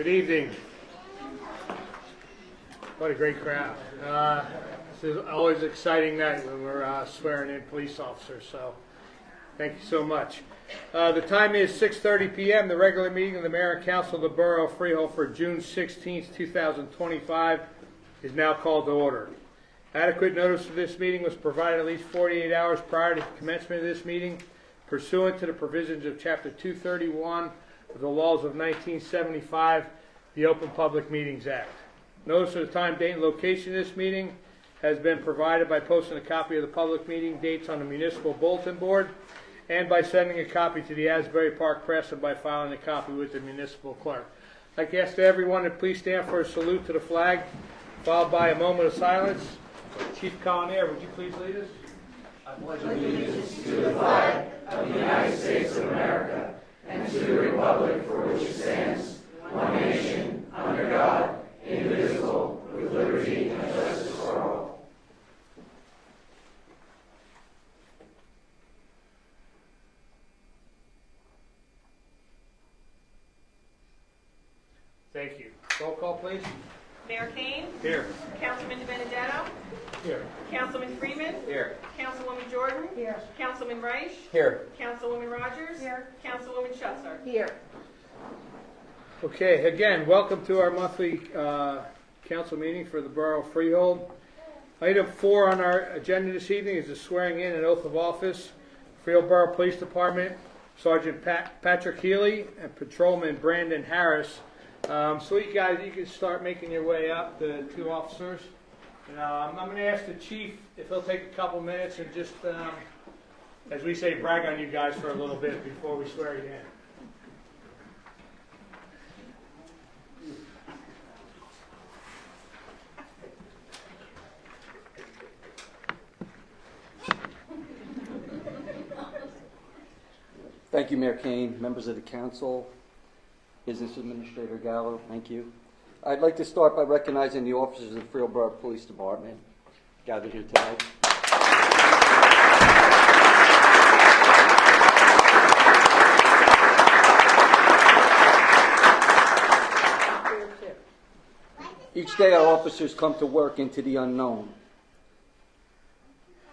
Good evening. What a great crowd. This is always an exciting night when we're swearing in police officers, so thank you so much. The time is 6:30 p.m. The regular meeting of the Mayor and Council of the Borough of Freehold for June 16th, 2025 is now called to order. Adequate notice of this meeting was provided at least 48 hours prior to the commencement of this meeting pursuant to the provisions of Chapter 231 of the laws of 1975, the Open Public Meetings Act. Notice of the time, date, and location of this meeting has been provided by posting a copy of the public meeting dates on the municipal bulletin board and by sending a copy to the Asbury Park Press and by filing a copy with the municipal clerk. I'd like to ask everyone to please stand for a salute to the flag, followed by a moment of silence. Chief Collier, would you please lead us? I pledge allegiance to the flag of the United States of America and to the republic for which it stands, one nation, under God, indivisible, with liberty and justice for all. Thank you. Roll call, please. Mayor Kane. Here. Councilman DiBenedetto. Here. Councilman Freeman. Here. Councilwoman Jordan. Here. Councilman Reich. Here. Councilwoman Rogers. Here. Councilwoman Schuster. Here. Okay, again, welcome to our monthly council meeting for the Borough of Freehold. Item 4 on our agenda this evening is the swearing in and oath of office. Freehold Borough Police Department, Sergeant Patrick Healy and Patrolman Brandon Harris. So you guys, you can start making your way up, the two officers. And, I'm going to ask the chief if he'll take a couple minutes and just, as we say, brag on you guys for a little bit before we swear you in. Thank you, Mayor Kane, members of the council, Business Administrator Gallo, thank you. I'd like to start by recognizing the officers of the Freehold Borough Police Department gathered here tonight. Each day our officers come to work into the unknown,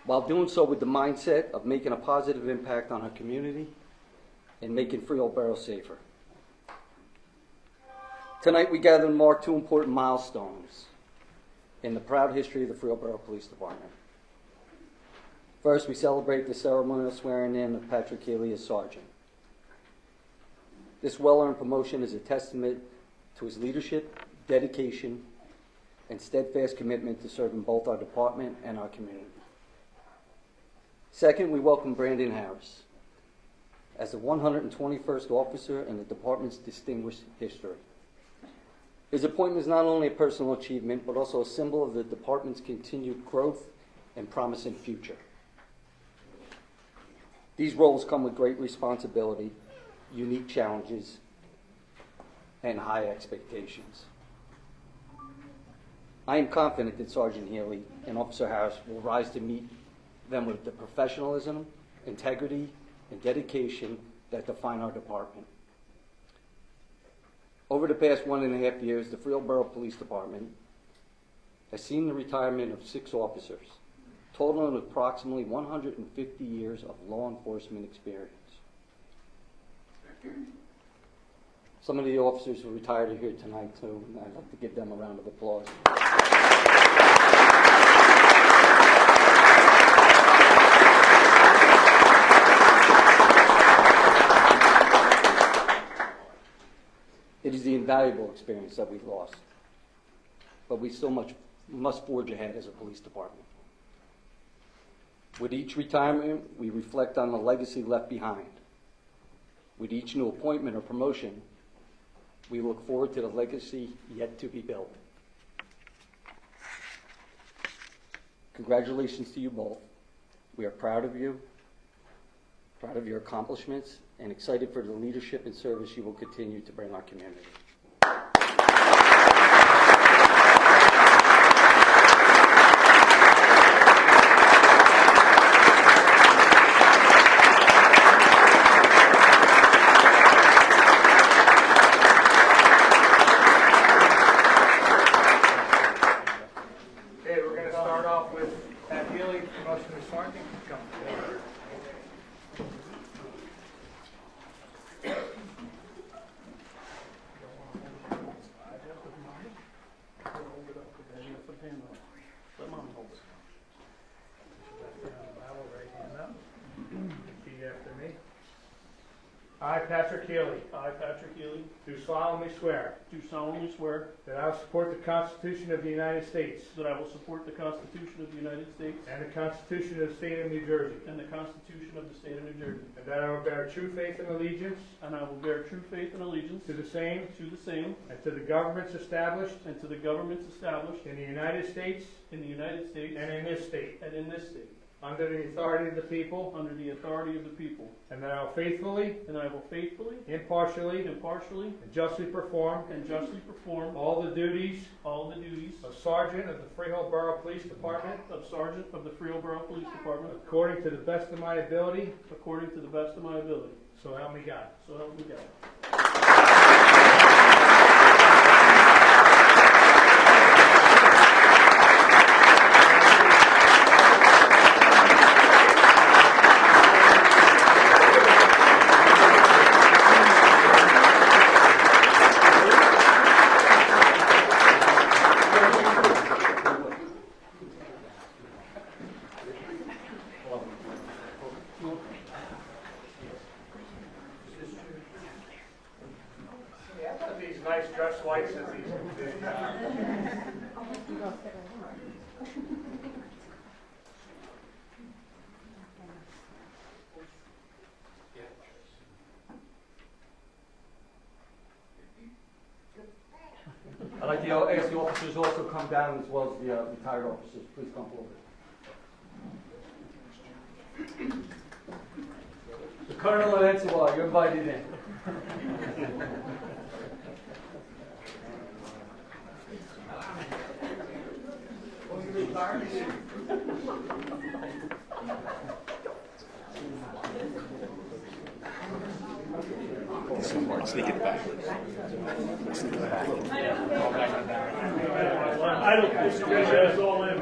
while doing so with the mindset of making a positive impact on our community and making Freehold Borough safer. Tonight we gather to mark two important milestones in the proud history of the Freehold Borough Police Department. First, we celebrate the ceremonial swearing in of Patrick Healy as Sergeant. This well-earned promotion is a testament to his leadership, dedication, and steadfast commitment to serving both our department and our community. Second, we welcome Brandon Harris as the 121st officer in the department's distinguished history. His appointment is not only a personal achievement, but also a symbol of the department's continued growth and promising future. These roles come with great responsibility, unique challenges, and high expectations. I am confident that Sergeant Healy and Officer Harris will rise to meet them with the professionalism, integrity, and dedication that define our department. Over the past 1.5 years, the Freehold Borough Police Department has seen the retirement of 6 officers, totaling approximately 150 years of law enforcement experience. Some of the officers who retired are here tonight too, and I'd like to give them a round of applause. It is the invaluable experience that we've lost, but we still must forge ahead as a police department. With each retirement, we reflect on the legacy left behind. With each new appointment or promotion, we look forward to the legacy yet to be built. Congratulations to you both. We are proud of you, proud of your accomplishments, and excited for the leadership and service you will continue to bring our community. Ms. Thornton can come forward. Bible, right hand up. Repeat after me. I, Patrick Healy, I, Patrick Healy, do solemnly swear do solemnly swear that I will support the Constitution of the United States that I will support the Constitution of the United States and the Constitution of the State of New Jersey, and the Constitution of the State of New Jersey, and that I will bear true faith and allegiance and I will bear true faith and allegiance to the same to the same and to the governments established and to the governments established in the United States in the United States and in this state, and in this state, under the authority of the people, under the authority of the people, and that I will faithfully, and I will faithfully, impartially, impartially, and justly perform and justly perform all the duties all the duties of Sergeant of the Freehold Borough Police Department of Sergeant of the Freehold Borough Police Department according to the best of my ability, according to the best of my ability. so help me God. So help me God. Yeah, I've got these nice dress lights and these. I'd like to ask the officers also come down as well as the retired officers. Please come forward. The Colonel and Ensawar, you're invited in. I don't think so. That's all in.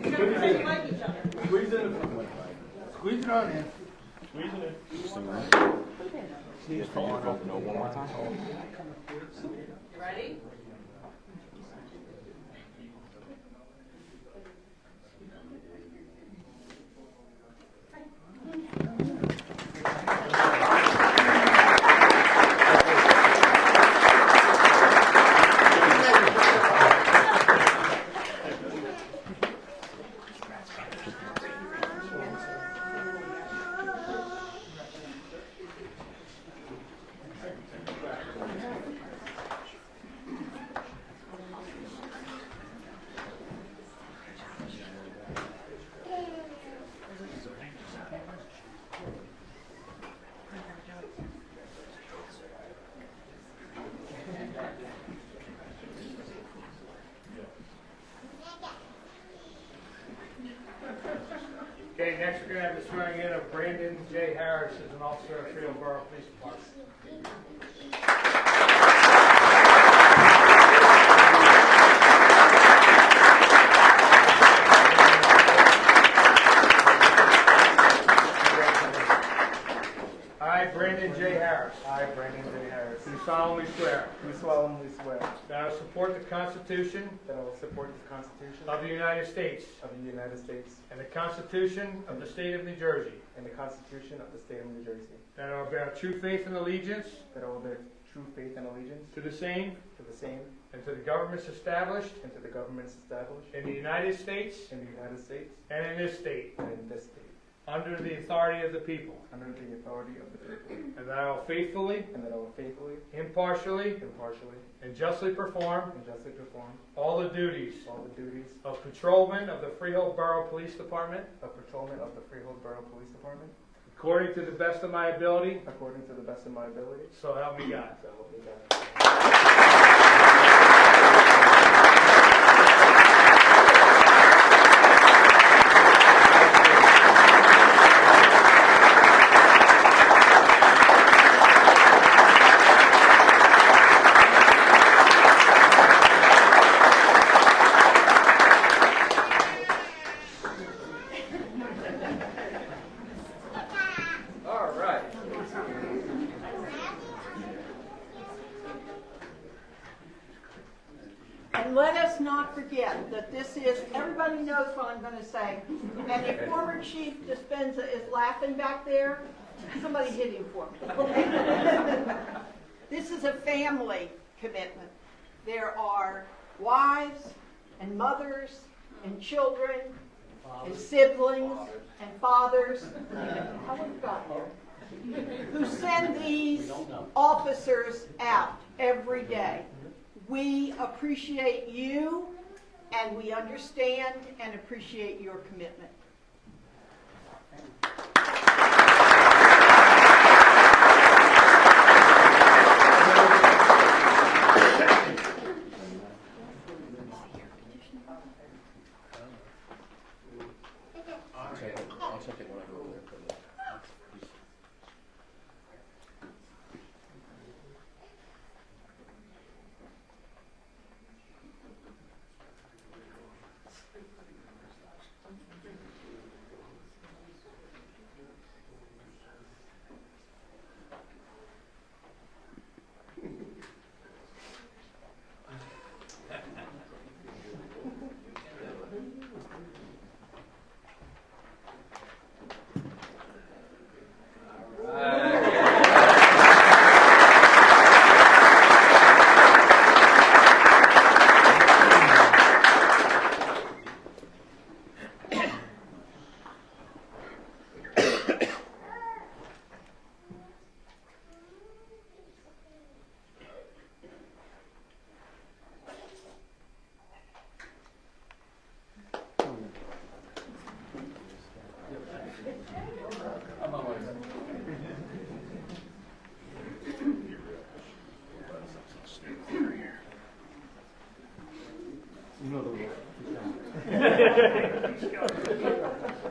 You don't really like each other. Squeeze in. Squeeze it on in. Squeeze it in. You ready? Okay, next we're going to have the swearing in of Brandon J. Harris as an officer of Freehold Borough Police Department. I, Brandon J. Harris, I, Brandon J. Harris, do solemnly swear do solemnly swear that I will support the Constitution that I will support the Constitution of the United States of the United States and the Constitution of the State of New Jersey, and the Constitution of the State of New Jersey, that I will bear true faith and allegiance that I will bear true faith and allegiance to the same to the same and to the governments established and to the governments established in the United States in the United States and in this state, and in this state, under the authority of the people, under the authority of the people, and that I will faithfully, and that I will faithfully, impartially, impartially, and justly perform and justly perform all the duties all the duties of patrolman of the Freehold Borough Police Department of patrolman of the Freehold Borough Police Department according to the best of my ability, according to the best of my ability, so help me God. so help me God. everybody knows what I'm going to say. And if former Chief Dispenza is laughing back there, somebody hit him for me. This is a family commitment. There are wives and mothers and children and siblings and fathers, how have we got here, who send these officers out every day. We appreciate you, and we understand and appreciate your commitment. I'll check it when I go there.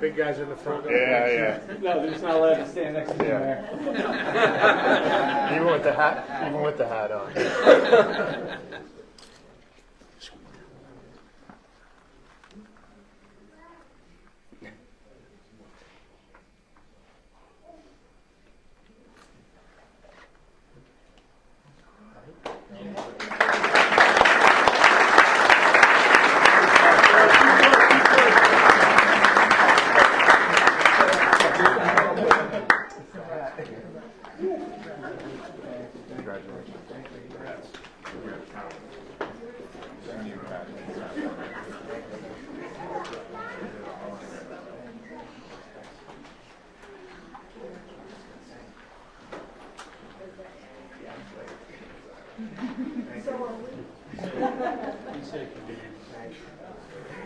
Big guys in the front. Yeah. No, they're just not allowed to stand next to me there. Even with the hat on.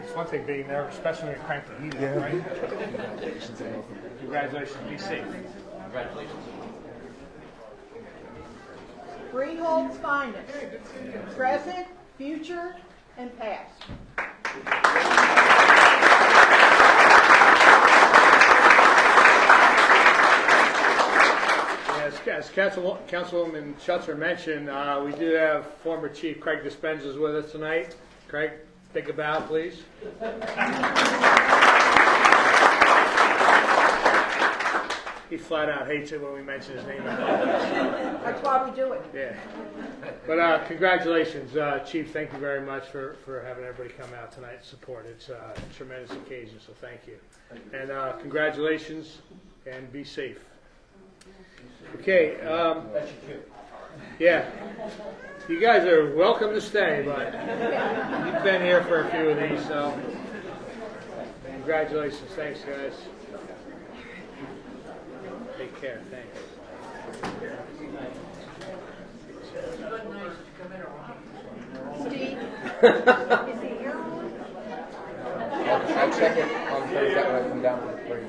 It's one thing being there, especially when you crank the heat up, right? Congratulations. Be safe. Freehold's finest, present, future, and past. As Councilwoman Schutzer mentioned, we do have former Chief Craig Dispenza with us tonight. Craig, take a bow, please. He flat out hates it when we mention his name. That's why we do it. Yeah. But congratulations, Chief. Thank you very much for having everybody come out tonight and support. It's a tremendous occasion, so thank you. And congratulations, and be safe. Okay. Yeah. You guys are welcome to stay, but you've been here for a few of these, so congratulations. Thanks, guys. Take care. Thanks. Steve, is he here? I'll check it on Thursday when I come down for free.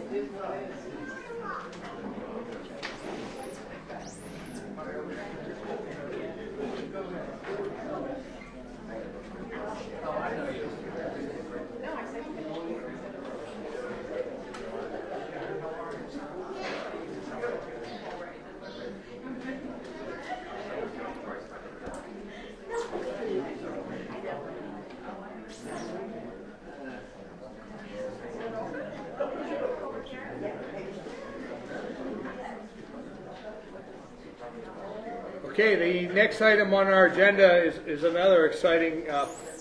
Okay, the next item on our agenda is another exciting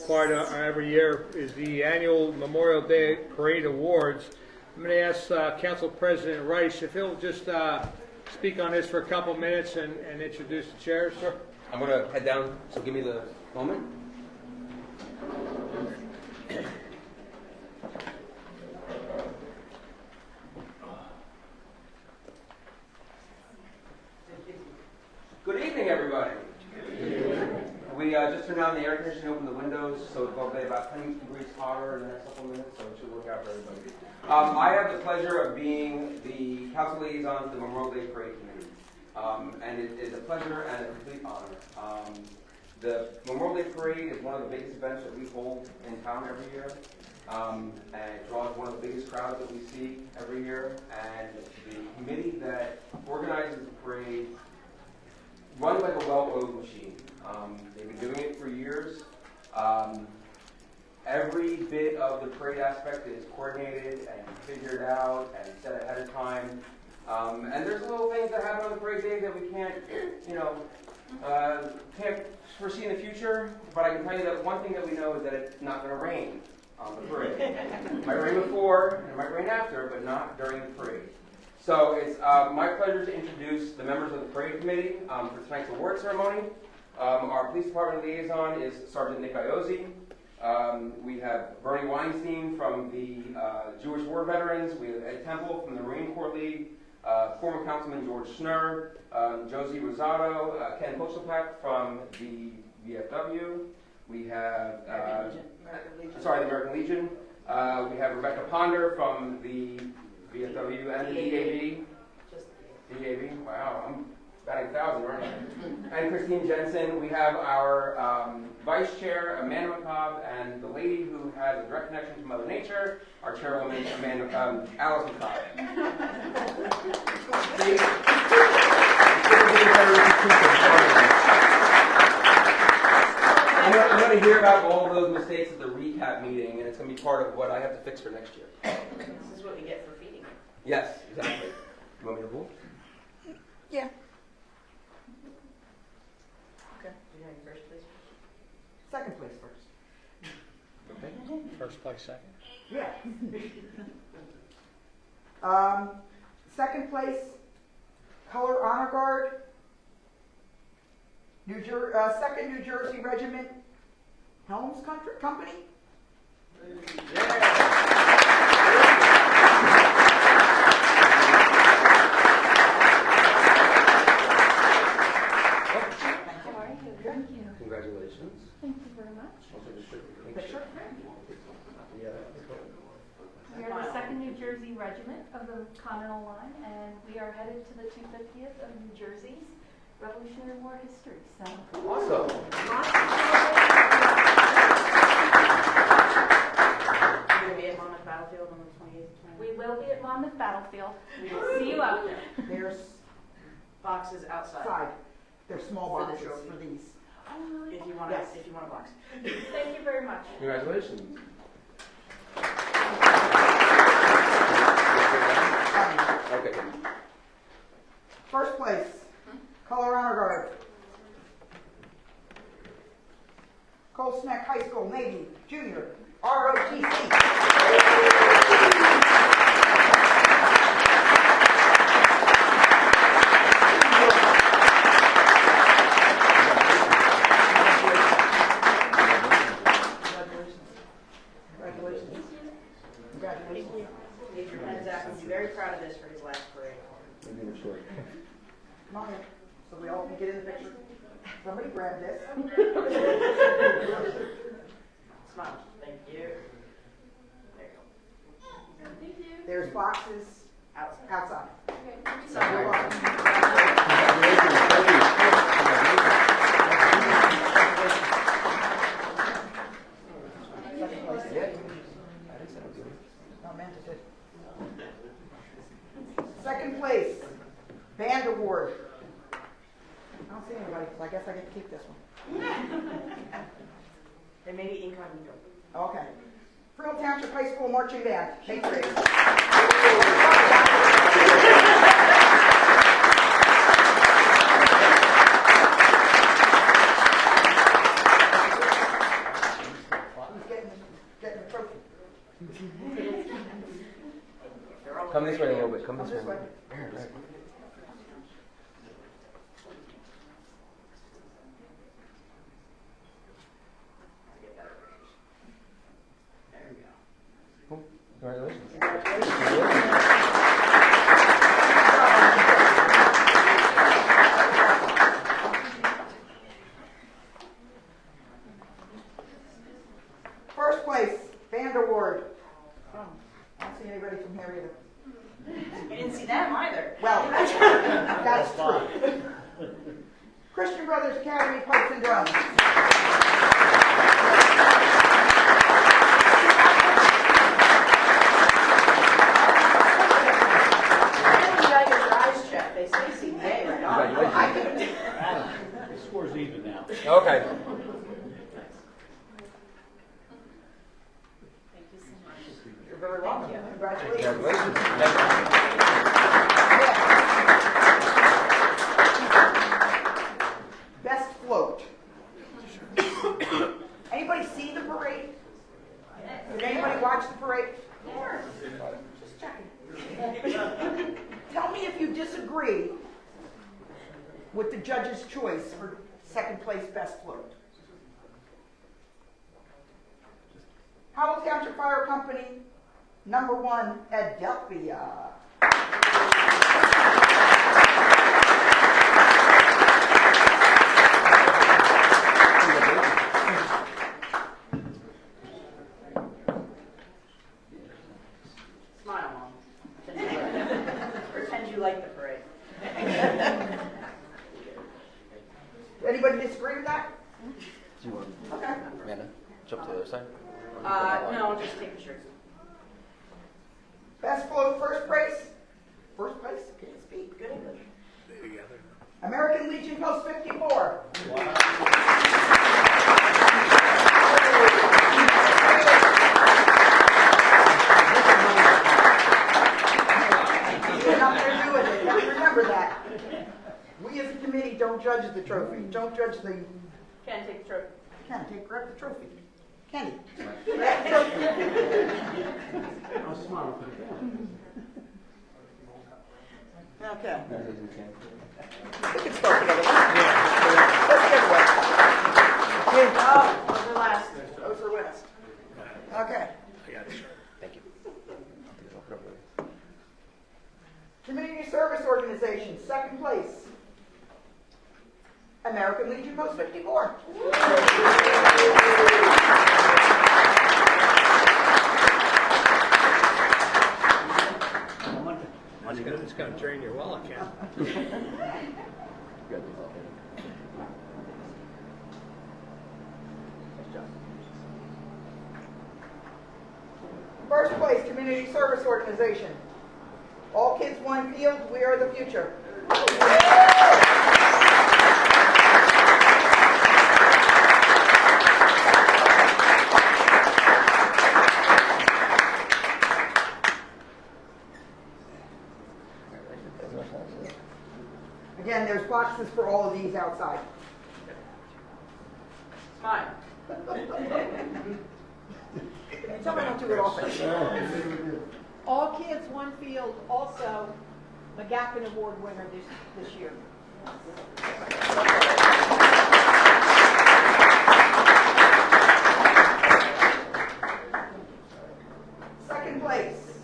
part of every year is the annual Memorial Day Parade Awards. I'm going to ask Council President Rice if he'll just speak on this for a couple minutes and introduce the chairs. Sure. I'm going to head down, so give me the moment. Good evening, everybody. We just turned on the air conditioning, opened the windows, so it's going to be about 10 degrees hotter in the next couple of minutes, so it should work out for everybody. I have the pleasure of being the council liaison to the Memorial Day Parade Committee, and it is a pleasure and a complete honor. The Memorial Day Parade is one of the biggest events that we hold in town every year, and it draws one of the biggest crowds that we see every year, and the committee that organizes the parade runs like a well-oiled machine. They've been doing it for years. Every bit of the parade aspect is coordinated and figured out and set ahead of time. And there's little things that happen on the parade day that we can't, can't foresee in the future. But I can tell you that one thing that we know is that it's not going to rain on the parade. It might rain before and it might rain after, but not during the parade. So it's my pleasure to introduce the members of the parade committee for tonight's award ceremony. Our police department liaison is Sergeant Nick Iozzi. We have Bernie Weinstein from the Jewish War Veterans. We have Ed Temple from the Marine Corps League. Former Councilman George Schnurr. Josie Rosado. Ken Postelpak from the VFW. We have the American Legion. We have Rebecca Ponder from the VFW and the DAV. DAV, wow, I'm batting 1,000, aren't I? And Christine Jensen. We have our Vice Chair, Amanda McCobb, and the lady who has a direct connection to Mother Nature, our Chairwoman, Alice McCobb. I'm going to hear about all of those mistakes at the recap meeting, and it's going to be part of what I have to fix for next year. This is what we get for feeding. Yes, exactly. You want me to rule? Yeah. Okay. Do you have your first, please? Second place first. Okay. First place, second. Yeah. Second place, Color Honor Guard, Second New Jersey Regiment, Helms Company. Congratulations. Thank you very much. Picture. We are the 2nd New Jersey Regiment of the Continental Line, and we are headed to the 250th of New Jersey's Revolutionary War history. So, Awesome. You're going to be at Monmouth Battlefield on the 28th and 29th? we will be at Monmouth Battlefield. We will see you out there. There's Boxes outside. side. They're small For the boxes trophy. for these. Oh, really? If you want Yes. a box. Thank you very much. Congratulations. Okay. First place, Color Honor Guard. Cold Snack High School, Navy, Junior, ROTC. Congratulations. Congratulations. Major Penzak would be very proud of this for his last parade. Maybe we're short. Come on in, so we all can get in the picture. Somebody grab this. Smile. Thank you. There you Thank you. There's boxes go. Outside. outside. Okay, thank you so Sorry. You're much. Oh, man, just did. Second place, Band Award. I don't see anybody, so I guess I get to keep this one. They made it incognito. Okay. Frill Township High School Marching Band, Patriots. Come this way a little bit. Come this This way. way. Congratulations. First place, band award. Oh, I don't see anybody from here either. We didn't see them either. Well, that's true. Christian Brothers Academy Pipes and Drums. You got your eyes checked. They say CPA right on. Congratulations. The score's even now. Okay. Thank you so much. You're very welcome. Congratulations. Congratulations. Thank Best float. Anybody see the parade? Did anybody watch the parade? Just checking. Tell me if you disagree with the judge's choice for second place best float. Howell Township Fire Company, #1, Adelphia. Smile, Mom. Pretend you like the parade. Anybody disagree with that? Do you want Okay. Amanda? Jump to the other side? No, just take the shirts. Best float, first place. First place, can't speak, good English. American Legion Post 54. You're not going to do it. Now remember that. We as a committee don't judge the trophy. Don't judge the. Can't take the trophy. Can't take grab the trophy. Kenny. I'll smile for the family. Okay. We can start together. Let's get one. Oh, those are last. Those are winners. Okay. Thank you. Community Service Organization, second place. American Legion Post 54. It's going to drain your wallet account. First place, Community Service Organization. All Kids One Field, we are the future. Again, there's boxes for all of these outside. Smile. Tell me I don't do it often. All Kids One Field, also a McGaffin Award winner this year. Second place,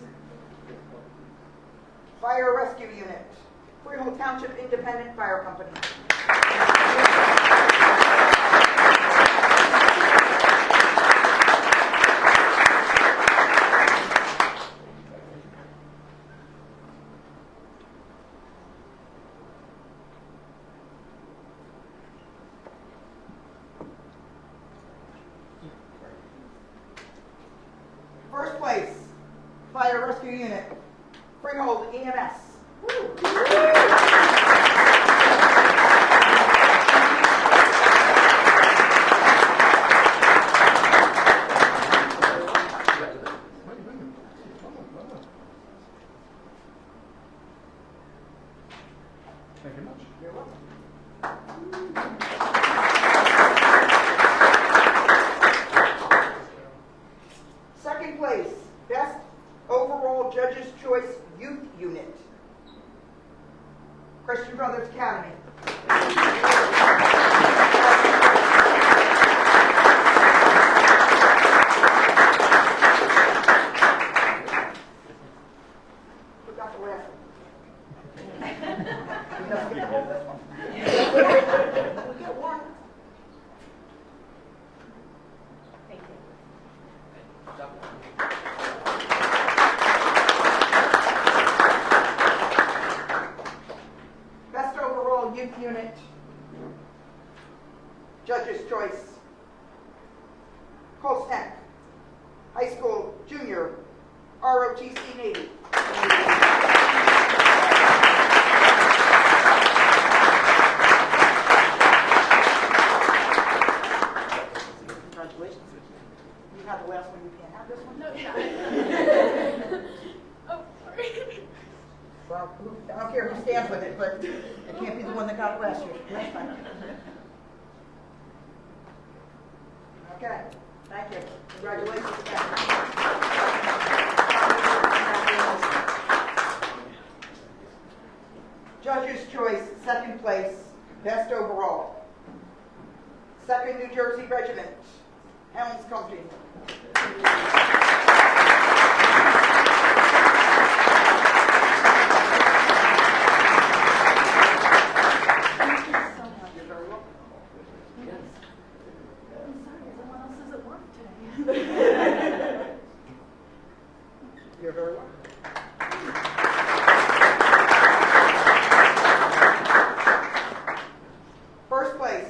Fire Rescue Unit, Freehold Township Independent Fire Company. First place, Fire Rescue Unit, Freehold EMS. Second place, overall Judge's Choice Youth Unit, Christian Brothers Academy. Who got the last one? Who doesn't get to hold this one? We get one. Thank you. Best overall youth unit, Judge's Choice, Colstech High School Junior, ROTC Navy. Congratulations. You had the last one, you can't have this one? No, oh, sorry. Well, I don't care who stands with it, but it can't be the one that got it last year. Last time. Okay, thank you. Congratulations again. Judge's Choice, second place, best overall. 2nd New Jersey Regiment, Helms Company. You're very welcome. First place,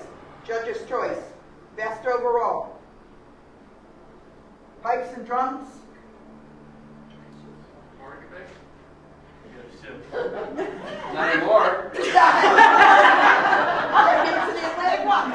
Judge's Choice, best overall. Pipes and drums. Not anymore. I'll give it to the Atlantic one.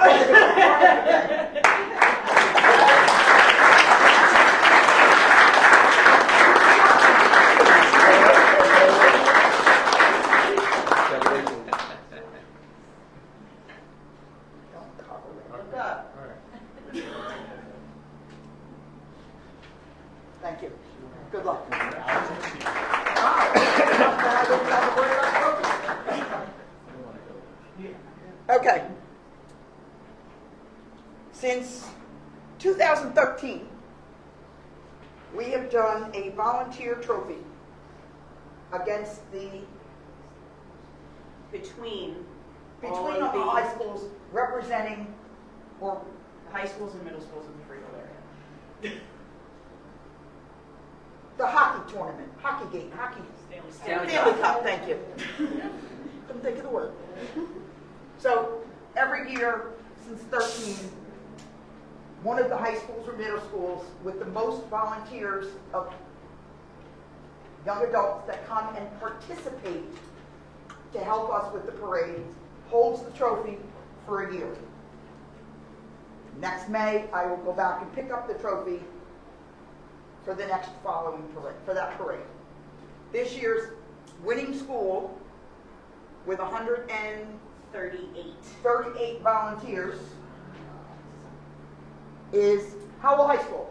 Thank you. Good luck. Okay. Since 2013, we have done a volunteer trophy against the Between between all the high schools representing or high schools and middle schools in the Freeville area. the hockey tournament, hockey game, hockey Stanley Stanley Cup, thank you. Couldn't think of the word. So every year since 13, one of the high schools or middle schools with the most volunteers of young adults that come and participate to help us with the parade holds the trophy for a year. Next May, I will go back and pick up the trophy for the next following parade, for that parade. This year's winning school with 138 volunteers is Howell High School.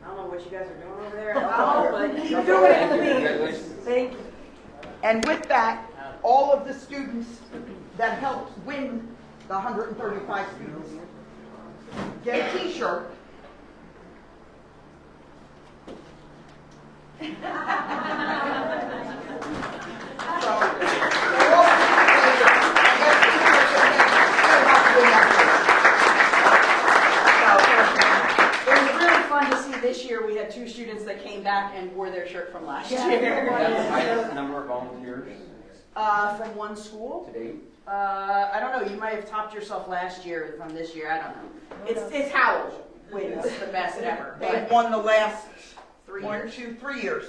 I don't know what you guys are doing over there at all, but keep doing it, please. Thank you. And with that, all of the students that helped win the 135 students get a t-shirt. This year we had 2 students that came back and wore their shirt from last year. That's the highest number of volunteers From one school. to date. I don't know. You might have topped yourself last year from this year. I don't know. It's Howell wins the best ever. They've won the last 3 1, years. 2, 3 years.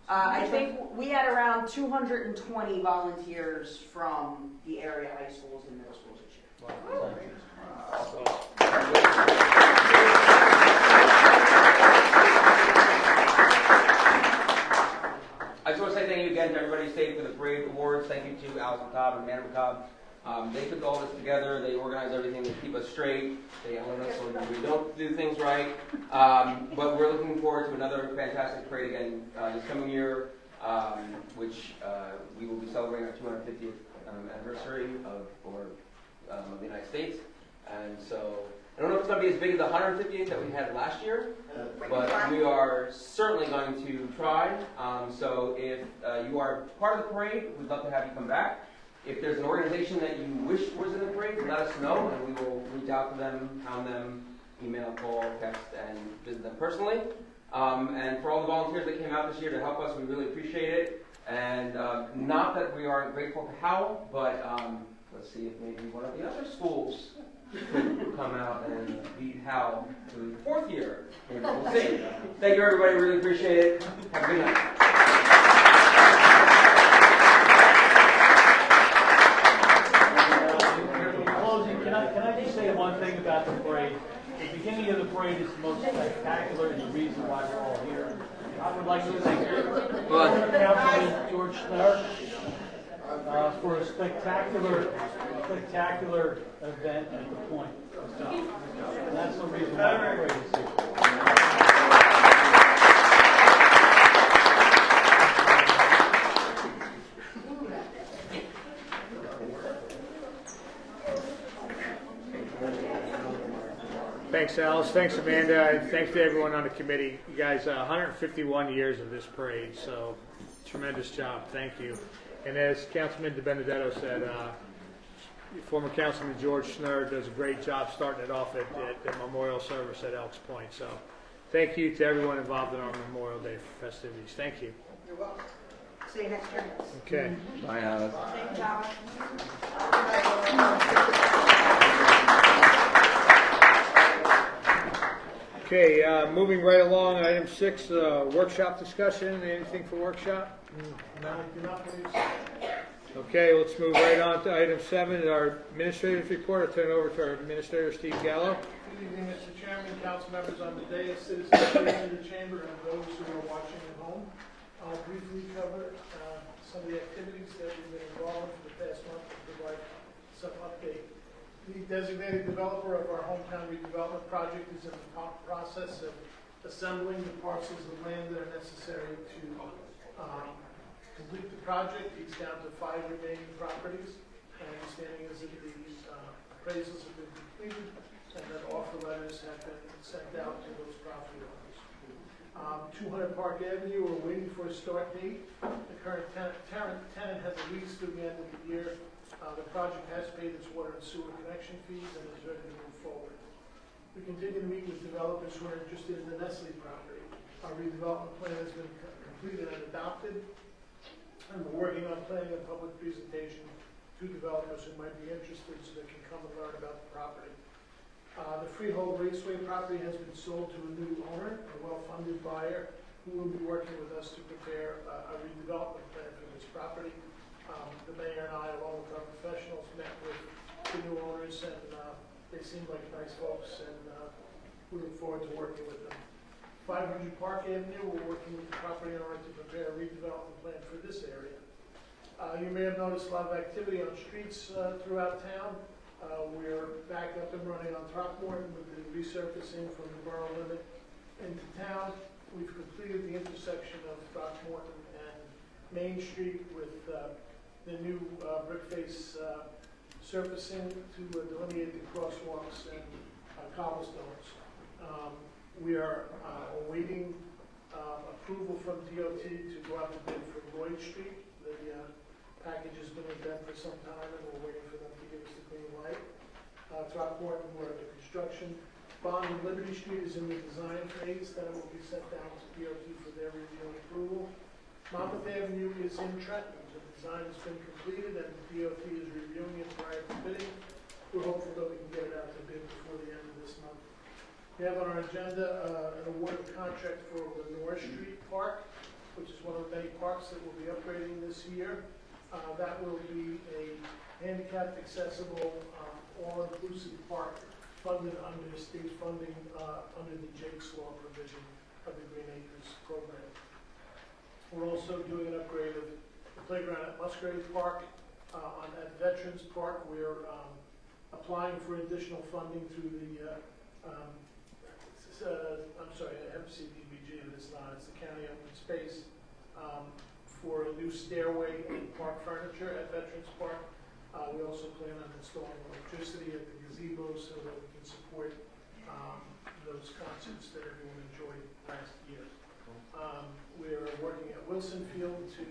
I think we had around 220 volunteers from the area high schools and middle schools this year. State for the parade awards. Thank you to Allison Cobb and Amanda Cobb. They put all this together. They organize everything. They keep us straight. They own us when we don't do things right. But we're looking forward to another fantastic parade again this coming year, which we will be celebrating our 250th anniversary of the United States. And so I don't know if it's going to be as big as the 158th that we had last year, but we are certainly going to try. So if you are part of the parade, we'd love to have you come back. If there's an organization that you wish was in the parade, let us know, and we will reach out to them, pound them, email, call, text, and visit them personally. And for all the volunteers that came out this year to help us, we really appreciate it. And not that we aren't grateful to Howell, but let's see if maybe one of the other schools could come out and lead Howell to the 4th year. Maybe we'll see. Thank you, everybody. Really appreciate it. Have a good night. In closing, can I just say one thing about the parade? The beginning of the parade is the most spectacular and the reason why we're all here. I would like to thank Councilman George Schnurr for a spectacular event at the point. And that's the reason why the parade is here. Thanks, Alice. Thanks, Amanda. And thanks to everyone on the committee. You guys, 151 years of this parade, so tremendous job. Thank you. And as Councilman DiBenedetto said, former Councilman George Schnurr does a great job starting it off at the memorial service at Elks Point. So thank you to everyone involved in our Memorial Day festivities. Thank you. You're welcome. See you next year. Okay. Bye, Alice. Thank you, Alice. Okay, moving right along, item 6, workshop discussion. Anything for workshop? No. Okay, let's move right on to item 7, our administrator's report. I'll turn it over to our administrator, Steve Gallo. Good evening, Mr. Chairman, council members on the dais, citizens in the chamber, and those who are watching at home. I'll briefly cover some of the activities that we've been involved in for the past month and provide some update. The designated developer of our hometown redevelopment project is in the process of assembling the parcels of land that are necessary to complete the project. He's down to 5 remaining properties. My understanding is that the appraisals have been completed and that offer letters have been sent out to those property owners. 200 Park Avenue, we're waiting for a start date. The current tenant has a lease through the end of the year. The project has paid its water and sewer connection fees and is ready to move forward. We continue to meet with developers who are interested in the Nestle property. Our redevelopment plan has been completed and adopted, and we're working on planning a public presentation to developers who might be interested so they can come and learn about the property. The Freehold Raceway property has been sold to a new owner, a well-funded buyer, who will be working with us to prepare a redevelopment plan for this property. The mayor and I, along with our professionals, met with the new owners, and they seem like nice folks, and we look forward to working with them. 500 Park Avenue, we're working with the property owner to prepare a redevelopment plan for this area. You may have noticed a lot of activity on streets throughout town. We're back up and running on Throckmorton with the resurfacing from the borough limit into town. We've completed the intersection of Throckmorton and Main Street with the new brick face surfacing to delineate the crosswalks and cobblestones. We are awaiting approval from DOT to go out to bid for Lloyd Street. The package has been with them for some time, and we're waiting for them to give us the green light. Throckmorton, we're under construction. Bond and Liberty Street is in the design phase. Then it will be sent down to DOT for their review and approval. Monmouth Avenue is in Trenton. The design has been completed, and DOT is reviewing it prior to bidding. We're hopeful that we can get it out to bid before the end of this month. We have on our agenda an award of contract for Lenore Street Park, which is one of the many parks that we'll be upgrading this year. That will be a handicapped accessible, all-inclusive park funded under state funding under the Jake's Law provision of the Green Acres program. We're also doing an upgrade of the playground at Musgrave Park. At Veterans Park, we're applying for additional funding through the, MCDBG, it's not, it's the County Open Space, for a new stairway and park furniture at Veterans Park. We also plan on installing electricity at the gazebo so that we can support those concerts that everyone enjoyed last year. We're working at Wilson Field to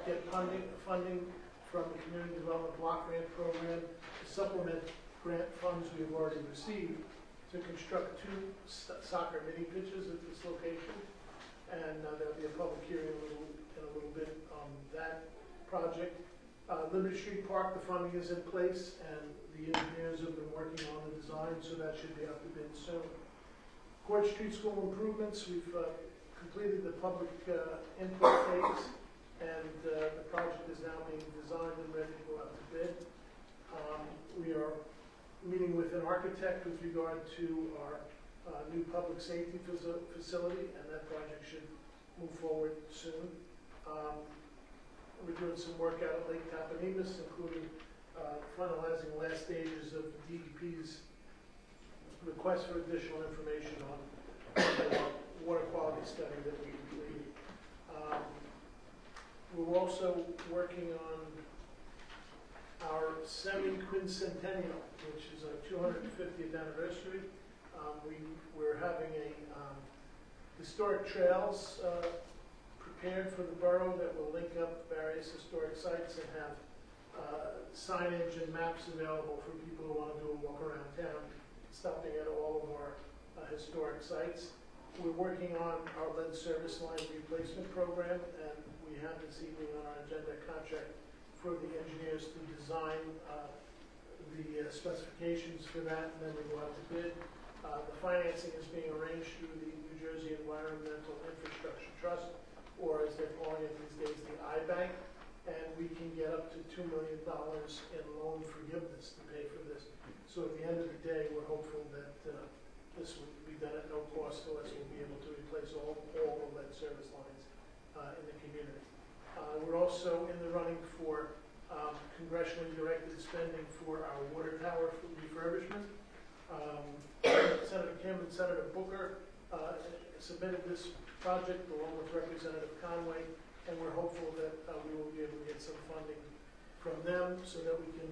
get funding from the Community Development Block Grant Program to supplement grant funds we've already received to construct 2 soccer mini pitches at this location. And there'll be a public hearing in a little bit on that project. Liberty Street Park, the funding is in place, and the engineers have been working on the design, so that should be up to bid soon. Court Street School improvements, we've completed the public input phase, and the project is now being designed and ready to go out to bid. We are meeting with an architect with regard to our new public safety facility, and that project should move forward soon. We're doing some work out at Lake Tappanemos, including finalizing the last stages of DEP's request for additional information on the water quality study that we completed. We're also working on our semi-quincentennial, which is our 250th anniversary. We're having a historic trails prepared for the borough that will link up various historic sites and have signage and maps available for people who want to do a walk around town, stopping at all of our historic sites. We're working on our lead service line replacement program, and we have this evening on our agenda contract for the engineers to design the specifications for that, and then we go out to bid. The financing is being arranged through the New Jersey Environmental Infrastructure Trust, or as they're calling it these days, the I-Bank, and we can get up to $2 million in loan forgiveness to pay for this. So at the end of the day, we're hopeful that this will be done at no cost to us. We'll be able to replace all the lead service lines in the community. We're also in the running for congressionally directed spending for our water tower refurbishment. Senator Kim and Senator Booker submitted this project along with Representative Conway, and we're hopeful that we will be able to get some funding from them so that we can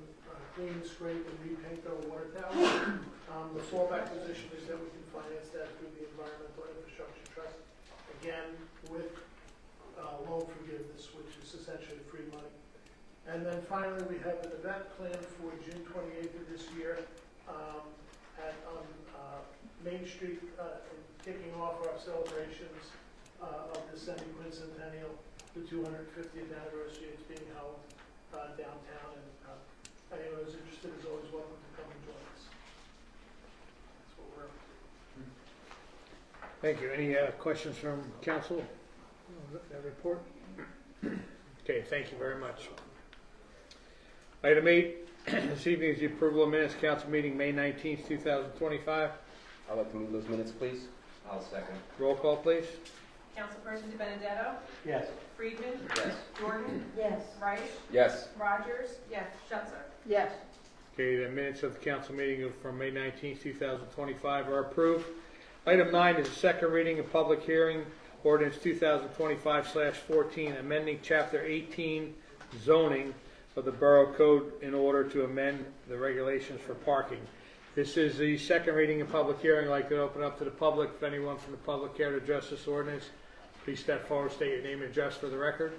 clean, scrape, and repaint our water tower. The fallback position is that we can finance that through the Environmental Infrastructure Trust, again with loan forgiveness, which is essentially free money. And then finally, we have an event planned for June 28th of this year on Main Street, kicking off our celebrations of the semi-quincentennial, the 250th anniversary. It's being held downtown, and anyone who's interested is always welcome to come and join us. That's what we're up to. Thank you. Any questions from council? That report? Okay, thank you very much. Item 8, this evening is the approval of minutes, council meeting May 19th, 2025. I'd like to move those minutes, please. I'll second. Roll call, please. Councilperson DiBenedetto? Yes. Friedman? Yes. Jordan? Yes. Reich? Yes. Rogers? Yes. Schutzer? Yes. Okay, the minutes of the council meeting from May 19th, 2025 are approved. Item 9 is a second reading and public hearing, ordinance 2025/14, amending Chapter 18 zoning of the Borough Code in order to amend the regulations for parking. This is the second reading and public hearing. I'd like to open up to the public. If anyone from the public care to address this ordinance, please step forward, state your name and address for the record.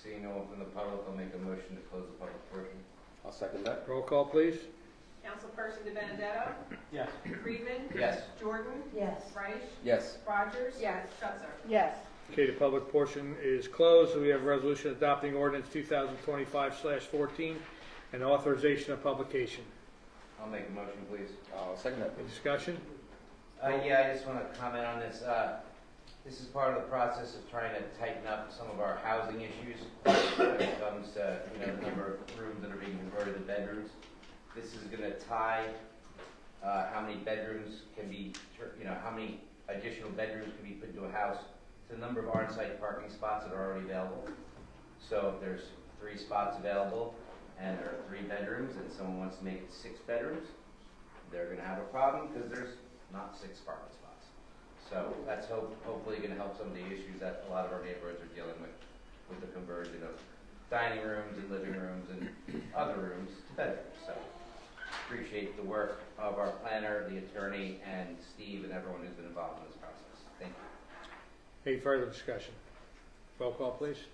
Seeing no one from the public, I'll make a motion to close the public portion. I'll second that. Roll call, please. Councilperson DiBenedetto? Yes. Friedman? Yes. Jordan? Yes. Reich? Yes. Rogers? Yes. Schutzer? Yes. Okay, the public portion is closed. We have a resolution adopting ordinance 2025/14 and authorization of publication. I'll make a motion, please. I'll second that. Any discussion? Yeah, I just want to comment on this. This is part of the process of trying to tighten up some of our housing issues when it comes to the number of rooms that are being converted to bedrooms. This is going to tie how many bedrooms can be, how many additional bedrooms can be put into a house the number of on-site parking spots that are already available. So if there's 3 spots available and there are 3 bedrooms and someone wants to make it 6 bedrooms, they're going to have a problem because there's not 6 parking spots. So that's hopefully going to help some of the issues that a lot of our neighborhoods are dealing with the conversion of dining rooms and living rooms and other rooms to bedrooms. So appreciate the work of our planner, the attorney, and Steve and everyone who's been involved in this process. Thank you. Any further discussion? Roll call, please.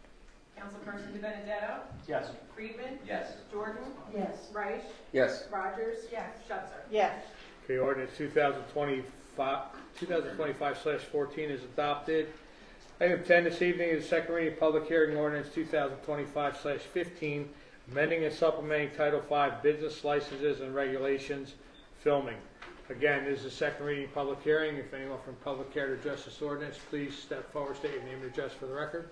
Councilperson DiBenedetto? Yes. Friedman? Yes. Jordan? Yes. Reich? Yes. Rogers? Yes. Schuster? Yes. Okay, ordinance 2025/14 is adopted. Item 10 this evening is second reading public hearing ordinance 2025/15, amending and supplementing Title V business licenses and regulations, filming. Again, this is a second reading public hearing. If anyone from public care to address this ordinance, please step forward, state your name and address for the record.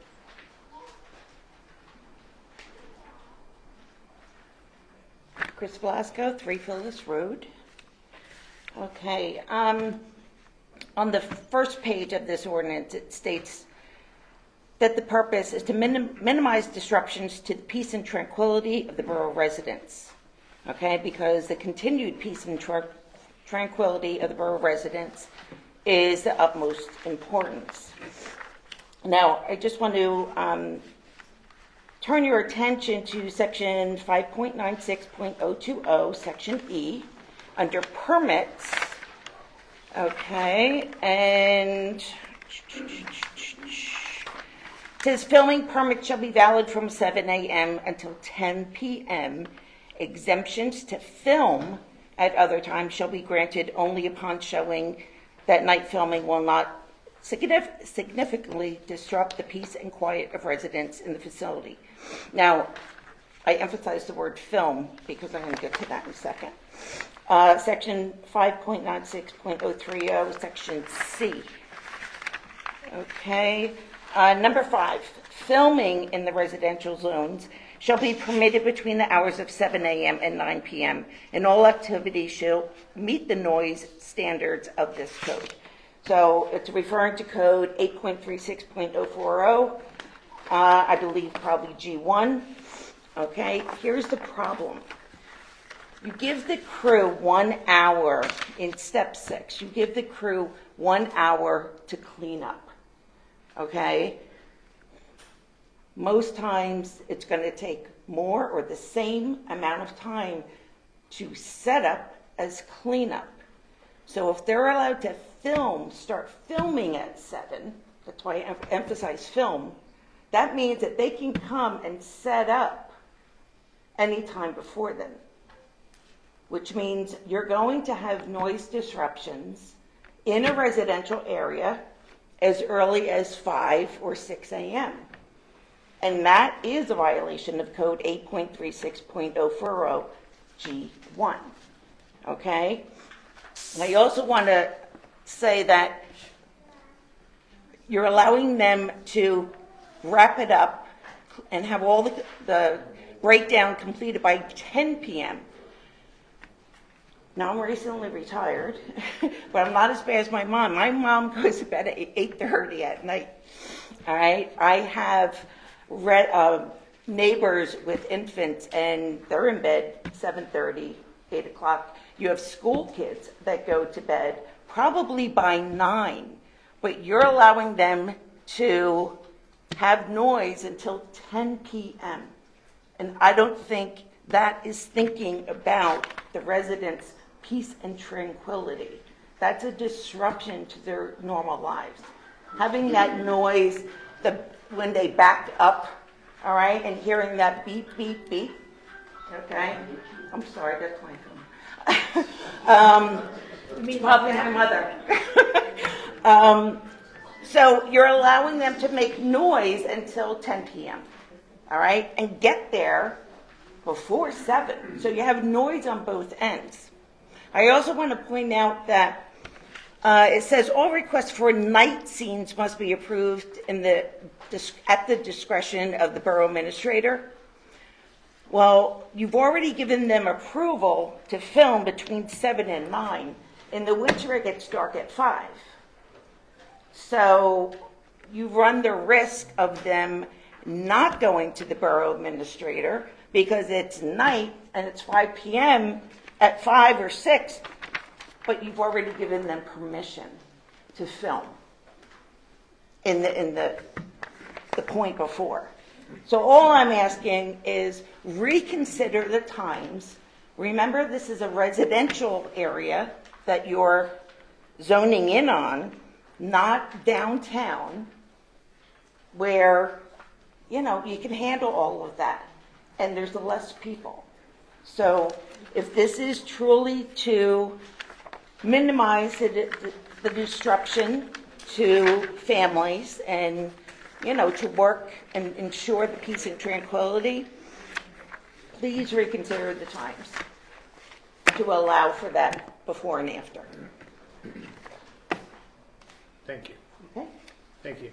Chris Blasco, 3 Phyllis Road. Okay, on the first page of this ordinance, it states that the purpose is to minimize disruptions to the peace and tranquility of the borough residents. Okay, because the continued peace and tranquility of the borough residents is the utmost importance. Now, I just want to turn your attention to section 5.96.020, section E, under permits. Okay, and it says filming permits shall be valid from 7 a.m. until 10 p.m. Exemptions to film at other times shall be granted only upon showing that night filming will not significantly disrupt the peace and quiet of residents in the facility. Now, I emphasize the word film because I'm going to get to that in a second. Section 5.96.030, section C. Okay. Number 5, filming in the residential zones shall be permitted between the hours of 7 a.m. and 9 p.m. and all activities shall meet the noise standards of this code. So it's referring to code 8.36.040, I believe probably G1. Okay, here's the problem. You give the crew 1 hour in step 6. You give the crew 1 hour to clean up. Okay? Most times it's going to take more or the same amount of time to set up as clean up. So if they're allowed to start filming at 7, that's why I emphasize film, that means that they can come and set up anytime before then, which means you're going to have noise disruptions in a residential area as early as 5 or 6 a.m. And that is a violation of code 8.36.040 G1. Okay? I also want to say that you're allowing them to wrap it up and have all the breakdown completed by 10 p.m. Now, I'm recently retired, but I'm not as bad as my mom. My mom goes to bed at 8:30 at night. All right? I have neighbors with infants, and they're in bed 7:30, 8 o'clock. You have school kids that go to bed probably by 9, but you're allowing them to have noise until 10 p.m. And I don't think that is thinking about the residents' peace and tranquility. That's a disruption to their normal lives. Having that noise when they back up, all right, and hearing that beep, beep, beep, okay? I'm sorry, that's my phone. Probably my mother. So you're allowing them to make noise until 10 p.m., all right, and get there before 7. So you have noise on both ends. I also want to point out that it says all requests for night scenes must be approved at the discretion of the borough administrator. Well, you've already given them approval to film between 7 and 9. In the winter, it gets dark at 5. So you run the risk of them not going to the borough administrator because it's night and it's 5 p.m. at 5 or 6, but you've already given them permission to film in the point before. So all I'm asking is reconsider the times. Remember, this is a residential area that you're zoning in on, not downtown, where, you know, you can handle all of that, and there's less people. So if this is truly to minimize the disruption to families and, you know, to work and ensure the peace and tranquility, please reconsider the times to allow for that before and after. Thank you. Okay? Thank you.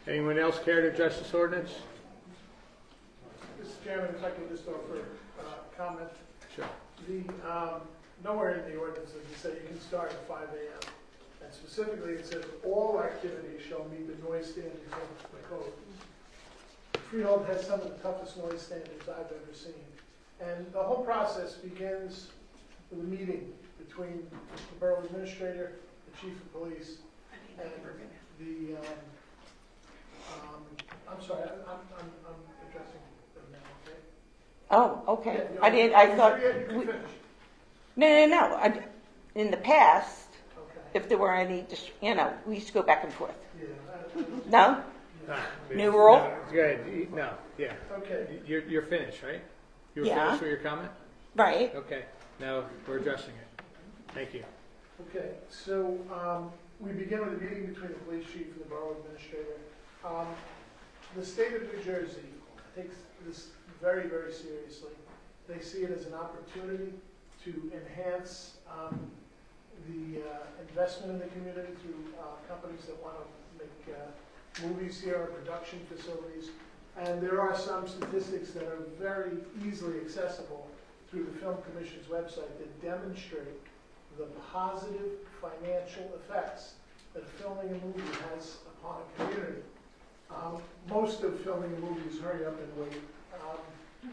Anyone else care to address this ordinance? Mr. Chairman, if I could just offer a comment. Sure. Nowhere in the ordinance does it say you can start at 5 a.m. And specifically, it says all activities shall meet the noise standards of the code. Freehold has some of the toughest noise standards I've ever seen. And the whole process begins with a meeting between the borough administrator, the chief of police, and the, I'm sorry, I'm addressing them now, okay? Oh, okay. Yeah, I thought, you can finish. no. In the past, Okay. if there were any, you know, we used to go back and forth. Yeah. No? Ah, New rule? No, good. No, yeah. Okay. You're finished, right? You were Yeah. finished with your comment? Right. Okay. Now we're addressing it. Thank you. Okay, so we begin with a meeting between the police chief and the borough administrator. The state of New Jersey takes this very, very seriously. They see it as an opportunity to enhance the investment in the community through companies that want to make movies here or production facilities. And there are some statistics that are very easily accessible through the Film Commission's website that demonstrate the positive financial effects that filming a movie has upon a community. Most of filming a movie is hurry up and wait.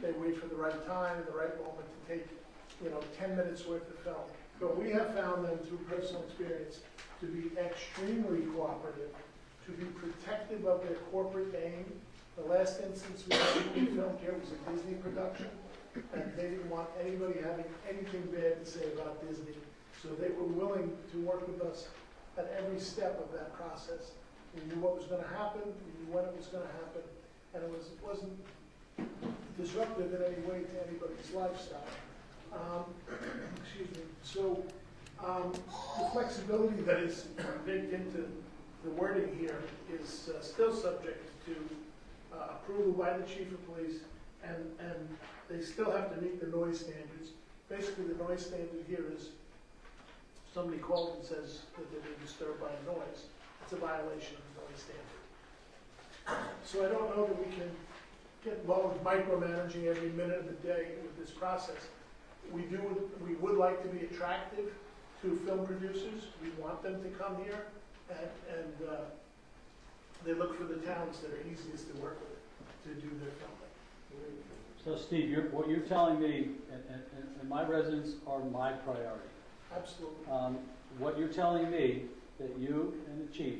They wait for the right time and the right moment to take, 10 minutes worth of film. But we have found them through personal experience to be extremely cooperative, to be protective of their corporate name. The last instance we filmed here was a Disney production, and they didn't want anybody having anything bad to say about Disney. So they were willing to work with us at every step of that process. We knew what was going to happen, we knew when it was going to happen, and it wasn't disruptive in any way to anybody's lifestyle. Excuse me. So the flexibility that is baked into the wording here is still subject to approval by the chief of police, and they still have to meet the noise standards. Basically, the noise standard here is somebody calls and says that they're being disturbed by a noise. It's a violation of the noise standard. So I don't know that we can get involved with micromanaging every minute of the day with this process. We would like to be attractive to film producers. We want them to come here, and they look for the towns that are easiest to work with to do their filming. So Steve, what you're telling me, and my residents are my priority. Absolutely. What you're telling me, that you and the chief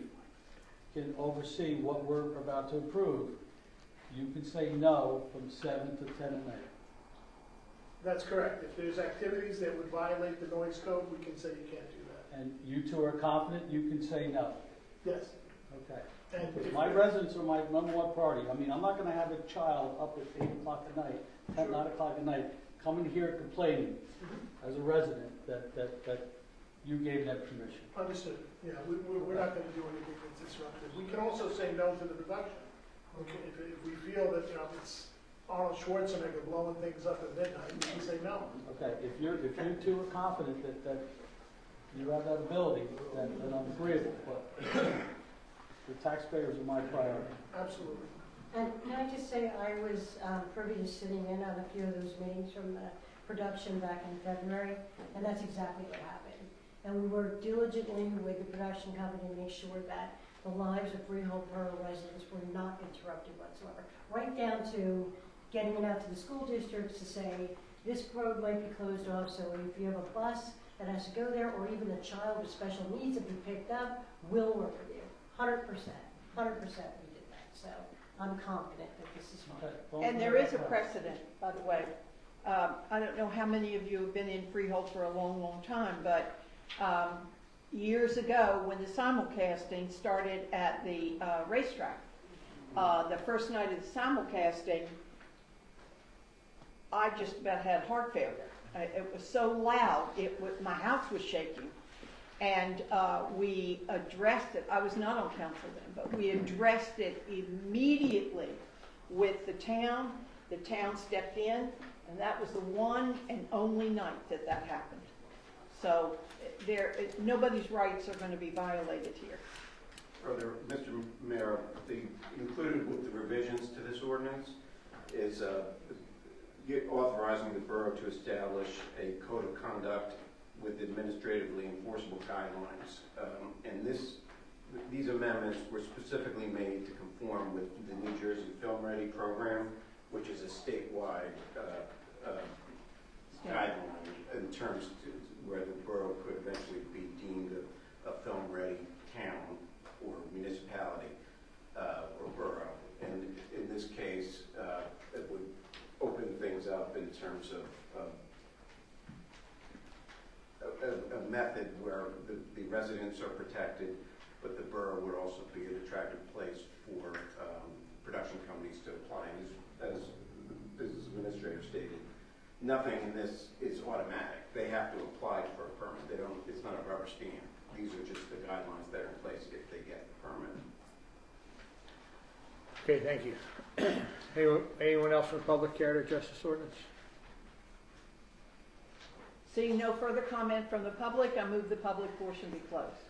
can oversee what we're about to approve, you can say no from 7 to 10 at night. That's correct. If there's activities that would violate the noise code, we can say you can't do that. And you two are confident you can say no? Yes. Okay. And Because my residents are my number one priority. I mean, I'm not going to have a child up at 8 o'clock at night, 10, 9 o'clock at night, coming here complaining as a resident that you gave that permission. Understood. Yeah, we're not going to do anything that's disruptive. We can also say no to the production. Okay, if we feel that it's Arnold Schwarzenegger blowing things up at midnight, we can say no. Okay, if you two are confident that you have that ability, then I'm agreeable. But the taxpayers are my priority. Absolutely. And can I just say, I was privy to sitting in on a few of those meetings from the production back in February, and that's exactly what happened. And we worked diligently with the production company to make sure that the lives of Freehold Borough residents were not interrupted whatsoever. Right down to getting it out to the school districts to say, this road might be closed off, so if you have a bus that has to go there, or even a child with special needs to be picked up, we'll work with you. 100%. 100% we did that. So I'm confident that this is fine. Okay, well, And there is a precedent, by the way. I don't know how many of you have been in Freehold for a long, long time, but years ago, when the simulcasting started at the racetrack, the first night of the simulcasting, I just about had heart failure. It was so loud, my house was shaking. And we addressed it. I was not on council then, but we addressed it immediately with the town. The town stepped in, and that was the one and only night that that happened. So nobody's rights are going to be violated here. Further, Mr. Mayor, included with the revisions to this ordinance is authorizing the borough to establish a code of conduct with administratively enforceable guidelines. And these amendments were specifically made to conform with the New Jersey Film Ready program, which is a statewide guideline in terms to where the borough could eventually be deemed a film-ready town or municipality or borough. And in this case, it would open things up in terms of a method where the residents are protected, but the borough would also be an attractive place for production companies to apply. As the business administrator stated, nothing in this is automatic. They have to apply for a permit. It's not a rubber stamp. These are just the guidelines that are in place if they get the permit. Okay, thank you. Anyone else from the public care to address this ordinance? Seeing no further comment from the public, I move the public portion be closed.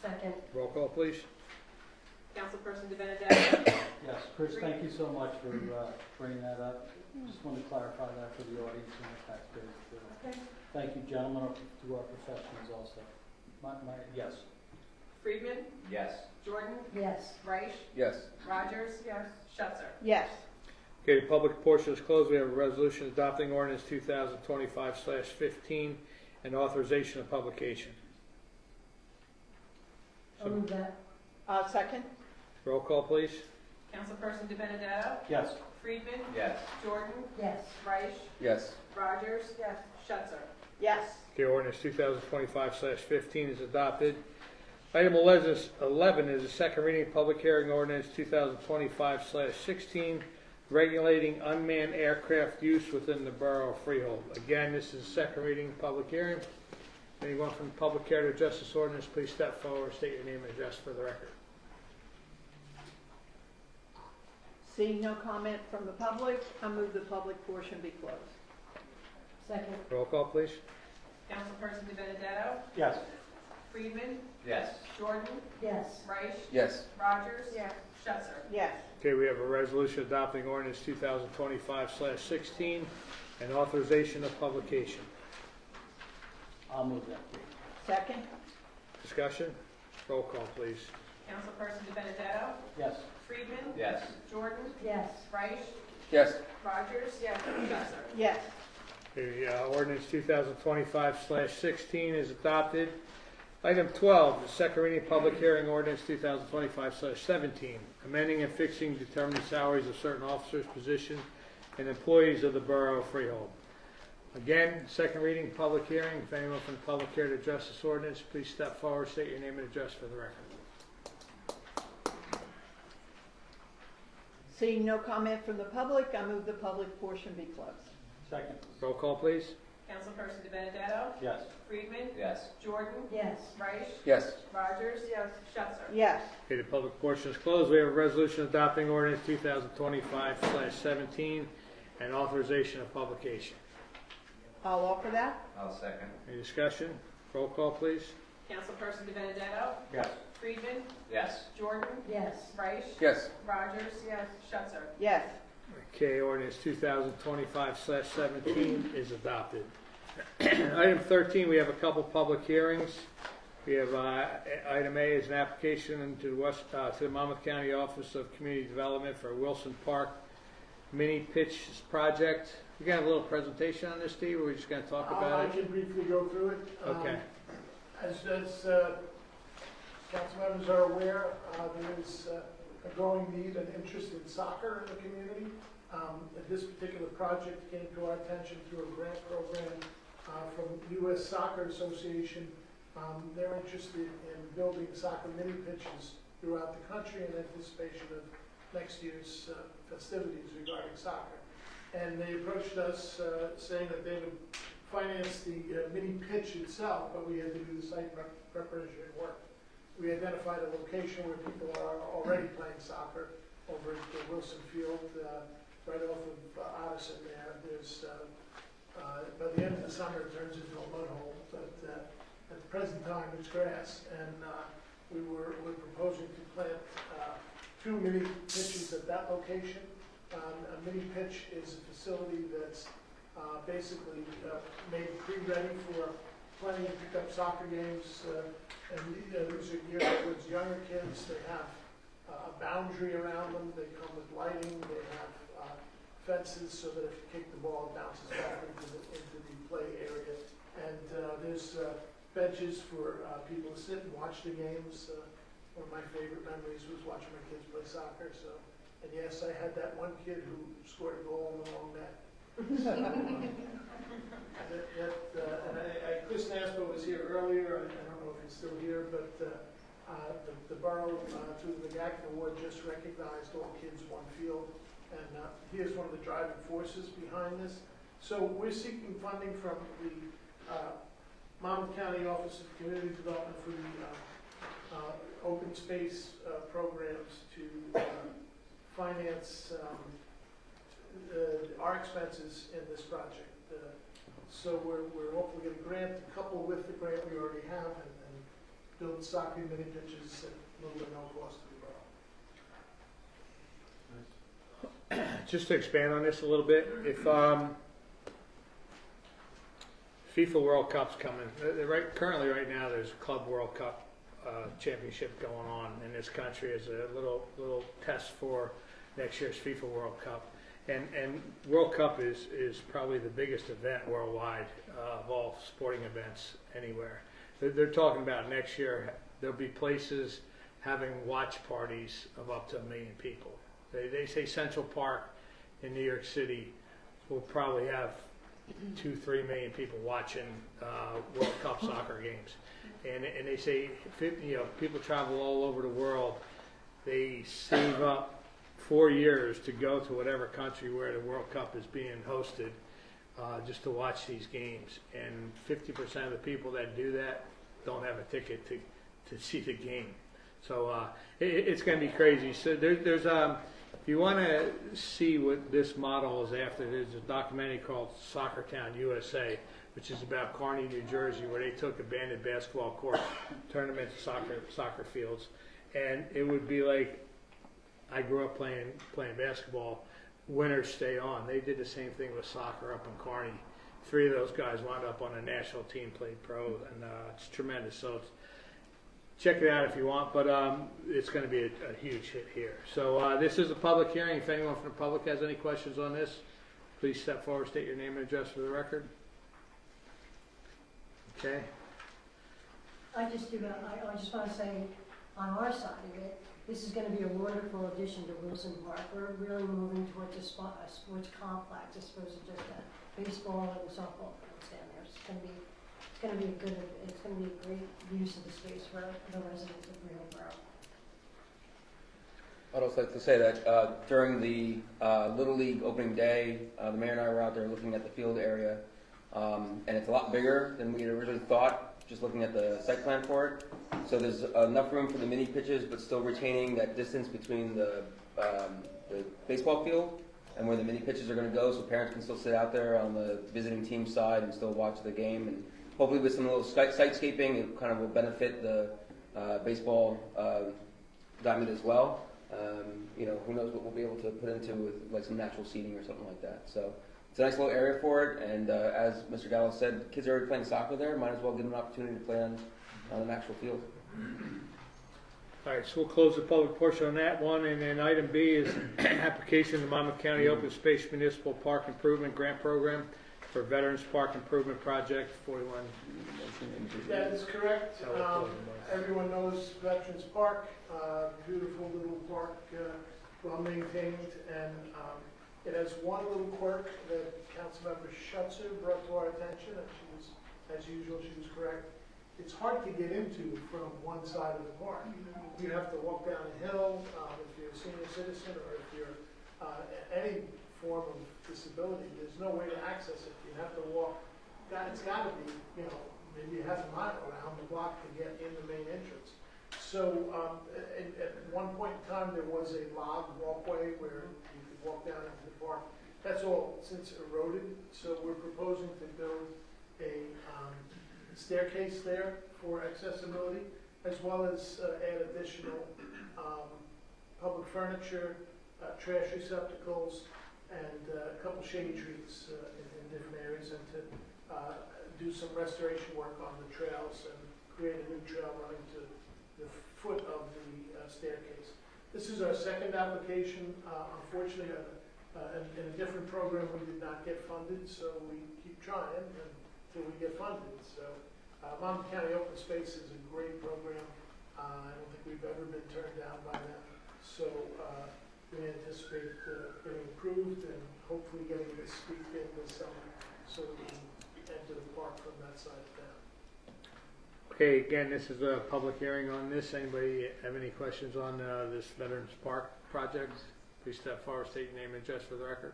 Second. Roll call, please. Councilperson De Benedetto? Yes, Chris, thank you so much for bringing that up. Just wanted to clarify that for the audience and the taxpayers. Okay. Thank you, gentlemen, to our professionals also. Yes. Friedman? Yes. Jordan? Yes. Reich? Yes. Rogers? Yes. Schutzer? Yes. Okay, the public portion is closed. We have a resolution adopting ordinance 2025/15 and authorization of publication. I'll move that. Second? Roll call, please. Councilperson De Benedetto? Yes. Friedman? Yes. Jordan? Yes. Reich? Yes. Rogers? Yes. Schutzer? Yes. Okay, ordinance 2025/15 is adopted. Item 11 is a second reading public hearing ordinance 2025/16, regulating unmanned aircraft use within the borough of Freehold. Again, this is a second reading public hearing. Anyone from the public care to address this ordinance, please step forward, state your name and address for the record. Seeing no comment from the public, I move the public portion be closed. Second. Roll call, please. Councilperson De Benedetto? Yes. Friedman? Yes. Jordan? Yes. Reich? Yes. Rogers? Yes. Schutzer? Yes. Okay, we have a resolution adopting ordinance 2025/16 and authorization of publication. I'll move that. Second? Discussion? Roll call, please. Councilperson De Benedetto? Yes. Friedman? Yes. Jordan? Yes. Reich? Yes. Rogers? Yes. Schutzer? Yes. Okay, ordinance 2025/16 is adopted. Item 12, the second reading public hearing ordinance 2025/17, amending and fixing determining salaries of certain officers, positions, and employees of the borough of Freehold. Again, second reading public hearing. If anyone from the public care to address this ordinance, please step forward, state your name and address for the record. Seeing no comment from the public, I move the public portion be closed. Second. Roll call, please. Councilperson De Benedetto? Yes. Friedman? Yes. Jordan? Yes. Reich? Yes. Rogers? Yes. Schutzer? Yes. Okay, the public portion is closed. We have a resolution adopting ordinance 2025/17 and authorization of publication. I'll offer that. I'll second. Any discussion? Roll call, please. Councilperson De Benedetto? Yes. Friedman? Yes. Jordan? Yes. Reich? Yes. Rogers? Yes. Schutzer? Yes. Okay, ordinance 2025/17 is adopted. Item 13, we have a couple public hearings. We have item A is an application to the Monmouth County Office of Community Development for Wilson Park mini pitch project. We got a little presentation on this, Steve, or we're just going to talk about I it? can briefly go through it. Okay. As council members are aware, there is a growing need and interest in soccer in the community. This particular project came to our attention through a grant program from U.S. Soccer Association. They're interested in building soccer mini pitches throughout the country in anticipation of next year's festivities regarding soccer. And they approached us saying that they would finance the mini pitch itself, but we had to do the site preparation work. We identified a location where people are already playing soccer over at Wilson Field, right off of Addison there. There's, by the end of the summer, it turns into a mud hole, but at the present time, it's grass. And we're proposing to plant 2 mini pitches at that location. A mini pitch is a facility that's basically made pre-ready for playing pickup soccer games, and these are geared towards younger kids. They have a boundary around them. They come with lighting. They have fences so that if you kick the ball, it bounces back into the play area. And there's benches for people to sit and watch the games. One of my favorite memories was watching my kids play soccer. And yes, I had that one kid who scored a goal on the wrong net. Chris Nasbo was here earlier. I don't know if he's still here, but the borough, through the McGacken Award, just recognized All Kids One Field, and he is one of the driving forces behind this. So we're seeking funding from the Monmouth County Office of Community Development for the open space programs to finance our expenses in this project. So we're hopefully going to grant to couple with the grant we already have and build soccer mini pitches at little to no cost to the borough. Just to expand on this a little bit, if FIFA World Cup's coming, currently right now there's a Club World Cup championship going on in this country as a little test for next year's FIFA World Cup. And World Cup is probably the biggest event worldwide of all sporting events anywhere. They're talking about next year there'll be places having watch parties of up to 1 million people. They say Central Park in New York City will probably have 2-3 million people watching World Cup soccer games. And they say people travel all over the world. They save up 4 years to go to whatever country where the World Cup is being hosted just to watch these games. And 50% of the people that do that don't have a ticket to see the game. So it's going to be crazy. So there's if you want to see what this model is after, there's a documentary called Soccer Town USA, which is about Kearney, New Jersey, where they took abandoned basketball courts, turned them into soccer fields. And it would be like, I grew up playing basketball. Winners stay on. They did the same thing with soccer up in Kearney. 3 of those guys wound up on a national team, played pro, and it's tremendous. So check it out if you want, but it's going to be a huge hit here. So this is a public hearing. If anyone from the public has any questions on this, please step forward, state your name and address for the record. Okay. I just want to say, on our side of it, this is going to be a wonderful addition to Wilson Park. We're really moving towards a sports complex as opposed to just a baseball and softball fields down there. It's going to be a great use of the space for the residents of Rehoboth. I'd also like to say that during the Little League opening day, the mayor and I were out there looking at the field area, and it's a lot bigger than we had originally thought, just looking at the site plan for it. So there's enough room for the mini pitches, but still retaining that distance between the baseball field and where the mini pitches are going to go, so parents can still sit out there on the visiting team side and still watch the game. And hopefully with some little sightscaping, it kind of will benefit the baseball diamond as well. Who knows what we'll be able to put into with like some natural seating or something like that. So it's a nice little area for it, and as Mr. Gallo said, kids are already playing soccer there. Might as well give them an opportunity to play on on an actual field. All right, so we'll close the public portion on that one, and then item B is application to Monmouth County Open Space Municipal Park Improvement Grant Program for Veterans Park Improvement Project 41. That is correct. Everyone knows Veterans Park, beautiful little park, well maintained, and it has one little quirk that Councilmember Schutzer brought to our attention, and she was, as usual, she was correct. It's hard to get into from one side of the park. You have to walk down a hill if you're a senior citizen or if you're any form of disability. There's no way to access it. You have to walk. It's got to be, maybe half a mile around the block to get in the main entrance. So at one point in time, there was a log walkway where you could walk down into the park. That's all since eroded. So we're proposing to build a staircase there for accessibility, as well as add additional public furniture, trash receptacles, and a couple shade trees in different areas, and to do some restoration work on the trails and create a new trail running to the foot of the staircase. This is our second application. Unfortunately, in a different program, we did not get funded, so we keep trying until we get funded. So Monmouth County Open Space is a great program. I don't think we've ever been turned down by them. So we anticipate getting approved and hopefully getting this street in this summer so that we can enter the park from that side of town. Okay, again, this is a public hearing on this. Anybody have any questions on this Veterans Park project? Please step forward, state your name and address for the record.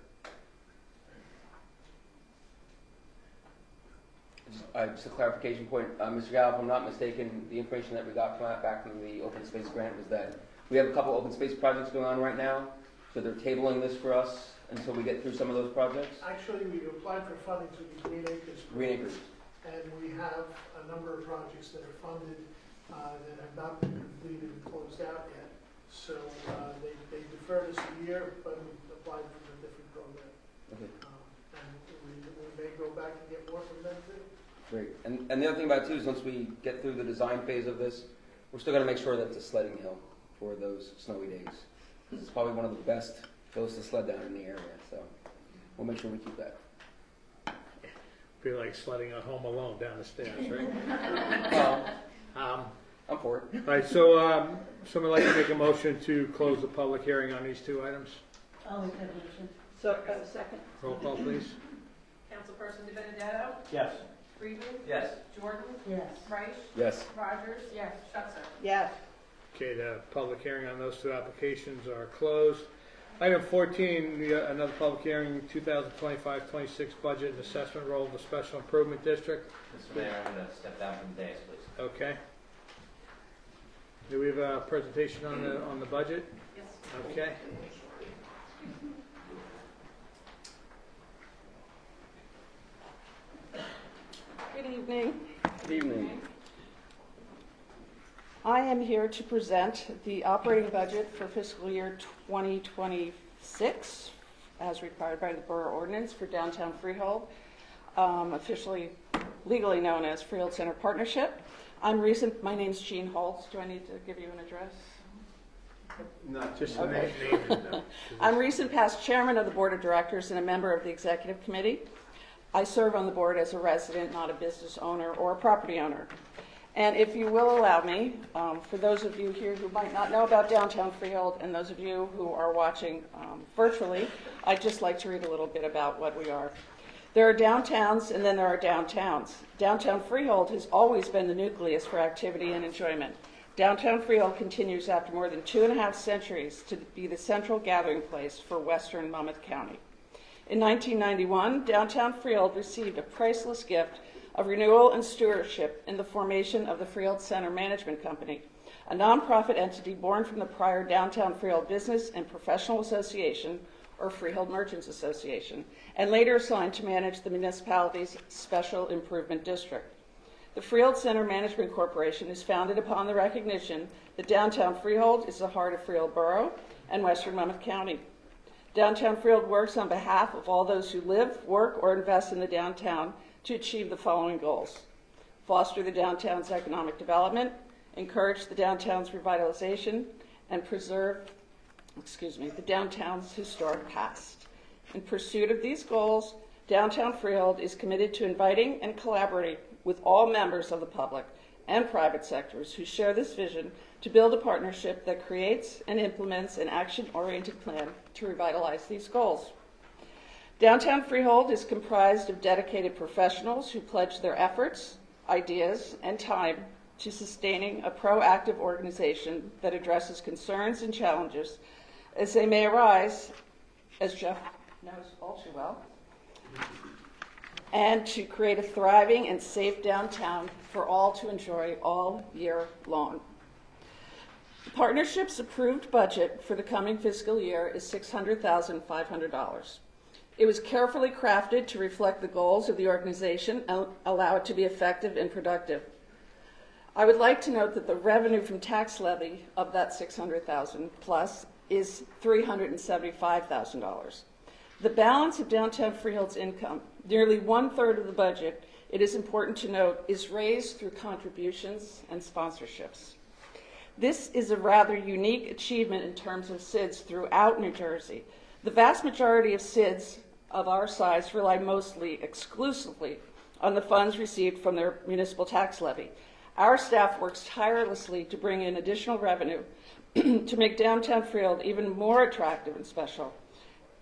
Just a clarification point, Mr. Gallo, if I'm not mistaken, the information that we got back from the open space grant was that we have a couple open space projects going on right now, so they're tabling this for us until we get through some of those projects. Actually, we applied for funding through the Green Acres. Green Acres. And we have a number of projects that are funded that have not been completed and closed out yet. So they deferred us a year, but we applied for a different program. Okay. And we may go back and get more from them too. Great. And the other thing about it too is once we get through the design phase of this, we're still going to make sure that it's a sledding hill for those snowy days. It's probably one of the best hills to sled down in the area, so we'll make sure we keep that. Feel like sledding on Home Alone down the stairs, right? Well, I'm for it. All right, so someone like to make a motion to close the public hearing on these two items? I'll make that motion. So, second. Roll call, please. Councilperson DiBenedetto? Yes. Friedman? Yes. Jordan? Yes. Reich? Yes. Rogers? Yes. Schutzer? Yes. Okay, the public hearing on those two applications are closed. Item 14, another public hearing, 2025-26 budget and assessment roll of the Special Improvement District. Mr. Mayor, I'm going to step down from the dais, please. Okay. Do we have a presentation on the budget? Yes. Okay. Good evening. Good evening. I am here to present the operating budget for fiscal year 2026 as required by the Borough Ordinance for Downtown Freehold, officially legally known as Freehold Center Partnership. My name's Jean Holtz. Do I need to give you an address? Not Just just the Okay. name. I'm recent past chairman of the Board of Directors and a member of the Executive Committee. I serve on the board as a resident, not a business owner or a property owner. And if you will allow me, for those of you here who might not know about Downtown Freehold and those of you who are watching virtually, I'd just like to read a little bit about what we are. There are downtowns and then there are downtowns. Downtown Freehold has always been the nucleus for activity and enjoyment. Downtown Freehold continues after more than 2.5 centuries to be the central gathering place for Western Monmouth County. In 1991, Downtown Freehold received a priceless gift of renewal and stewardship in the formation of the Freehold Center Management Company, a nonprofit entity born from the prior Downtown Freehold Business and Professional Association, or Freehold Merchants Association, and later assigned to manage the municipality's Special Improvement District. The Freehold Center Management Corporation is founded upon the recognition that Downtown Freehold is the heart of Freehold Borough and Western Monmouth County. Downtown Freehold works on behalf of all those who live, work, or invest in the downtown to achieve the following goals: foster the downtown's economic development, encourage the downtown's revitalization, and preserve, the downtown's historic past. In pursuit of these goals, Downtown Freehold is committed to inviting and collaborating with all members of the public and private sectors who share this vision to build a partnership that creates and implements an action-oriented plan to revitalize these goals. Downtown Freehold is comprised of dedicated professionals who pledge their efforts, ideas, and time to sustaining a proactive organization that addresses concerns and challenges as they may arise, as Jeff knows all too well, and to create a thriving and safe downtown for all to enjoy all year long. The partnership's approved budget for the coming fiscal year is $600,500. It was carefully crafted to reflect the goals of the organization and allow it to be effective and productive. I would like to note that the revenue from tax levy of that $600,000 plus is $375,000. The balance of Downtown Freehold's income, nearly 1/3 of the budget, it is important to note, is raised through contributions and sponsorships. This is a rather unique achievement in terms of SIDS throughout New Jersey. The vast majority of SIDS of our size rely mostly, exclusively, on the funds received from their municipal tax levy. Our staff works tirelessly to bring in additional revenue to make Downtown Freehold even more attractive and special.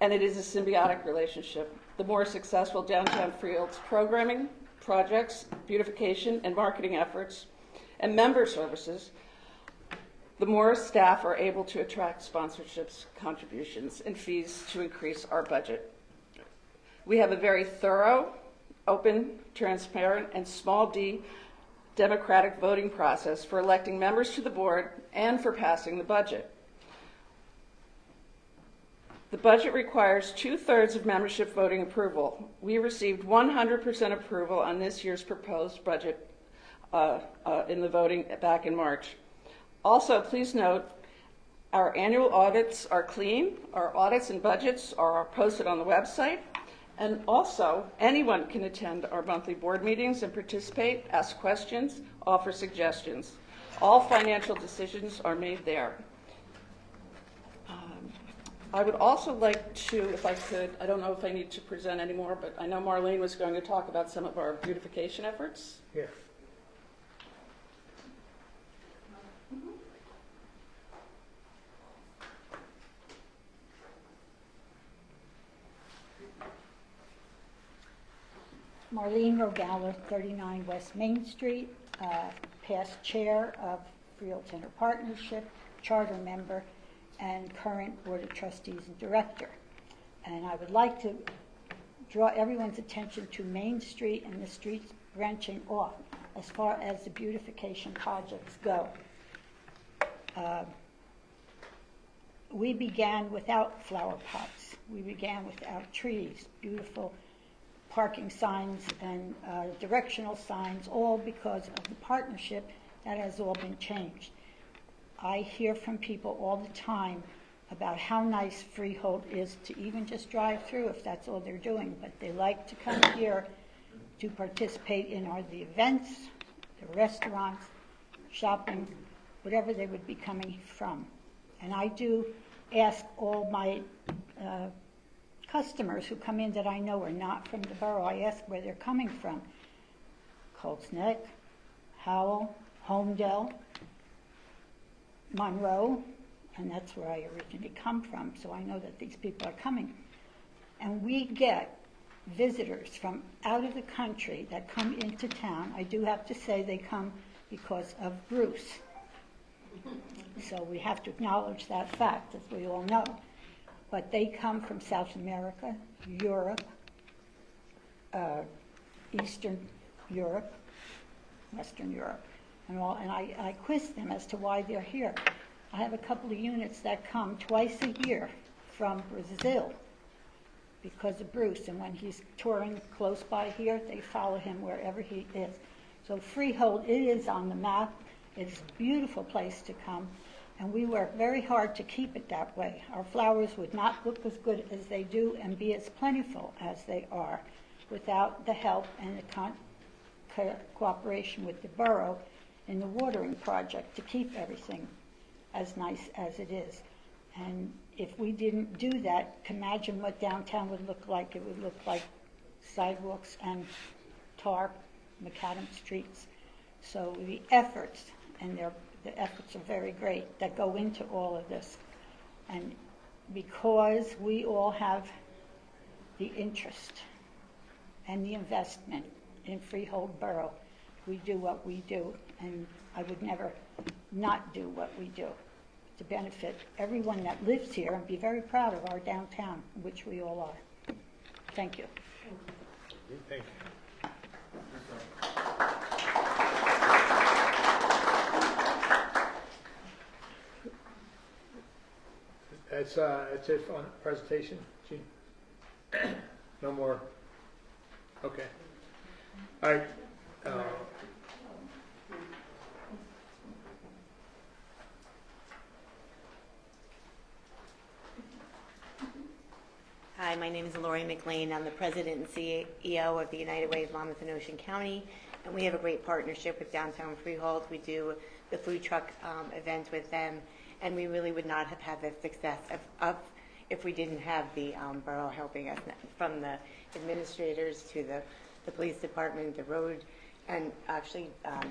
And it is a symbiotic relationship. The more successful Downtown Freehold's programming, projects, beautification, and marketing efforts, and member services, the more staff are able to attract sponsorships, contributions, and fees to increase our budget. We have a very thorough, open, transparent, and small d democratic voting process for electing members to the board and for passing the budget. The budget requires 2/3 of membership voting approval. We received 100% approval on this year's proposed budget in the voting back in March. Also, please note, our annual audits are clean. Our audits and budgets are posted on the website. And also, anyone can attend our monthly board meetings and participate, ask questions, offer suggestions. All financial decisions are made there. I would also like to, if I could, I don't know if I need to present anymore, but I know Marlene was going to talk about some of our beautification efforts. Yeah. Marlene Rogala, 39 West Main Street, past chair of Freehold Center Partnership, charter member, and current Board of Trustees and director. And I would like to draw everyone's attention to Main Street and the streets branching off as far as the beautification projects go. We began without flower pots. We began without trees, beautiful parking signs and directional signs, all because of the partnership that has all been changed. I hear from people all the time about how nice Freehold is to even just drive through if that's all they're doing, but they like to come here to participate in the events, the restaurants, shopping, whatever they would be coming from. And I do ask all my customers who come in that I know are not from the borough, I ask where they're coming from. Colts Neck, Howell, Homedale, Monroe, and that's where I originally come from, so I know that these people are coming. And we get visitors from out of the country that come into town. I do have to say they come because of Bruce. So we have to acknowledge that fact, as we all know. But they come from South America, Europe, Eastern Europe, Western Europe, and all. And I quiz them as to why they're here. I have a couple of units that come twice a year from Brazil because of Bruce. And when he's touring close by here, they follow him wherever he is. So Freehold, it is on the map. It's a beautiful place to come. And we work very hard to keep it that way. Our flowers would not look as good as they do and be as plentiful as they are without the help and the cooperation with the borough in the watering project to keep everything as nice as it is. And if we didn't do that, imagine what downtown would look like. It would look like sidewalks and tar, macadam streets. So the efforts, and the efforts are very great, that go into all of this. And because we all have the interest and the investment in Freehold Borough, we do what we do, and I would never not do what we do to benefit everyone that lives here and be very proud of our downtown, which we all are. Thank you. Thank you. That's it on the presentation, Gene? No more? Okay. All right. Hi, my name is Lori McLean. I'm the president and CEO of the United Way of Monmouth and Ocean County, and we have a great partnership with Downtown Freehold. We do the food truck event with them, and we really would not have had the success of if we didn't have the borough helping us, from the administrators to the police department, the road, and actually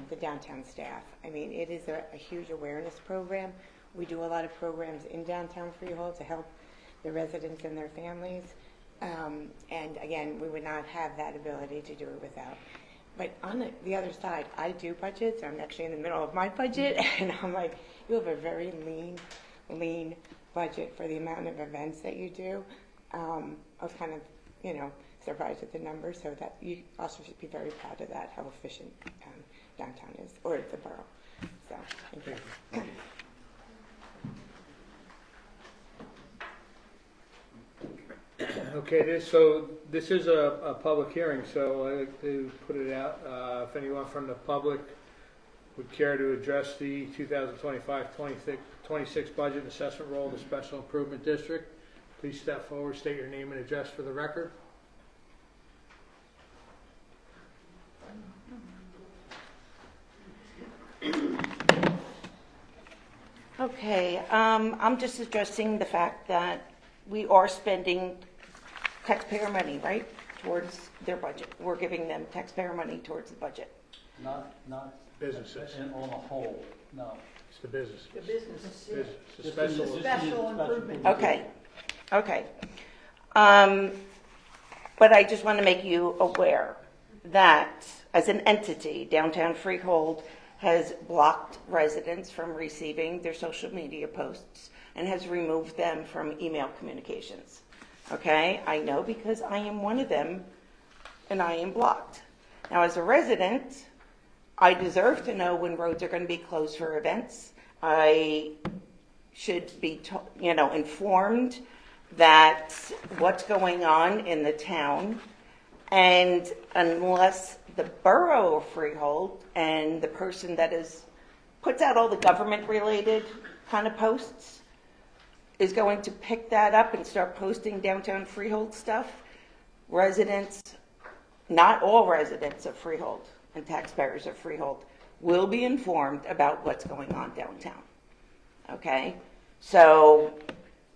the downtown staff. I mean, it is a huge awareness program. We do a lot of programs in Downtown Freehold to help the residents and their families. And again, we would not have that ability to do it without. But on the other side, I do budgets. I'm actually in the middle of my budget, and I'm like, you have a very lean budget for the amount of events that you do. I was kind of, surprised at the numbers, so that you also should be very proud of that, how efficient downtown is, or the borough. So, thank you. Okay, this is a public hearing, so I'd like to put it out. If anyone from the public would care to address the 2025-26 budget and assessment role of the Special Improvement District, please step forward, state your name and address for the record. Okay, I'm just addressing the fact that we are spending taxpayer money, right, towards their budget. We're giving them taxpayer money towards the budget. Not Businesses. and on a whole, no. It's the business. The business, yeah. It's a Special improvement. Okay. But I just want to make you aware that as an entity, Downtown Freehold has blocked residents from receiving their social media posts and has removed them from email communications. Okay, I know because I am one of them and I am blocked. Now, as a resident, I deserve to know when roads are going to be closed for events. I should be, informed that what's going on in the town. And unless the borough of Freehold and the person that puts out all the government-related kind of posts is going to pick that up and start posting Downtown Freehold stuff, residents, not all residents of Freehold and taxpayers of Freehold, will be informed about what's going on downtown. Okay? So,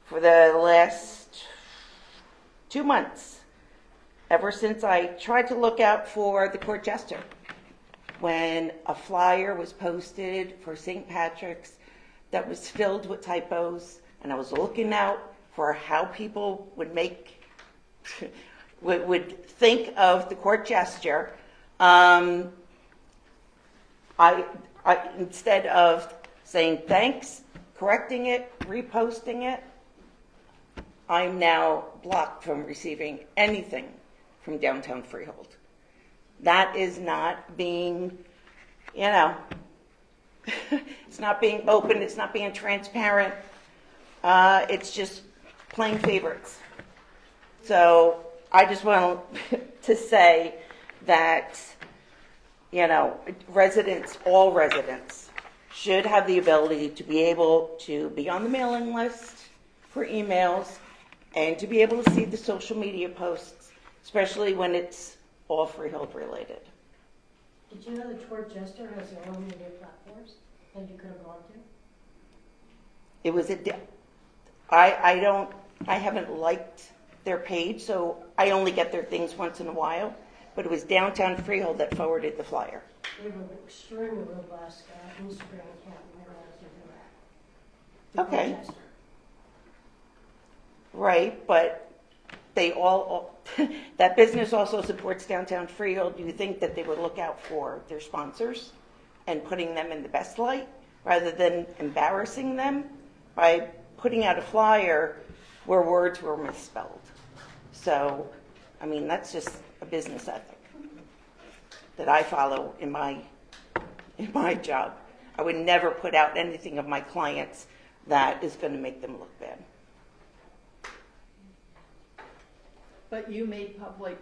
for the last 2 months, ever since I tried to look out for the court jester, when a flyer was posted for St. Patrick's that was filled with typos, and I was looking out for how people would would think of the court jester, I instead of saying thanks, correcting it, reposting it, I'm now blocked from receiving anything from Downtown Freehold. That is not being, it's not being open, it's not being transparent. It's just playing favorites. So I just want to say that, residents, all residents, should have the ability to be able to be on the mailing list for emails and to be able to see the social media posts, especially when it's all Freehold related. Did you know that Fort Jester has their own media platforms that you could have gone to? It was I haven't liked their page, so I only get their things once in a while, but it was Downtown Freehold that forwarded the flyer. They have an extremely robust Instagram account, and they're allowed to do that. Okay. Fort Jester. Right, but they all, that business also supports Downtown Freehold. Do you think that they would look out for their sponsors and putting them in the best light rather than embarrassing them by putting out a flyer where words were misspelled? So, I mean, that's just a business ethic that I follow in my job. I would never put out anything of my clients that is going to make them look bad. But you made public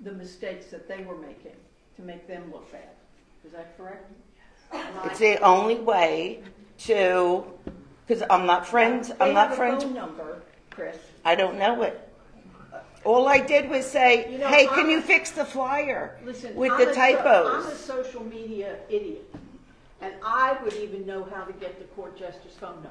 the mistakes that they were making to make them look bad. Is that correct? It's the only way to, because I'm not friends. I'm not friends. They have a phone number, Chris. I don't know it. All I did was say, You know, hey, can you fix the flyer Listen, with I'm the I'm a typos? social media idiot, and I would even know how to get the Court Jester's phone number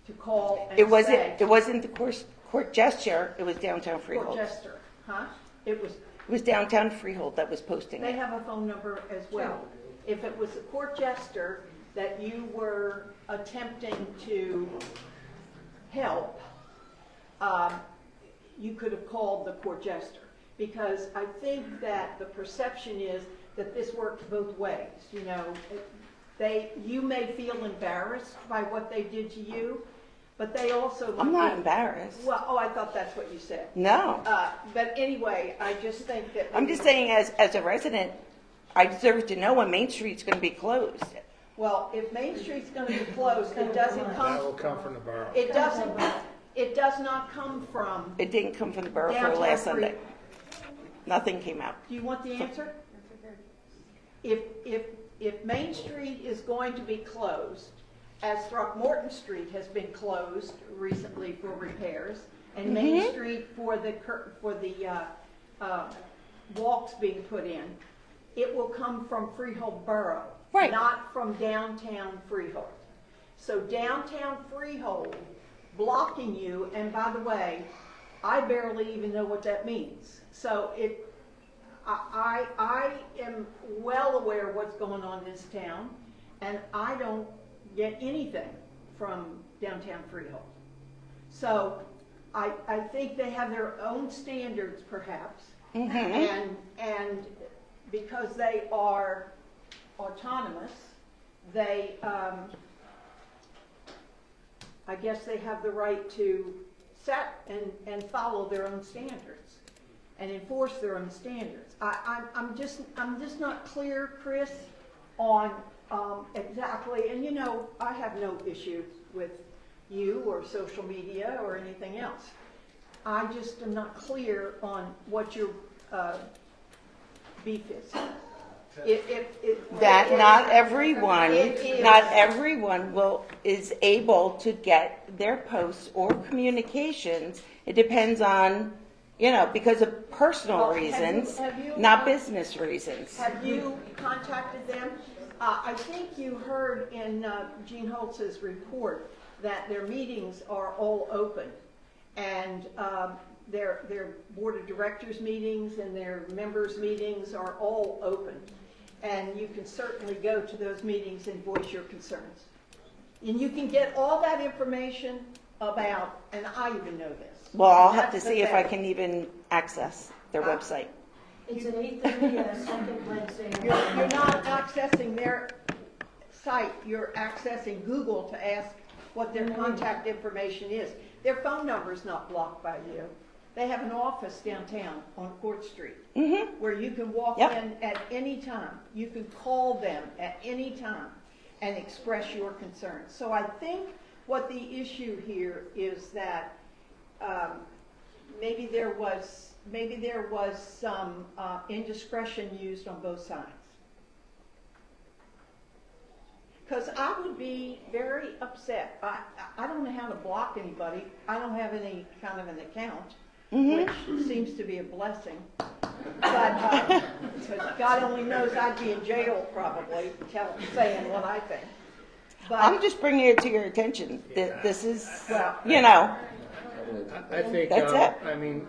to call and It say. wasn't the court gesture. It was Downtown Court Freehold. Jester, huh? It was. It was Downtown Freehold that was posting They it. have a phone number as well. If it was the Court Jester that you were attempting to help, you could have called the Court Jester. Because I think that the perception is that this works both ways. You know, you may feel embarrassed by what they did to you, but they also. I'm not embarrassed. Well, I thought that's what you said. No. But anyway, I just think that. I'm just saying, as a resident, I deserve to know when Main Street's going to be closed. Well, if Main Street's going to be closed, it doesn't That will come. come from the borough. It doesn't. It does not come from. It didn't come from the borough for Downtown last Free- Sunday. Nothing came out. Do you want the answer? If Main Street is going to be closed, as Throckmorton Street has been closed recently for repairs, and Main Mhm. Street for the walks being put in, it will come from Freehold Borough, Right. not from downtown Freehold. So downtown Freehold blocking you, and by the way, I barely even know what that means. So I am well aware of what's going on in this town, and I don't get anything from downtown Freehold. So I think they have their own standards, perhaps, Mhm. and because they are autonomous, they I guess they have the right to set and follow their own standards and enforce their own standards. I'm just not clear, Chris, on exactly. And you know, I have no issue with you or social media or anything else. I just am not clear on what your beef is. That not everyone, It is. not everyone is able to get their posts or communications. It depends on, because of personal Well, reasons, have you, not business reasons. Have you contacted them? I think you heard in Gene Holtz's report that their meetings are all open, and their board of directors meetings and their members meetings are all open. And you can certainly go to those meetings and voice your concerns. And you can get all that information about, and I even know this. Well, I'll have to That's the see if I thing. can even access their website. It's at 8:30, second Wednesday. You're not accessing their site, you're accessing Google to ask what their contact information is. Their phone number is not blocked by you. They have an office downtown on Court Street where you can walk in at any time. You can call them at any time and express your concerns. So I think what the issue here is that maybe there was some indiscretion used on both sides. Because I would be very upset. I don't know how to block anybody. I don't have any kind of an account, which seems to be a blessing. But God only knows I'd be in jail probably, saying what I think. But I'm just bringing it to your attention. This is, well, you know, I think, That's it. I mean,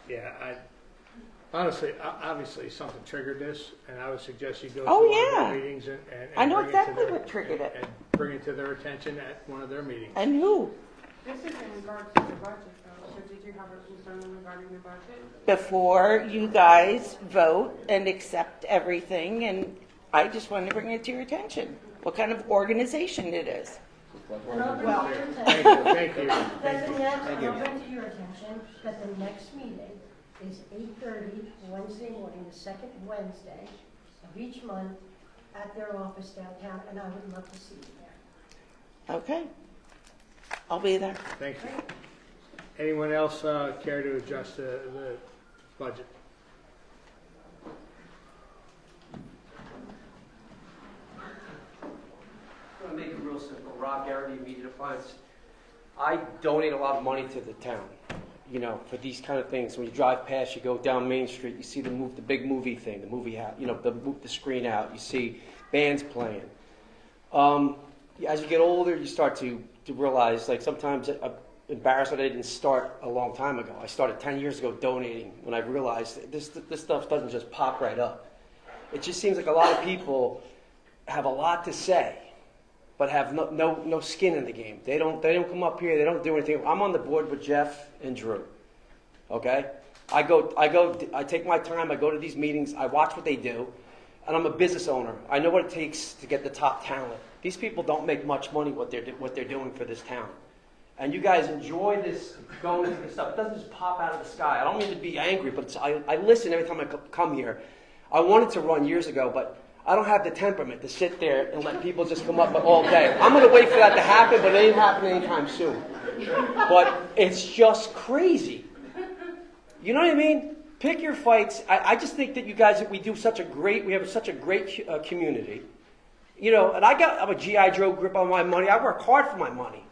yeah, honestly, obviously something triggered this, and I would suggest you go to Oh, one of yeah. their meetings and I know bring it to exactly their- what triggered it. And bring it to their attention at one of their meetings. and who? This is in regards to the budget, though. So did you have a concern regarding the budget? Before you guys vote and accept everything, and I just wanted to bring it to your attention, what kind of organization it is. And I'll bring Well, to your attention. Thank you. President Yance, I'll bring to your attention that the next meeting is 8:30 Wednesday morning, the second Wednesday of each month at their office downtown, and I would love to see you there. Okay. I'll be there. Thank you. Anyone else care to adjust the budget? I'm going to make it real simple. Rob Garrity, Immediate Appliance. I donate a lot of money to the town, you know, for these kind of things. When you drive past, you go down Main Street, you see the big movie thing, the movie house, you know, move the screen out. You see bands playing. As you get older, you start to realize, like, sometimes I'm embarrassed that I didn't start a long time ago. I started 10 years ago donating when I realized that this stuff doesn't just pop right up. It just seems like a lot of people have a lot to say, but have no skin in the game. They don't come up here. They don't do anything. I'm on the board with Jeff and Drew. Okay, I take my time. I go to these meetings. I watch what they do, and I'm a business owner. I know what it takes to get the top talent. These people don't make much money what they're doing for this town, and you guys enjoy this going into this stuff. It doesn't just pop out of the sky. I don't mean to be angry, but I listen every time I come here. I wanted to run years ago, but I don't have the temperament to sit there and let people just come up all day. I'm going to wait for that to happen, but it ain't happening anytime soon. But it's just crazy. You know what I mean? Pick your fights. I just think that you guys, we have such a great community. You know, and I'm a G.I. Joe grip on my money. I work hard for my money.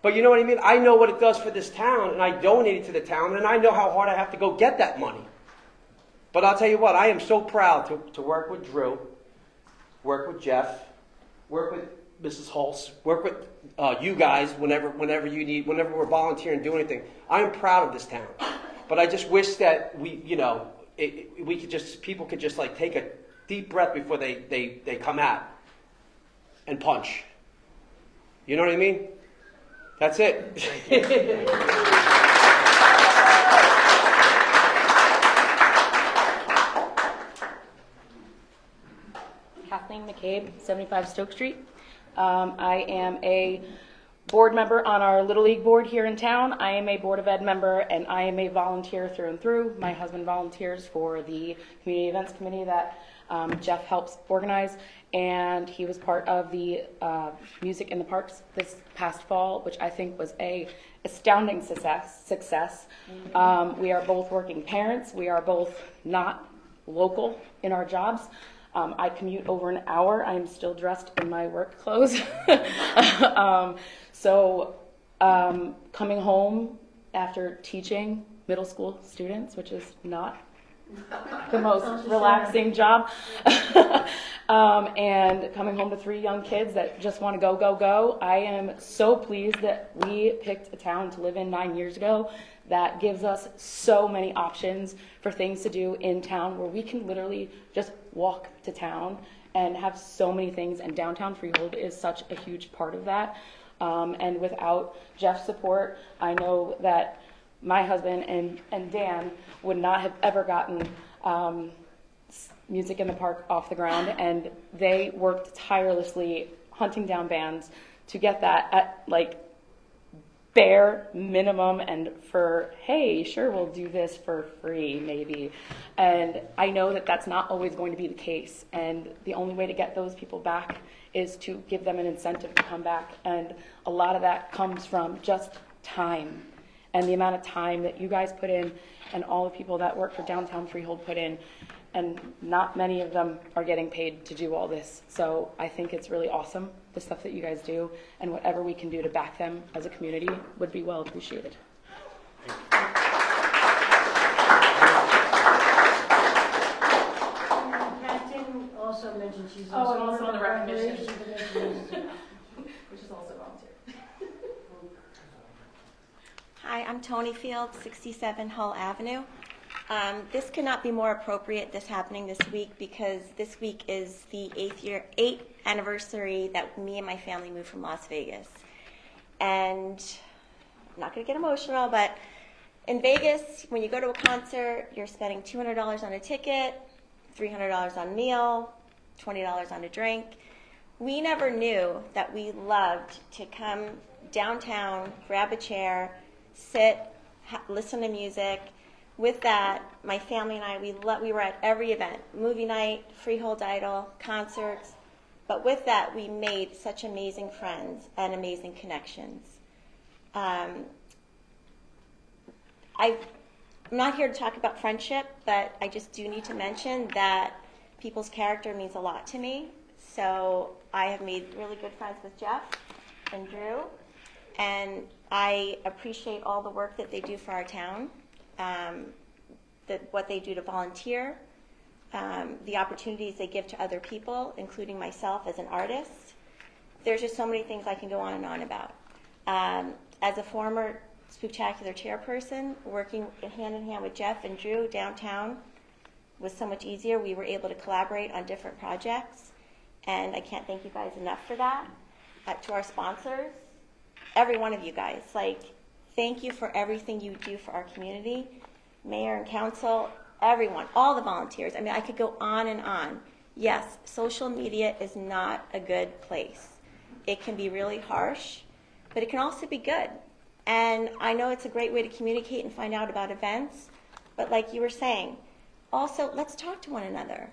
But you know what I mean? I know what it does for this town, and I donate it to the town, and I know how hard I have to go get that money. But I'll tell you what, I am so proud to work with Drew, work with Jeff, work with Mrs. Hulse, work with you guys whenever you need, whenever we're volunteering, do anything. I am proud of this town. But I just wish that people could just like take a deep breath before they come out and punch. You know what I mean? That's it. Kathleen McCabe, 75 Stoke Street. I am a board member on our Little League board here in town. I am a Board of Ed member, and I am a volunteer through and through. My husband volunteers for the Community Events Committee that Jeff helps organize, and he was part of the Music in the Parks this past fall, which I think was a astounding success. We are both working parents. We are both not local in our jobs. I commute over an hour. I am still dressed in my work clothes. So coming home after teaching middle school students, which is not the most relaxing job, and coming home to 3 young kids that just want to go, go, go. I am so pleased that we picked a town to live in 9 years ago that gives us so many options for things to do in town, where we can literally just walk to town and have so many things, and downtown Freehold is such a huge part of that. And without Jeff's support, I know that my husband and Dan would not have ever gotten Music in the Park off the ground, and they worked tirelessly hunting down bands to get that at like bare minimum, and for, hey, sure, we'll do this for free maybe. And I know that that's not always going to be the case, and the only way to get those people back is to give them an incentive to come back. And a lot of that comes from just time, and the amount of time that you guys put in and all the people that work for Downtown Freehold put in, and not many of them are getting paid to do all this. So I think it's really awesome, the stuff that you guys do, and whatever we can do to back them as a community would be well appreciated. Thank you. also mention she's Oh, also and also on the recognition. Recreation. Which is also volunteer. Hi, I'm Tony Field, 67 Hull Avenue. This could not be more appropriate, this happening this week, because this week is the 8th anniversary that me and my family moved from Las Vegas. And I'm not going to get emotional, but in Vegas, when you go to a concert, you're spending $200 on a ticket, $300 on a meal, $20 on a drink. We never knew that we loved to come downtown, grab a chair, sit, listen to music. With that, my family and I, we were at every event, movie night, Freehold Idol, concerts. But with that, we made such amazing friends and amazing connections. I'm not here to talk about friendship, but I just do need to mention that people's character means a lot to me. So I have made really good friends with Jeff and Drew, and I appreciate all the work that they do for our town. What they do to volunteer, the opportunities they give to other people, including myself as an artist. There's just so many things I can go on and on about. As a former Spooktacular chairperson, working hand in hand with Jeff and Drew downtown was so much easier. We were able to collaborate on different projects, and I can't thank you guys enough for that. To our sponsors, every one of you guys, thank you for everything you do for our community. Mayor and council, everyone, all the volunteers. I mean, I could go on and on. Yes, social media is not a good place. It can be really harsh, but it can also be good. And I know it's a great way to communicate and find out about events, but like you were saying, also, let's talk to one another.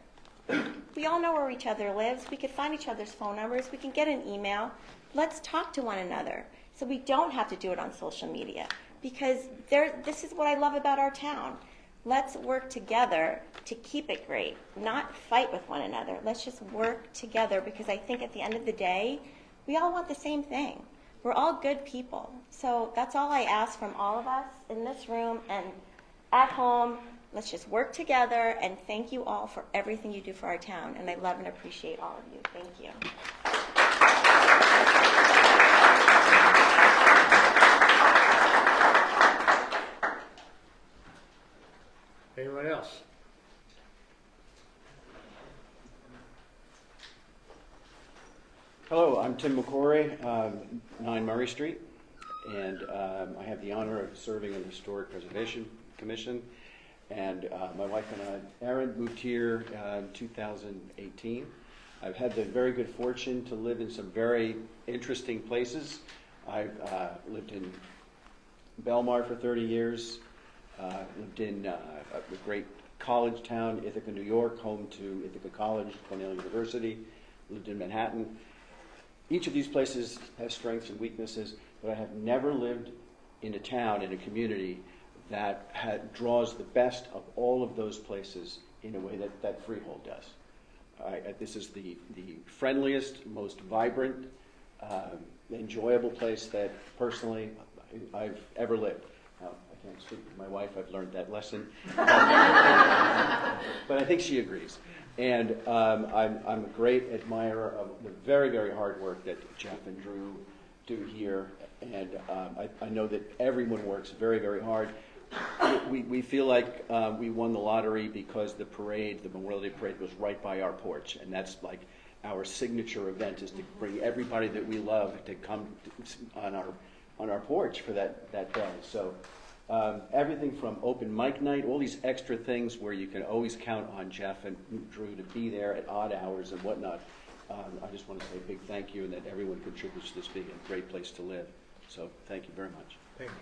We all know where each other lives. We could find each other's phone numbers. We can get an email. Let's talk to one another so we don't have to do it on social media. Because this is what I love about our town. Let's work together to keep it great, not fight with one another. Let's just work together, because I think at the end of the day, we all want the same thing. We're all good people. So that's all I ask from all of us in this room and at home. Let's just work together, and thank you all for everything you do for our town. And I love and appreciate all of you. Thank you. Anyone else? Hello, I'm Tim McCory, 9 Murray Street, and I have the honor of serving on the Historic Preservation Commission. And my wife and I, Erin, moved here in 2018. I've had the very good fortune to live in some very interesting places. I've lived in Belmar for 30 years, lived in a great college town, Ithaca, New York, home to Ithaca College, Cornell University, lived in Manhattan. Each of these places has strengths and weaknesses, but I have never lived in a town, in a community, that draws the best of all of those places in a way that Freehold does. This is the friendliest, most vibrant, enjoyable place that personally I've ever lived. Now, I can't speak for my wife, I've learned that lesson. But I think she agrees. And I'm a great admirer of the very, very hard work that Jeff and Drew do here. And I know that everyone works very, very hard. We feel like we won the lottery because the parade, the Memorial Day parade, was right by our porch. And that's like our signature event, is to bring everybody that we love to come on our porch for that day. So everything from open mic night, all these extra things where you can always count on Jeff and Drew to be there at odd hours and whatnot. I just want to say a big thank you, and that everyone contributes to this being a great place to live. So thank you very much. Thank you.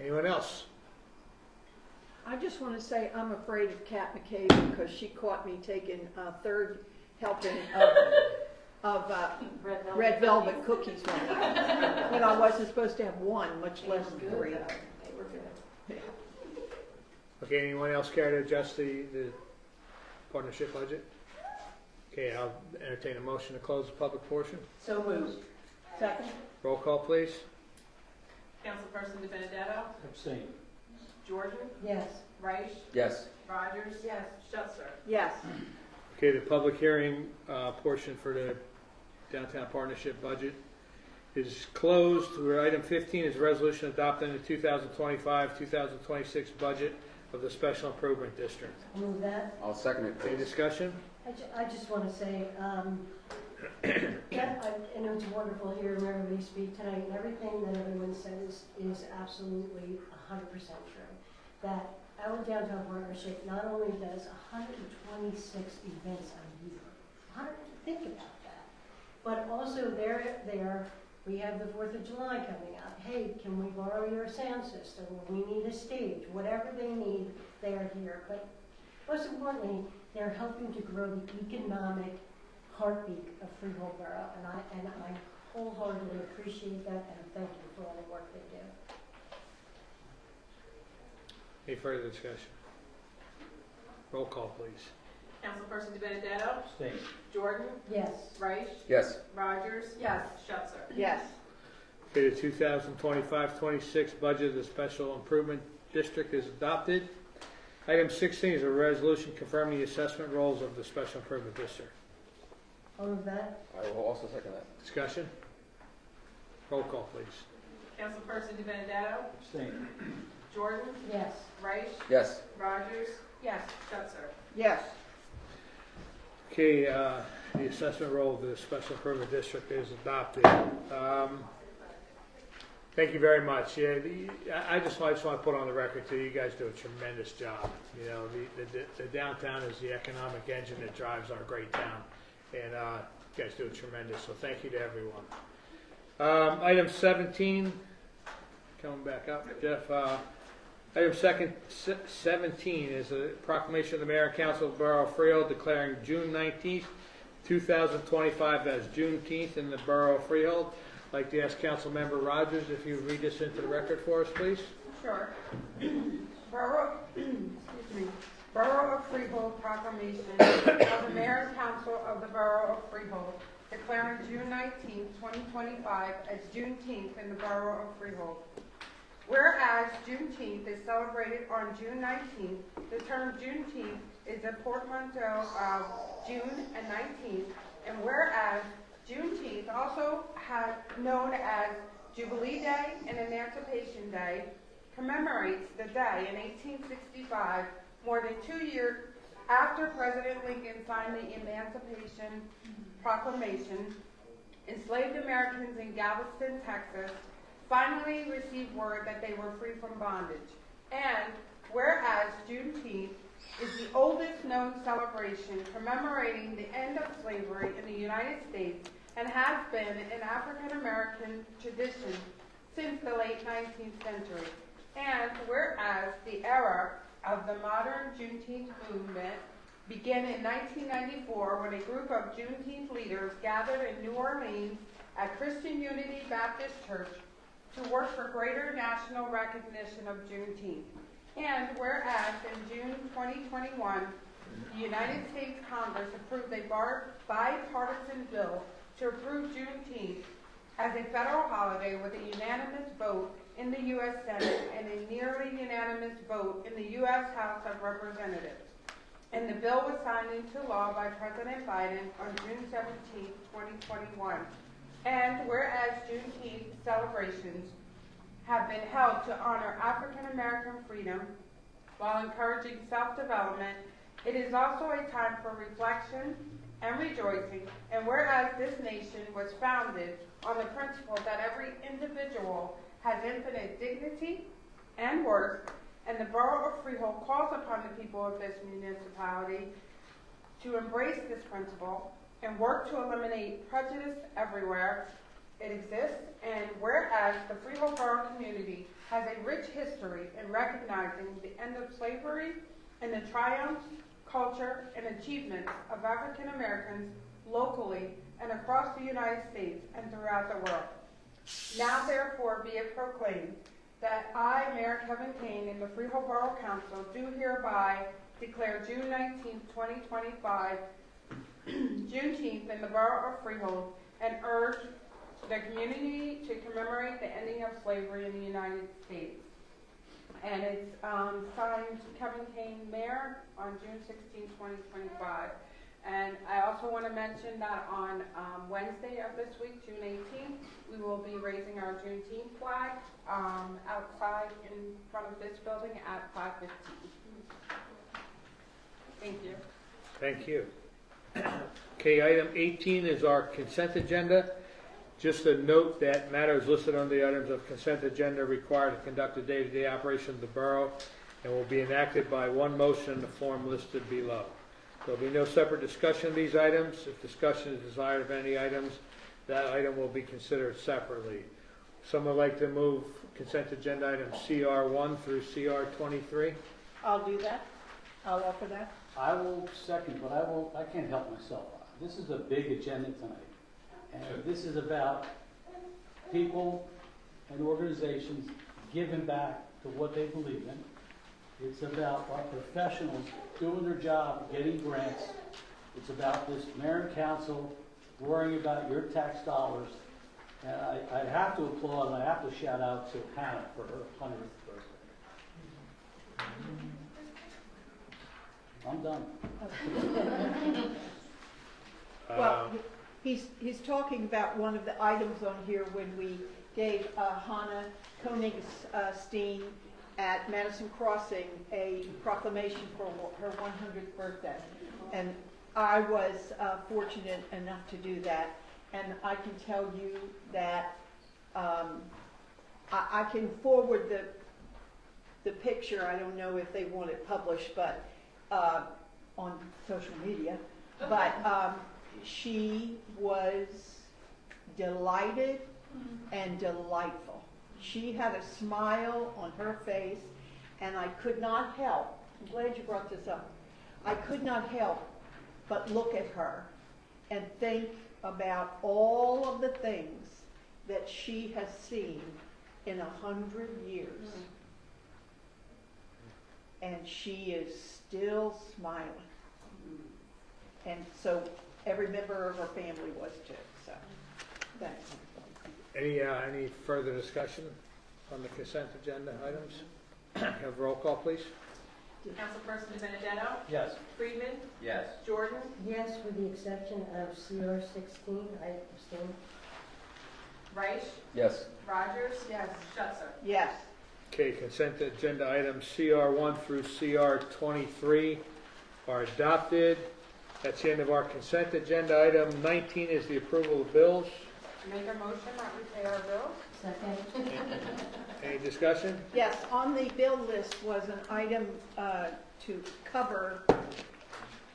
Anyone else? I just want to say I'm afraid of Kat McCabe because she caught me taking a third helping of red velvet cookies one night when I wasn't supposed to have one, much less 3. They were good. Okay, anyone else care to adjust the partnership budget? Okay, I'll entertain a motion to close the public portion. So moved. Second. Roll call, please. Councilperson DiBenedetto? Abstain. Jordan? Yes. Reich? Yes. Rogers? Yes. Schuster? Yes. Okay, the public hearing portion for the Downtown Partnership budget is closed. We're item 15 is a resolution adopting the 2025-2026 budget of the Special Improvement District. Move that. I'll second it. Any discussion? I just want to say, that I know it's wonderful hearing everybody speak tonight, and everything that everyone says is absolutely 100% true. That our downtown partnership not only does 126 events a year, think about that, but also we have the 4th of July coming up. Hey, can we borrow your sound system? We need a stage. Whatever they need, they are here. But most importantly, they're helping to grow the economic heartbeat of Freehold Borough, and I wholeheartedly appreciate that, and thank you for all the work they do. Any further discussion? Roll call, please. Councilperson DiBenedetto? Abstain. Jordan? Yes. Reich? Yes. Rogers? Yes. Schuster? Yes. Okay, the 2025-26 budget of the Special Improvement District is adopted. Item 16 is a resolution confirming the assessment roles of the Special Improvement District. All of that? I will also second that. Discussion? Roll call, please. Councilperson DiBenedetto? Abstain. Jordan? Yes. Reich? Yes. Rogers? Yes. Schuster? Yes. Okay, the assessment role of the Special Improvement District is adopted. Thank you very much. Yeah, I just want to put on the record too, you guys do a tremendous job. You know, the downtown is the economic engine that drives our great town, and you guys do it tremendous. So thank you to everyone. Item 17, coming back up, Jeff. Item 17 is a proclamation of the Mayor and Council of the Borough of Freehold declaring June 19th, 2025 as Juneteenth in the Borough of Freehold. I'd like to ask Council Member Rogers if you read this into the record for us, please. Sure. Borough of Freehold proclamation of the Mayor and Council of the Borough of Freehold declaring June 19th, 2025 as Juneteenth in the Borough of Freehold. Whereas Juneteenth is celebrated on June 19th, the term Juneteenth is a portmanteau of June and 19th, and whereas Juneteenth, also known as Jubilee Day and Emancipation Day, commemorates the day in 1865, more than 2 years after President Lincoln signed the Emancipation Proclamation. Enslaved Americans in Galveston, Texas, finally received word that they were free from bondage. And whereas Juneteenth is the oldest known celebration commemorating the end of slavery in the United States and has been an African American tradition since the late 19th century. And whereas the era of the modern Juneteenth movement began in 1994 when a group of Juneteenth leaders gathered in New Orleans at Christian Unity Baptist Church to work for greater national recognition of Juneteenth. And whereas in June 2021, the United States Congress approved a bipartisan bill to approve Juneteenth as a federal holiday with a unanimous vote in the U.S. Senate and a nearly unanimous vote in the U.S. House of Representatives. And the bill was signed into law by President Biden on June 17, 2021. And whereas Juneteenth celebrations have been held to honor African American freedom while encouraging self-development, it is also a time for reflection and rejoicing. And whereas this nation was founded on the principle that every individual has infinite dignity and worth, and the Borough of Freehold calls upon the people of this municipality to embrace this principle and work to eliminate prejudice everywhere it exists, and whereas the Freehold Borough community has a rich history in recognizing the end of slavery and the triumphs, culture, and achievements of African Americans locally and across the United States and throughout the world. Now therefore be it proclaimed that I, Mayor Kevin Kane, and the Freehold Borough Council do hereby declare June 19, 2025, Juneteenth in the Borough of Freehold, and urge the community to commemorate the ending of slavery in the United States. And it's signed Kevin Kane, Mayor, on June 16, 2025. And I also want to mention that on Wednesday of this week, June 18th, we will be raising our Juneteenth flag outside in front of this building at 5:15. Thank you. Thank you. Okay, item 18 is our consent agenda. Just a note that matters listed on the items of consent agenda required to conduct the day-to-day operation of the borough and will be enacted by one motion in the form listed below. There will be no separate discussion of these items. If discussion is desired of any items, that item will be considered separately. Someone like to move consent agenda items CR1 through CR23? I'll do that. I'll offer that. I will second, but I can't help myself. This is a big agenda tonight. And this is about people and organizations giving back to what they believe in. It's about our professionals doing their job, getting grants. It's about this mayor and council worrying about your tax dollars. And I have to applaud and I have to shout out to Hannah for her 100th birthday. I'm done. Well, he's talking about one of the items on here when we gave Hannah Koenigstein at Madison Crossing a proclamation for her 100th birthday. And I was fortunate enough to do that. And I can tell you that I can forward the picture. I don't know if they want it published, but on social media. But she was delighted and delightful. She had a smile on her face, and I could not help. I'm glad you brought this up. I could not help but look at her and think about all of the things that she has seen in 100 years. And she is still smiling. And so every member of her family was too. So, thanks. Any further discussion on the consent agenda items? Have roll call, please. Councilperson DiBenedetto? Yes. Friedman? Yes. Jordan? Yes, with the exception of CR 16, I abstain. Reich? Yes. Rogers? Yes. Schutzer? Yes. Okay, consent agenda items CR1 through CR23 are adopted. That's the end of our consent agenda. Item 19 is the approval of bills. Make a motion that we pay our bills? Second. Any discussion? Yes, on the bill list was an item to cover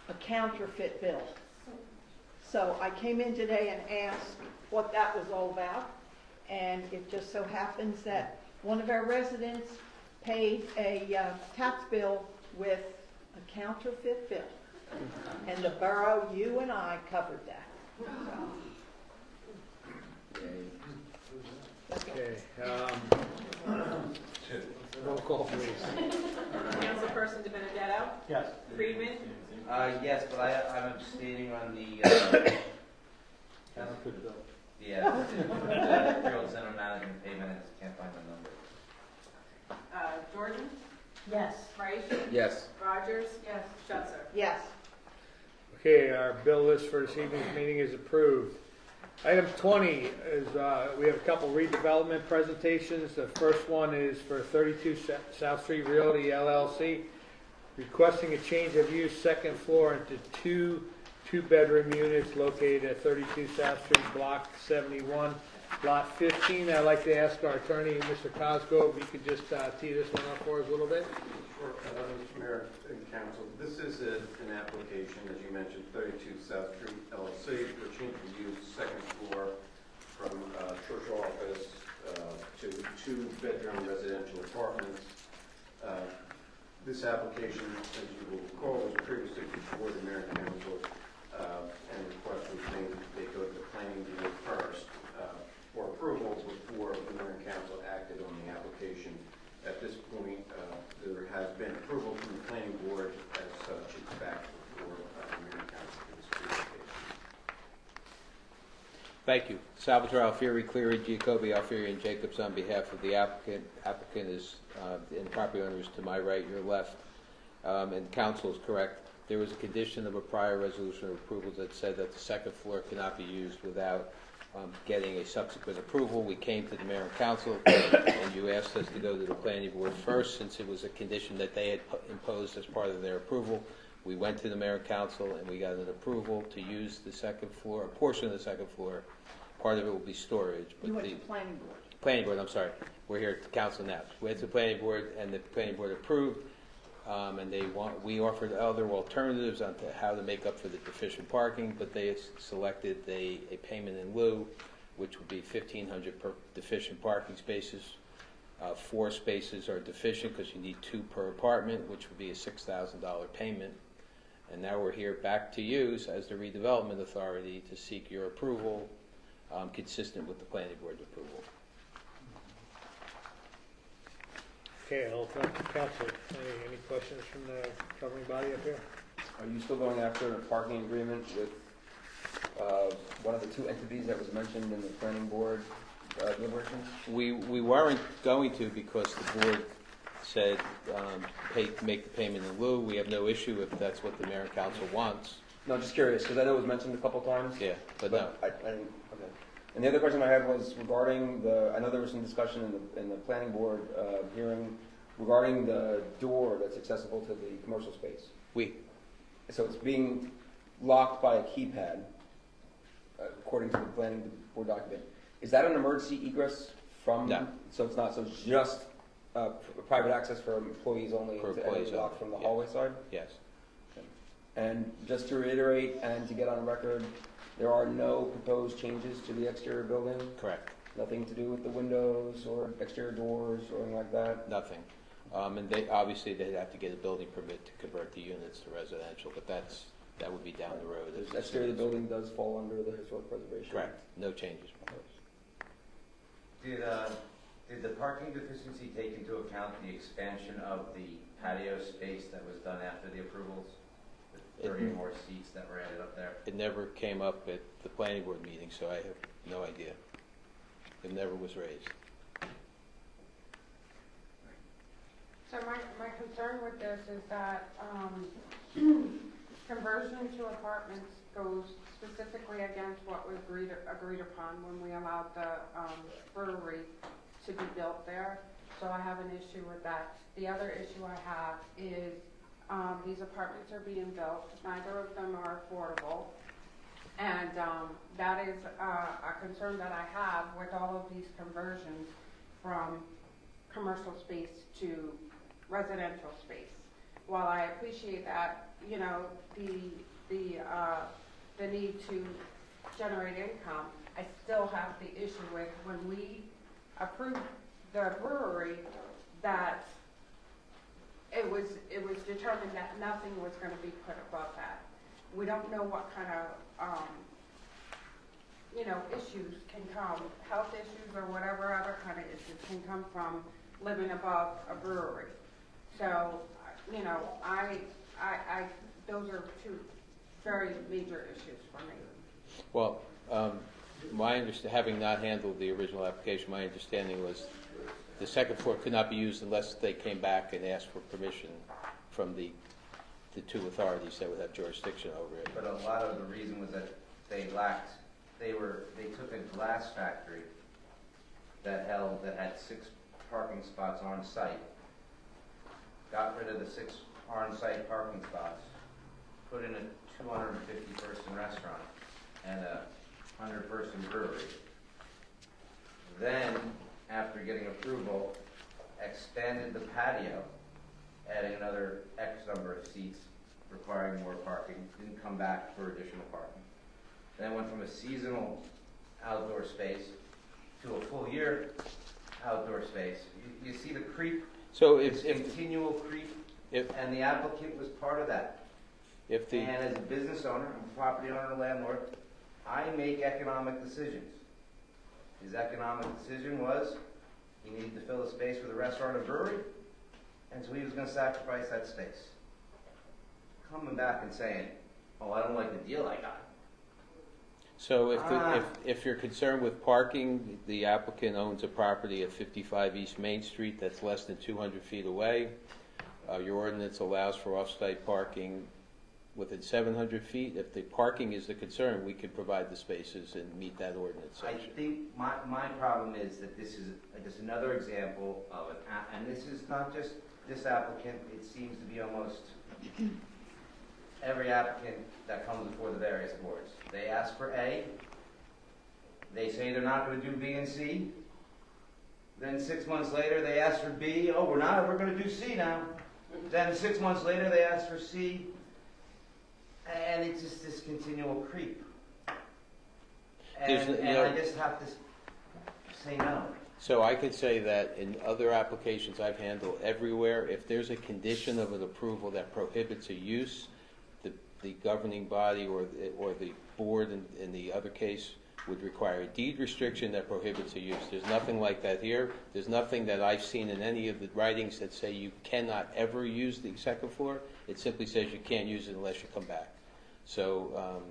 a counterfeit bill. So I came in today and asked what that was all about, and it just so happens that one of our residents paid a tax bill with a counterfeit bill, and the borough, you and I covered that. Okay. Roll call, please. Councilperson DiBenedetto? Yes. Friedman? Yes, but I'm abstaining on the, yeah, the Field Center Management Payment, I just can't find the number. Jordan? Yes. Reich? Yes. Rogers? Yes. Schutzer? Yes. Okay, our bill list for this evening's meeting is approved. Item 20 is, we have a couple redevelopment presentations. The first one is for 32 South Street Realty LLC, requesting a change of use second floor into two-bedroom units located at 32 South Street, Block 71, Lot 15. I'd like to ask our attorney, Mr. Cosgrove, if you could just tee this one up for us a little bit. Sure, Mr. Mayor and Council. This is an application, as you mentioned, 32 South Street LLC, for change of use second floor from church office to two-bedroom residential apartments. This application, as you will recall, was previously before the Mayor and Council, and the request was made that they go to the planning board first for approval before the Mayor and Council acted on the application. At this point, there has been approval from the planning board as such. It's back before the Mayor and Council for this presentation. Thank you. Salvatore Alfieri, Cleary, Giacobbe, Alfieri, and Jacobs on behalf of the applicant. Applicant is, and property owner is to my right, your left, and council is correct. There was a condition of a prior resolution of approval that said that the second floor cannot be used without getting a subsequent approval. We came to the mayor and council, and you asked us to go to the planning board first, since it was a condition that they had imposed as part of their approval. We went to the mayor and council, and we got an approval to use the second floor, a portion of the second floor. Part of it will be storage. But You went to planning board. Planning board, I'm sorry. We're here at the council now. We went to the planning board, and the planning board approved, and we offered other alternatives on to how to make up for the deficient parking, but they selected a payment in lieu, which would be $1,500 per deficient parking spaces. 4 spaces are deficient because you need 2 per apartment, which would be a $6,000 payment. And now we're here back to you as the redevelopment authority to seek your approval consistent with the planning board's approval. Okay, I'll open up to council. Any questions from the governing body up here? Are you still going after a parking agreement with one of the 2 entities that was mentioned in the planning board deliberations? We weren't going to because the board said make the payment in lieu. We have no issue if that's what the mayor and council wants. No, just curious, because I know it was mentioned a couple times. Yeah, but no. Okay. And the other question I had was regarding I know there was some discussion in the planning board hearing regarding the door that's accessible to the commercial space. So it's being locked by a keypad, according to the planning board document. Is that an emergency egress from? No. So it's not. So it's just private access for employees only. For to employees enter lock only. from the Yeah. hallway side. Yes. Okay. And just to reiterate and to get on record, there are no proposed changes to the exterior building. Correct. Nothing to do with the windows or exterior doors or anything like that. Nothing. And they'd have to get a building permit to convert the units to residential, but that would be down the road. The exterior of the building does fall under the historic preservation. Correct. No changes proposed. Did the parking deficiency take into account the expansion of the patio space that was done after the approvals? The 30 more seats that were added up there? It never came up at the planning board meeting, so I have no idea. It never was raised. So my concern with this is that conversion to apartments goes specifically against what was agreed upon when we allowed the brewery to be built there. So I have an issue with that. The other issue I have is these apartments are being built. Neither of them are affordable. And that is a concern that I have with all of these conversions from commercial space to residential space. While I appreciate that, you know, the need to generate income, I still have the issue with when we approved the brewery that it was determined that nothing was going to be put above that. We don't know what kind of issues can come, health issues or whatever other kind of issues can come from living above a brewery. So, you know, I those are 2 very major issues for me. Well, having not handled the original application, my understanding was the second floor could not be used unless they came back and asked for permission from the 2 authorities that would have jurisdiction over it. But a lot of the reason was that they took a glass factory that had 6 parking spots on site, got rid of the 6 on-site parking spots, put in a 250-person restaurant and a 100-person brewery. Then, after getting approval, expanded the patio, adding another X number of seats, requiring more parking, didn't come back for additional parking. Then went from a seasonal outdoor space to a full year outdoor space. You see the creep? So it's continual creep, and the applicant was part of that. And as a business owner, I'm a property owner and landlord, I make economic decisions. His economic decision was he needed to fill the space with a restaurant and brewery, and so he was going to sacrifice that space. Coming back and saying, oh, I don't like the deal I got. So if you're concerned with parking, the applicant owns a property at 55 East Main Street that's less than 200 feet away. Your ordinance allows for off-site parking within 700 feet. If the parking is the concern, we could provide the spaces and meet that ordinance I section. think my problem is that this is just another example of and this is not just this applicant, it seems to be almost every applicant that comes before the various boards. They ask for A, they say they're not going to do B and C, then 6 months later they ask for B, oh we're going to do C now. Then 6 months later they ask for C, and it's just this continual creep. And I just have to say no. So I could say that in other applications I've handled everywhere, if there's a condition of an approval that prohibits a use, the governing body or the board in the other case would require a deed restriction that prohibits a use. There's nothing like that here. There's nothing that I've seen in any of the writings that say you cannot ever use the second floor. It simply says you can't use it unless you come back. So,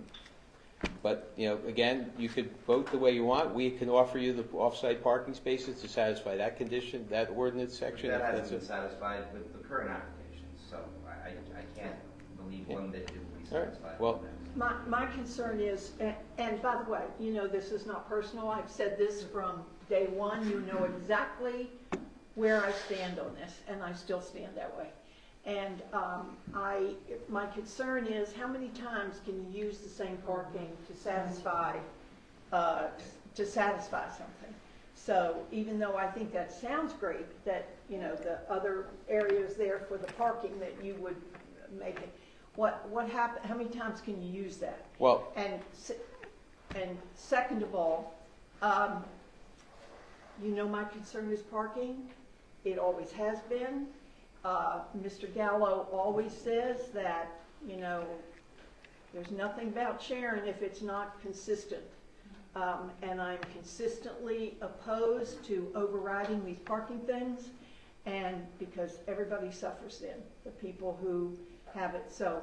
but again, you could vote the way you want. We can offer you the off-site parking spaces to satisfy that condition, that ordinance section. That hasn't been satisfied with the current applications, so I can't believe one that it will be satisfied. Well, My concern is, and by the way, this is not personal, I've said this from day one, you know exactly where I stand on this, and I still stand that way. And my concern is, how many times can you use the same parking to satisfy something? So even though I think that sounds great, that the other areas there for the parking that you would make it, what happen? How many times can you use that? Well, and second of all, my concern is parking. It always has been. Mr. Gallo always says that there's nothing about Sharon if it's not consistent. And I'm consistently opposed to overriding these parking things, and because everybody suffers then, the people who have it. So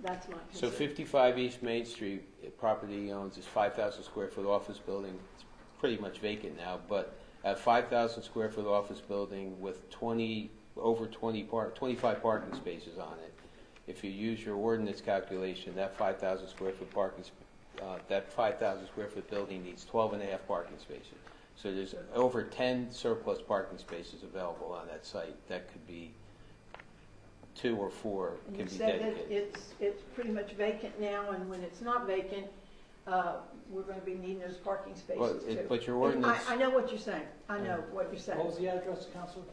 that's my concern. So 55 East Main Street, property he owns is 5,000 square foot office building. It's pretty much vacant now, but a 5,000 square foot office building with 25 parking spaces on it. If you use your ordinance calculation, that 5,000 square foot that 5,000 square foot building needs 12.5 parking spaces. So there's over 10 surplus parking spaces available on that site. That could be 2 or 4 And can you be said dedicated. that it's pretty much vacant now, and when it's not vacant, we're going to be needing those parking spaces too. But your ordinance, I know what you're saying. I know what you're saying. What was the address, Councilor?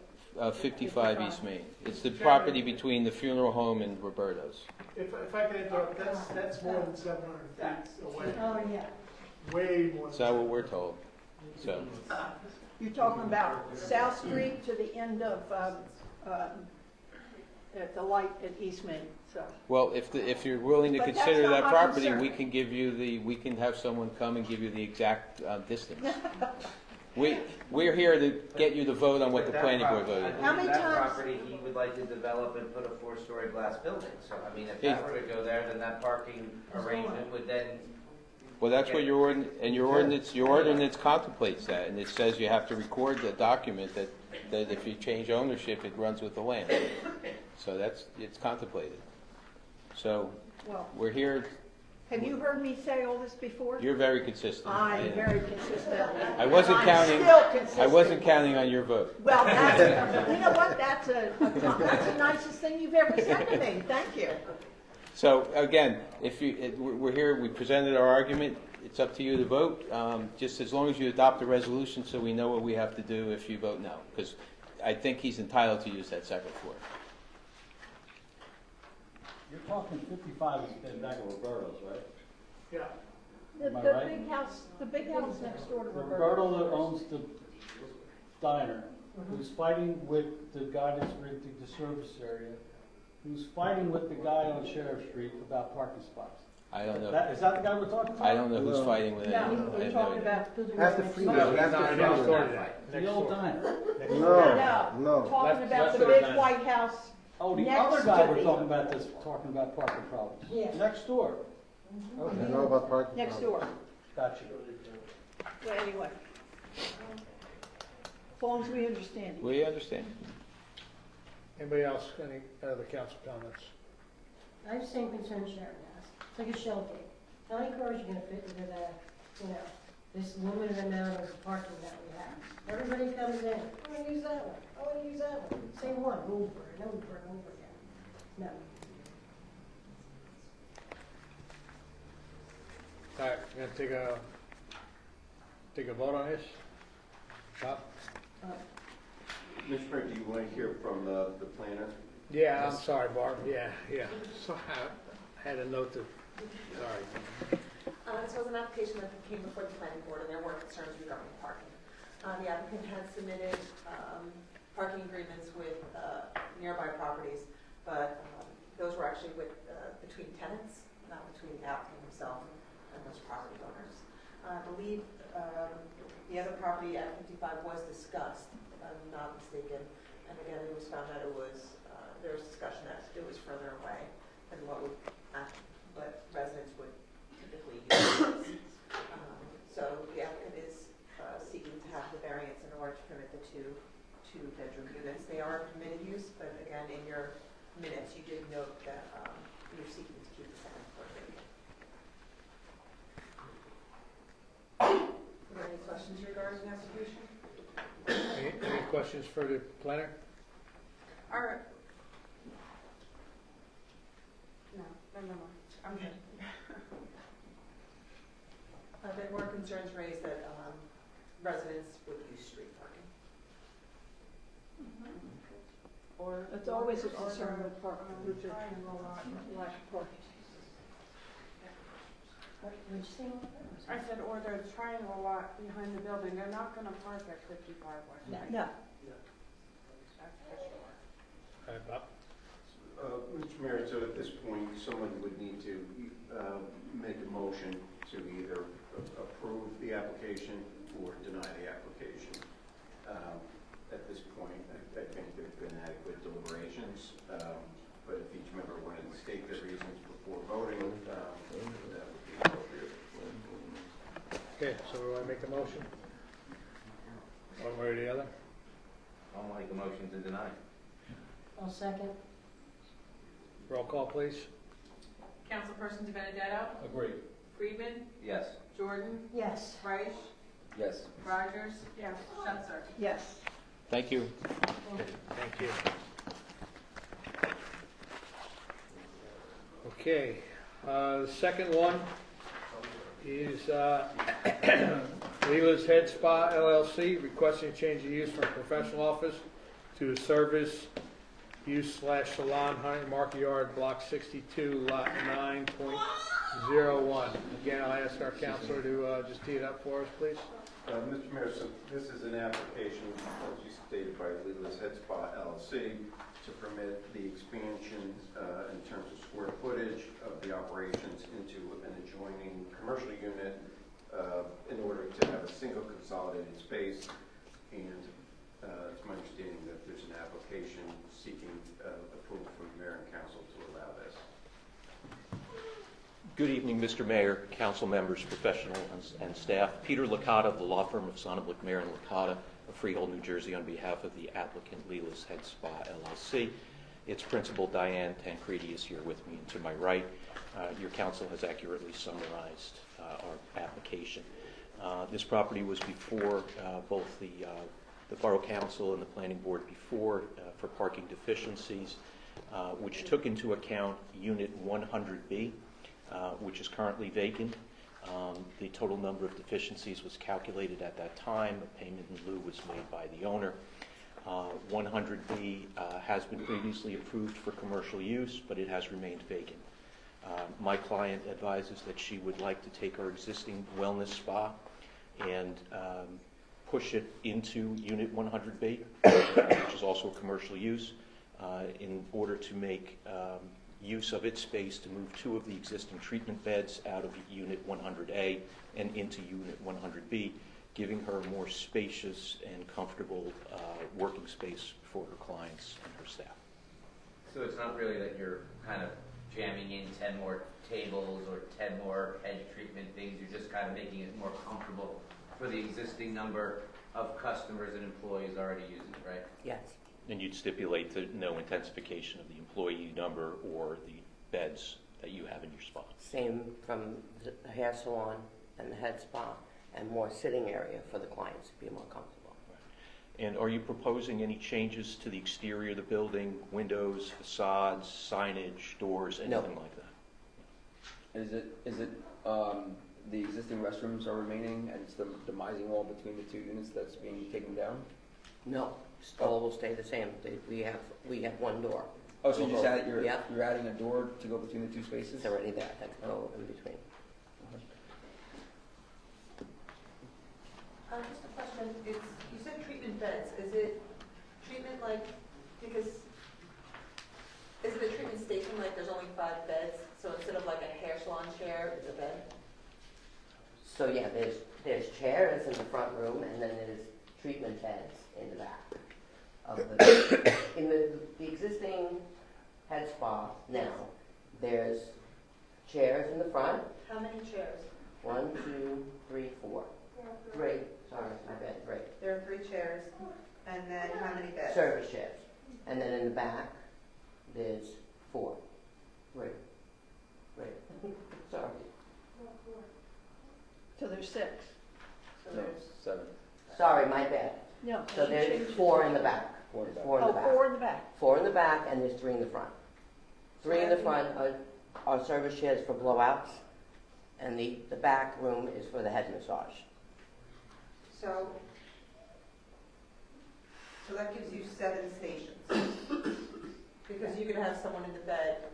55 East Main. It's the property between the funeral home and Roberto's. If I could interrupt, that's more than 700 feet away. Oh, yeah. Way more. Is that what we're told? So, You're talking about South Street to the end of, at the light at East Main, so. well, if you're willing to But that's consider not that my property, concern. we can have someone come and give you the exact distance. We're here to get you to vote on what the planning board voted. How many that times- property he would like to develop and put a 4-story glass building. So I mean, if that were to go there, then that parking arrangement would then. Well, that's what your ordinance contemplates that, and it says you have to record the document that if you change ownership, it runs with the land. So it's contemplated. So Well, we're here. have you heard me say all this before? You're very consistent. I'm Yeah. very consistent. I wasn't I'm counting. still consistent. I wasn't counting on your vote. Well, you know what? That's the nicest thing you've ever said to me. Thank you. So again, we're here, we presented our argument. It's up to you to vote. Just as long as you adopt the resolution, so we know what we have to do if you vote no, because I think he's entitled to use that second floor. You're talking 55 is been back at Roberto's, right? Yeah. Am I The right? big house next door to Roberto Roberto. that owns the diner, who's fighting with the guy that's renting the service area, who's fighting with the guy on Sheriff Street about parking spots. I don't know. Is that the guy we're talking about? I don't know who's fighting with anyone. I We're have no talking idea. about building. That's the next free- door. No, He's not involved in that fight. The old diner. No, talking about the big white house. Oh, the next other guy to we're the- talking about parking problems. Yeah. Next door. Okay. I know about parking. Next door. Gotcha. Well, anyway. As long as we understand it. We understand. Anybody else, any other council comments? I have the same concern Sharon has. It's like a shell game. How many cars are gonna fit into that, this limited amount of parking that we have? Everybody comes in, I wanna use that one, I wanna use that one. Same one, over and over and over again. No. All right, we're gonna take a vote on this. Bob? Mr. Mayor, do you want to hear from the planner? Yeah, I'm sorry, Barb. Yeah. So I had a note to, sorry. This was an application that came before the planning board, and there were concerns regarding parking. The applicant had submitted parking agreements with nearby properties, but those were actually between tenants, not between the applicant himself and those property owners. I believe the other property at 55 was discussed, if I'm not mistaken, and again, it was found that there was discussion that it was further away than what residents would typically use. So the applicant is seeking to have the variance in order to permit the two-bedroom units. They are permitted use, but again, in your minutes, you did note that you're seeking to keep the second floor vacant. Are there any questions regarding the application? Any questions for the planner? All right. No, I'm good. There were concerns raised that residents would use street parking. Or It's always a concern with parking. Lack of parking. What did you say? I said, or the triangle lot behind the building, they're not gonna park at 55 West. No. That's for sure. All right, Bob? Mr. Mayor, so at this point, someone would need to make a motion to either approve the application or deny the application. At this point, I think there have been adequate deliberations, but if each member wanted to state their reasons before voting, that would be appropriate. Okay, so we want to make a motion? One way or the other? I'll make a motion to deny. I'll second. Roll call, please. Councilperson DiBenedetto? Agreed. Friedman? Yes. Jordan? Yes. Reich? Yes. Rogers? Yes. Spencer? Yes. Thank you. Thank you. Okay, the second one is Leela's Head Spa LLC requesting a change of use from professional office to a service use / salon, Hunting Market Yard, Block 62, Lot 9.01. Again, I'll ask our counselor to just tee it up for us, please. Mr. Mayor, so this is an application, as you stated, by Leela's Head Spa LLC to permit the expansion in terms of square footage of the operations into an adjoining commercial unit in order to have a single consolidated space. And it's my understanding that there's an application seeking approval from the mayor and council to allow this. Good evening, Mr. Mayor, council members, professionals, and staff. Peter Licata of the law firm of Sonnenblick, Mayer and Licata of Freehold, New Jersey, on behalf of the applicant Leela's Head Spa LLC. Its principal, Diane Tancredi, is here with me and to my right. Your council has accurately summarized our application. This property was before both the Borough Council and the Planning Board before for parking deficiencies, which took into account Unit 100B, which is currently vacant. The total number of deficiencies was calculated at that time. A payment in lieu was made by the owner. 100B has been previously approved for commercial use, but it has remained vacant. My client advises that she would like to take her existing wellness spa and push it into Unit 100B, which is also a commercial use, in order to make use of its space to move 2 of the existing treatment beds out of Unit 100A and into Unit 100B, giving her a more spacious and comfortable working space for her clients and her staff. So it's not really that you're kind of jamming in 10 more tables or 10 more edge treatment things. You're just kind of making it more comfortable for the existing number of customers and employees already using it, right? Yes. And you'd stipulate that no intensification of the employee number or the beds that you have in your spa. Same from the hair salon and the head spa, and more sitting area for the clients to be more comfortable. And are you proposing any changes to the exterior of the building, windows, facades, signage, doors, anything like that? Is it the existing restrooms are remaining and it's the demising wall between the two units that's being taken down? No, all will stay the same. We have one door. Oh, so you just added, Yeah. you're adding a door to go between the two spaces? It's already there, that's go in between. Just a question, you said treatment beds, is it treatment like, because, is it a treatment station like there's only 5 beds, so instead of like a hair salon chair, it's a bed? So yeah, there's chairs in the front room, and then there's treatment beds in the back of the, in the existing head spa now, there's chairs in the front. How many chairs? 1, 2, 3, 4. 3. Sorry, my bad. 3. There are 3 chairs, and then how many beds? Service chairs. And then in the back, there's 4. 3. Sorry. So there's 6. So there's 7. Sorry, my bad. No. So there's 4 in the back. 4 in the back. 4 in the back. 4 in the back. 4 in the back, and there's 3 in the front. 3 in the front are service chairs for blowouts, and the back room is for the head massage. So that gives you 7 stations. Because you could have someone in the bed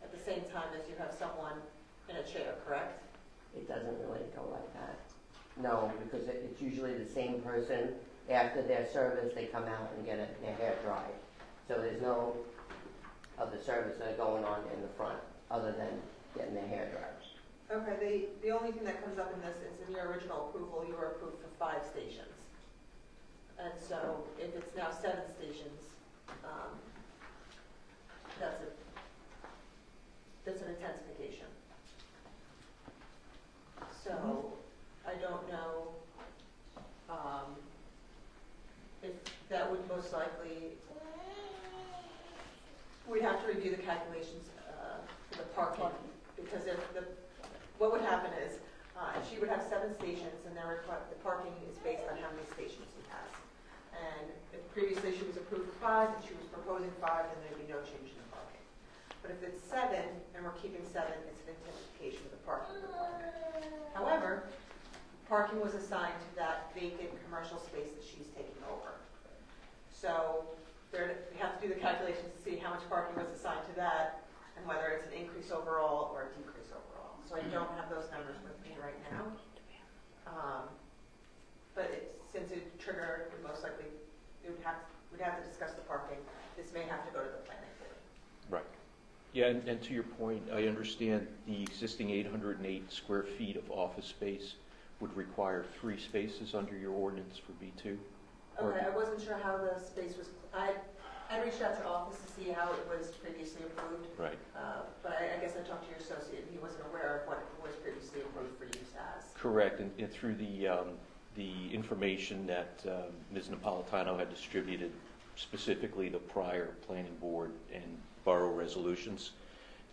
at the same time as you have someone in a chair, correct? It doesn't really go like that. No, because it's usually the same person. After their service, they come out and get their hair dried. So there's no other service that are going on in the front other than getting their hair dried. Okay, the only thing that comes up in this is in your original approval, you were approved for 5 stations. And so if it's now 7 stations, that's an intensification. So I don't know if that would most likely, we'd have to review the calculations for the parking, because what would happen is she would have 7 stations, and the parking is based on how many stations she has. And if previously she was approved for 5, and she was proposing 5, then there'd be no change in the parking. But if it's 7, and we're keeping 7, it's an intensification of the parking requirement. However, parking was assigned to that vacant commercial space that she's taking over. So we have to do the calculations to see how much parking was assigned to that, and whether it's an increase overall or a decrease overall. So I don't have those numbers with me right now. But since it triggered, most likely, we'd have to discuss the parking. This may have to go to the planning board. Right. Yeah, and to your point, I understand the existing 808 square feet of office space would require 3 spaces under your ordinance for B2? Okay, I wasn't sure how the space was, I reached out to office to see how it was previously approved. Right. But I guess I talked to your associate, and he wasn't aware of what was previously approved for use as. Correct, and through the information that Ms. Napolitano had distributed, specifically the prior planning board and borough resolutions,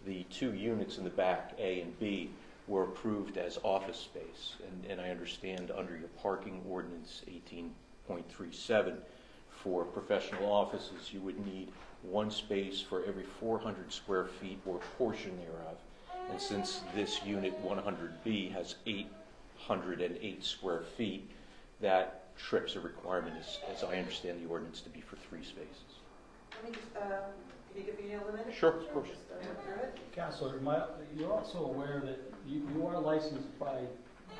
the 2 units in the back, A and B, were approved as office space. And I understand under your parking ordinance 18.37, for professional offices, you would need 1 space for every 400 square feet or portion thereof. And since this unit 100B has 808 square feet, that trips a requirement, as I understand the ordinance, to be for 3 spaces. Let me just, can you give me a minute? Sure, of course. Just, look through it. Counselor, you're also aware that you are licensed by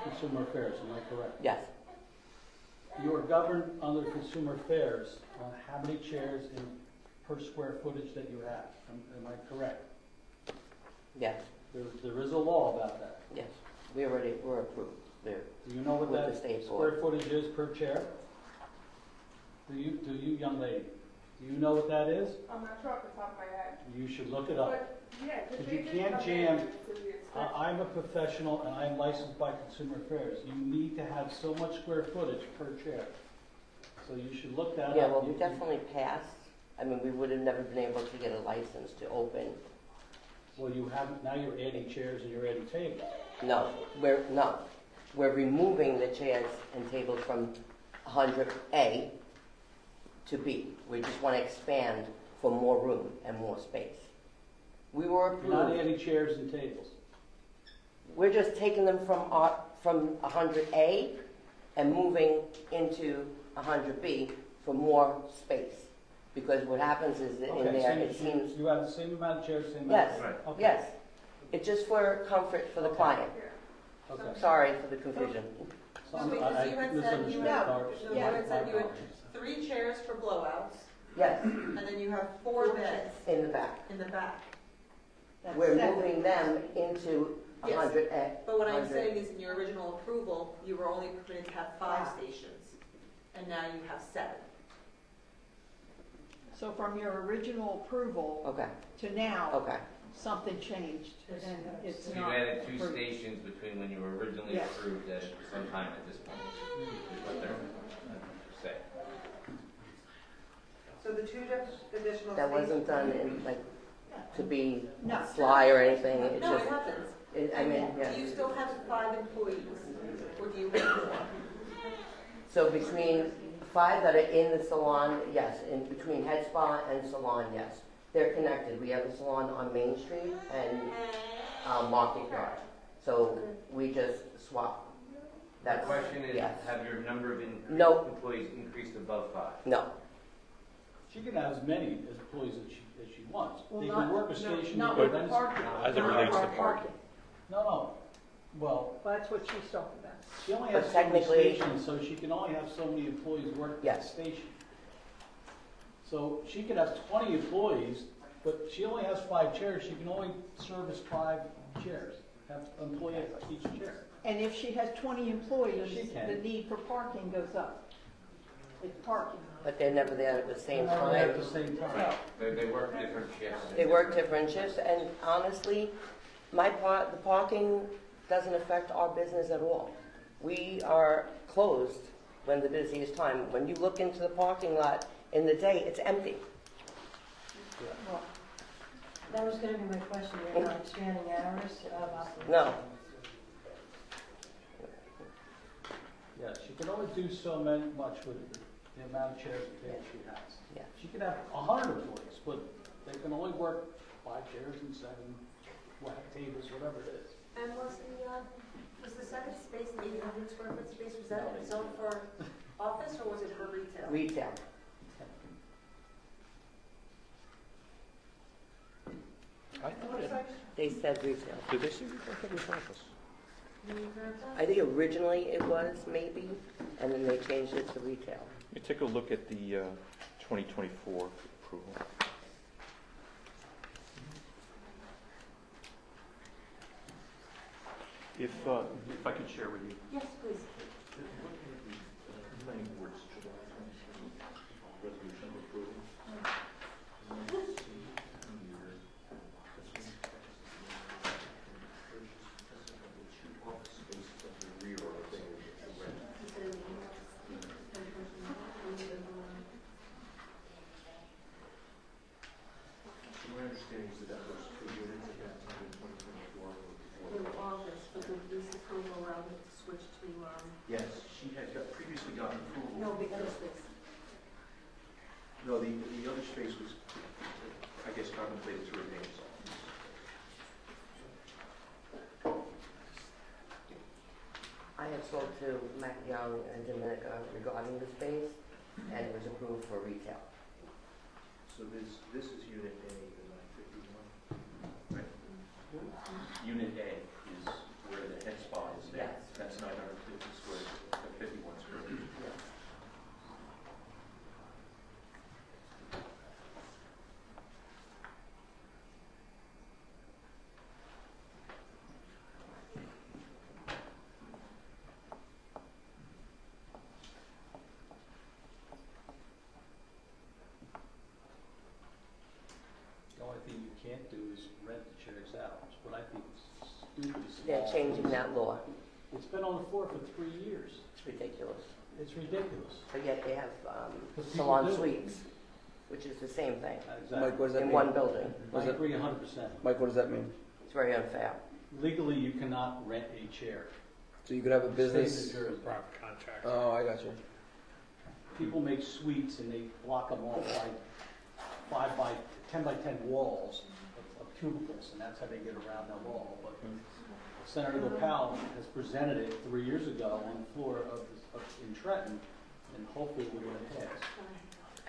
Consumer Affairs, am I correct? Yes. You are governed under Consumer Affairs on how many chairs per square footage that you have. Am I correct? Yes. There is a law about that. Yes. We're approved. Do you know what that square footage is per chair? Do you, young lady? Do you know what that is? I'm not sure off the top of my head. You should look it up. But, yeah, 'cause Because they you did can't come in jam, and said the extension. I'm a professional and I'm licensed by Consumer Affairs. You need to have so much square footage per chair. So you should look that up. Yeah, well, we definitely passed. I mean, we would have never been able to get a license to open. Well, you haven't, now you're adding chairs and you're adding tables. No, we're removing the chairs and tables from 100A to B. We just want to expand for more room and more space. We were You're not approved. adding chairs and tables. We're just taking them from 100A and moving into 100B for more space. Because what happens is that in Okay, there, so it seems, you have the same amount of chairs, same amount yes, of... Okay. yes. It's just for comfort for the client. Okay. Sorry for the confusion. No, because you had said you misunderstood had, ours. no, you had said you had 3 chairs for blowouts, Yes, and then you have 4 beds in the back. in the back. That's We're seven. moving them into Yes, 100A. But what I'm 100. saying is in your original approval, you were only permitted to have 5 stations, and now you have 7. So from your original approval Okay, to now, okay. something changed, and it's So you not. added 2 approved. stations between when you were originally Yes. approved at some time at this point, is what they're saying. So the 2 additional That wasn't done in, like, to be No. sly or anything. It No, it just, happens. I mean, yeah. Do you still have 5 employees, or do you have more? So between 5 that are in the salon, yes. In between head spa and salon, yes. They're connected. We have a salon on Main Street and Market Yard. So we just swap. The question is, yes. have your number of No. employees increased above 5? No. She can have as many employees as she wants. Well, They not- can work a no, station. not they with can the rent- parking. As it relates to parking. No, well, That's what she's talking about. she only But has so many technically- stations, so she can only have so many employees work at the Yes. station. So she could have 20 employees, but she only has 5 chairs, she can only service 5 chairs, have employees at each chair. And if she has 20 employees, She can. the need for parking goes up. It's parking. But they're never there at the same They're never there at time. the same time. They work different shifts. They work different shifts, and honestly, the parking doesn't affect our business at all. We are closed when the busiest time. When you look into the parking lot in the day, it's empty. Well, that was gonna be my question, you're not expanding hours of operation? No. Yeah, she can only do so much with the amount of chairs and tables she has. Yeah. She can have 100 employees, but they can only work 5 chairs and 7 tables, whatever it is. And was the second space, the 800 square foot space, was that zoned for office, or was it for retail? Retail. I thought it, They said retail. did they say retail? I thought it was office. I think originally it was maybe, and then they changed it to retail. Let me take a look at the 2024 approval. If I could share with you. Yes, please. Planning board's July 23 resolution of approval. My understanding is that those 2 units that got signed in 2024 In August, but the lease approval allowed it to switch to, Yes, she had previously gotten approval. no, the other space. No, the other space was, I guess, contemplated to remain as office. I had spoke to Mac Young and Dominica regarding the space, and it was approved for retail. So this is Unit A, the 951, right? Unit A is where the head spa is now. Yes. That's 950 square, 51 square feet. Yes. changing that law? It's been on the floor for 3 years. It's ridiculous. It's ridiculous. But yet they have Because people salon do. suites, which is the same thing. Mike, what does that In mean? one building. I agree 100%. Mike, what does that mean? It's very unfair. Legally, you cannot rent a chair. So you could have a business. State of New Jersey. Proper contract. Oh, I got you. People make suites and they block them off by 10 by 10 walls of cubicles, and that's how they get around that wall. But Senator Gopal has presented it 3 years ago on the floor in Trenton, and hopefully we're going to pass.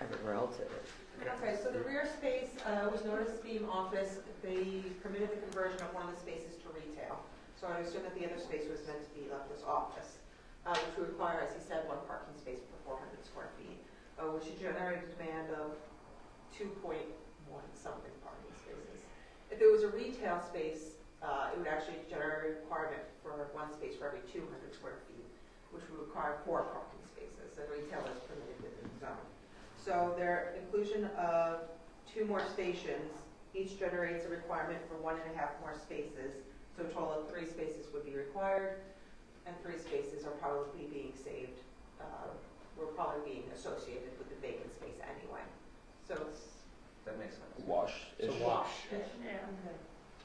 Everywhere else it is. Okay, so the rear space was noticed being office. They permitted the conversion of one of the spaces to retail. So I assume that the other space was meant to be left as office, which would require, as he said, one parking space per 400 square feet, which should generate a demand of 2.1 something parking spaces. If it was a retail space, it would actually generate a requirement for one space for every 200 square feet, which would require 4 parking spaces, and retail is permitted within the zone. So their inclusion of 2 more stations each generates a requirement for 1.5 more spaces. So a total of 3 spaces would be required, and 3 spaces are probably being saved. We're probably being associated with the vacant space anyway. So That makes sense. Wash. It's a wash.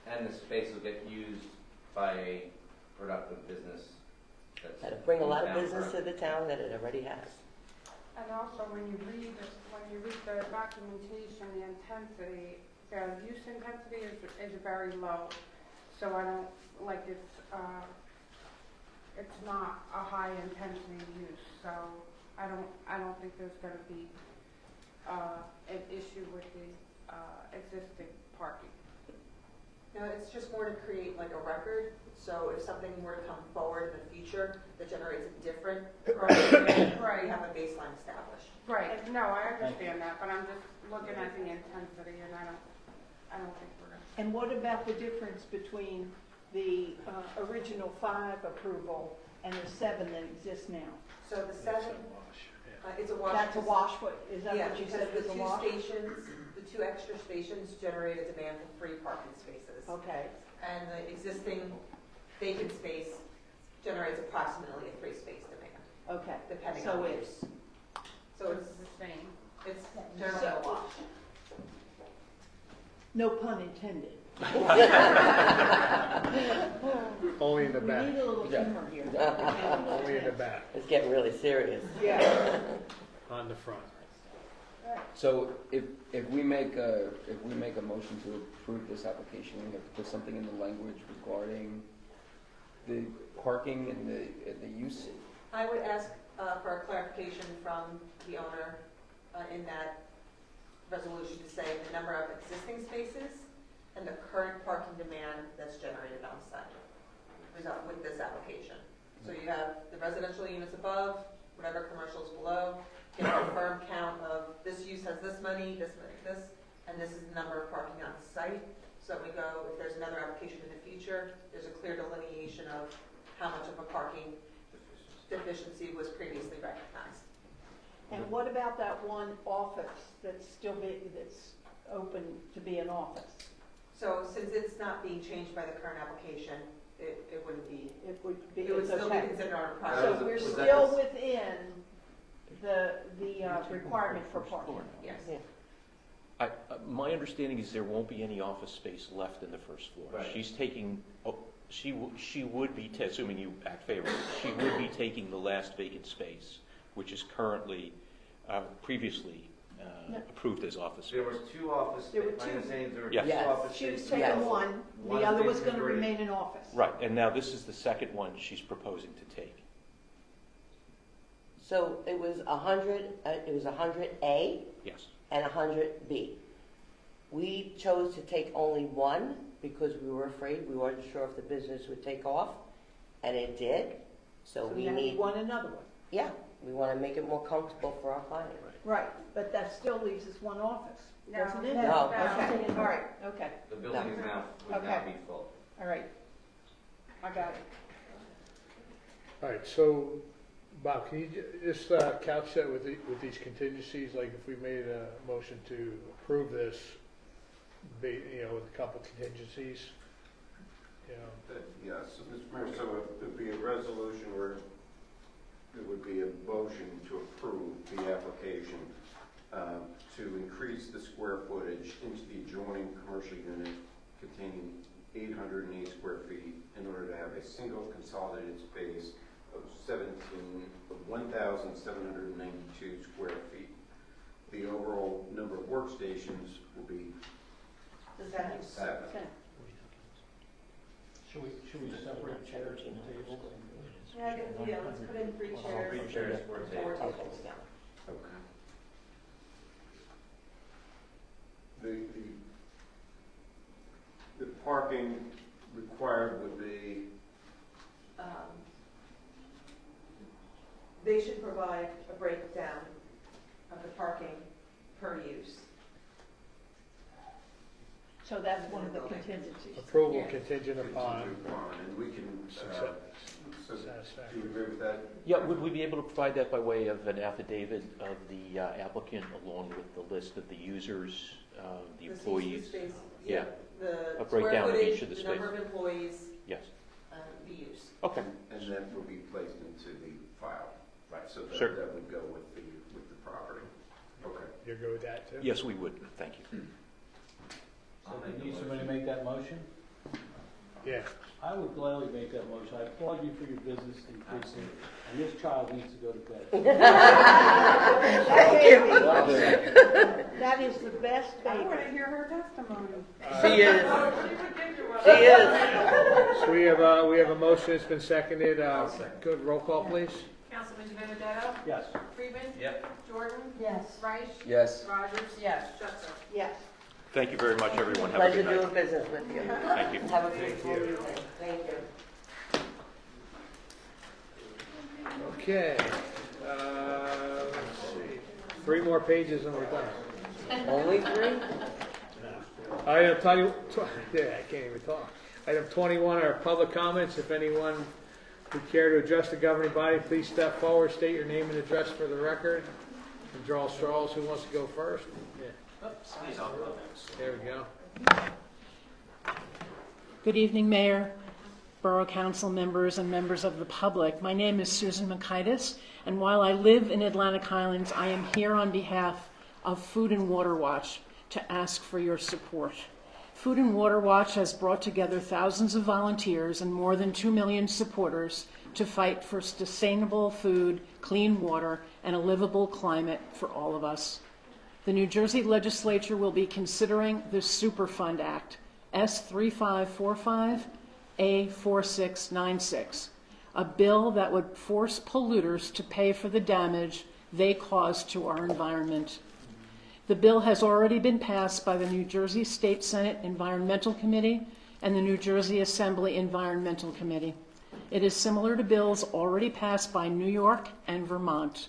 And the space will get used by a productive business. That'll bring a lot of business to the town that it already has. And also, when you read the documentation, the intensity, the use intensity is very low. So I don't, like, it's not a high intensity use. So I don't think there's going to be an issue with the existing parking. No, it's just more to create like a record. So if something were to come forward in the future that generates a different parking, Right. we have a baseline established. Right. No, I understand that, but I'm just looking at the intensity, and I don't think we're going to. And what about the difference between the original 5 approval and the 7 that exists now? So the 7, it's a wash. That's a wash, is that Yeah, what you because said was the a 2 wash? stations, the 2 extra stations generate a demand for 3 parking spaces. Okay. And the existing vacant space generates approximately a 3-space demand. Okay. Depending So on it's, use. So it's the same. It's generally a wash. no pun intended. Only in the We back. need a little humor here. Only in the back, It's getting really serious. Yeah. on the front. So if we make a motion to approve this application, we have to put something in the language regarding the parking and the use. I would ask for a clarification from the owner in that resolution to say the number of existing spaces and the current parking demand that's generated on site with this application. So you have the residential units above, whatever commercials below, get a firm count of this use has this many, this, and this is the number of parking on the site. So we go, if there's another application in the future, there's a clear delineation of how much of a parking deficiency was previously recognized. And what about that one office that's that's open to be an office? So since it's not being changed by the current application, it wouldn't be. It would be. It would it's still be okay. considered our So project. we're still within the requirement for parking. Yes. My understanding is there won't be any office space left in the first floor. Right. She's taking, she would be, assuming you act favorably, she would be taking the last vacant space, which is currently, previously approved as office There space. was 2 office, There were my 2. understanding is there were Yes. 2 office She was spaces. taking one, the One other being was going to converted. remain in office. Right, and now this is the second one she's proposing to take. So it was 100A Yes. and 100B. We chose to take only one because we were afraid, we weren't sure if the business would take off, and it did. So we now need, you want another one. yeah, we want to make it more comfortable for our client. Right, but that still leaves us one office, No. doesn't it? No. Okay, all right, okay, The building is now, would now Okay. be full. all right. I got it. All right, so, Bob, can you just couch that with these contingencies? Like if we made a motion to approve this, with a couple contingencies? Yes, Mr. Mayor, so it would be a resolution where it would be a motion to approve the application to increase the square footage into the adjoining commercial unit containing 808 square feet in order to have a single consolidated space of 1,792 square feet. The overall number of workstations will be 7. Should we separate chairs and tables? Yeah, let's put in 3 chairs. 3 chairs, 4 tables. Okay. The parking required would be, They should provide a breakdown of the parking per use. So that's one of the contingencies. Approval contingent upon and we can, satisfaction. do you agree with that? Yeah, would we be able to provide that by way of an affidavit of the applicant along with the list of the users, the employees? Space, Yeah. The A breakdown square of footage, each of the the number of spaces. employees, Yes. the use. Okay. And that will be placed into the file. Right. So Sure. that would go with the property. Okay. You're good with that too? Yes, we would. Thank you. So we need somebody to make that motion? Yeah. I would gladly make that motion. I applaud you for your business increasing, and this child needs to go to bed. Thank you. That is the best I baby. want to hear her testimony. She is. She would give you one. She is. So we have a motion that's been seconded. Good, roll call, please. Councilman Benedetto? Yes. Freeman? Yep. Jordan? Yes. Reich? Yes. Rogers? Yes. Schuster? Yes. Thank you very much, everyone. Have a Pleasure good night. doing business with you. Thank you. Have a beautiful evening. Thank you. Okay. Let's see. 3 more pages and we're done. Only 3? Item 20, yeah, I can't even talk. Item 21 are public comments. If anyone would care to address the governing body, please step forward, state your name and address for the record, and draw straws. Who wants to go first? Yeah. There we go. Good evening, Mayor, Borough Council members, and members of the public. My name is Susan Makaitis, and while I live in Atlantic Highlands, I am here on behalf of Food and Water Watch to ask for your support. Food and Water Watch has brought together thousands of volunteers and more than 2 million supporters to fight for sustainable food, clean water, and a livable climate for all of us. The New Jersey Legislature will be considering the Superfund Act, S3545 A4696, a bill that would force polluters to pay for the damage they cause to our environment. The bill has already been passed by the New Jersey State Senate Environmental Committee and the New Jersey Assembly Environmental Committee. It is similar to bills already passed by New York and Vermont.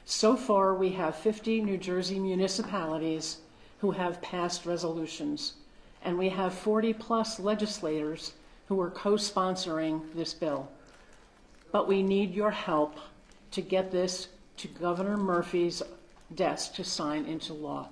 So far, we have 50 New Jersey municipalities who have passed resolutions, and we have 40-plus legislators who are co-sponsoring this bill. But we need your help to get this to Governor Murphy's desk to sign into law.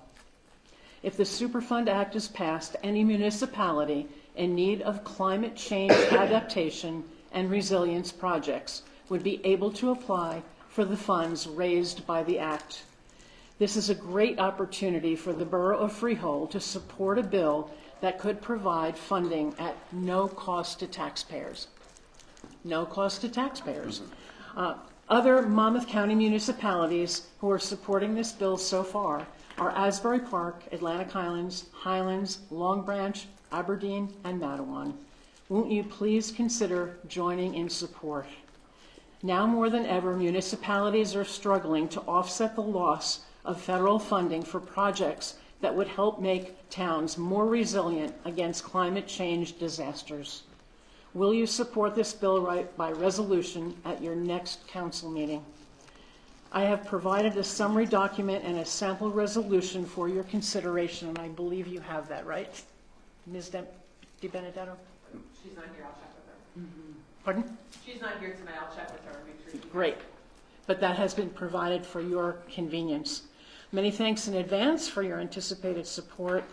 If the Superfund Act is passed, any municipality in need of climate change adaptation and resilience projects would be able to apply for the funds raised by the Act. This is a great opportunity for the Borough of Freehold to support a bill that could provide funding at no cost to taxpayers. No cost to taxpayers. Other Monmouth County municipalities who are supporting this bill so far are Asbury Park, Atlantic Highlands, Highlands, Long Branch, Aberdeen, and Matawan. Won't you please consider joining in support? Now more than ever, municipalities are struggling to offset the loss of federal funding for projects that would help make towns more resilient against climate change disasters. Will you support this bill by resolution at your next council meeting? I have provided a summary document and a sample resolution for your consideration, and I believe you have that, right? Ms. Di Benedetto? She's not here, I'll check with her. Pardon? She's not here tonight, I'll check with her and make sure she. Great. But that has been provided for your convenience. Many thanks in advance for your anticipated support,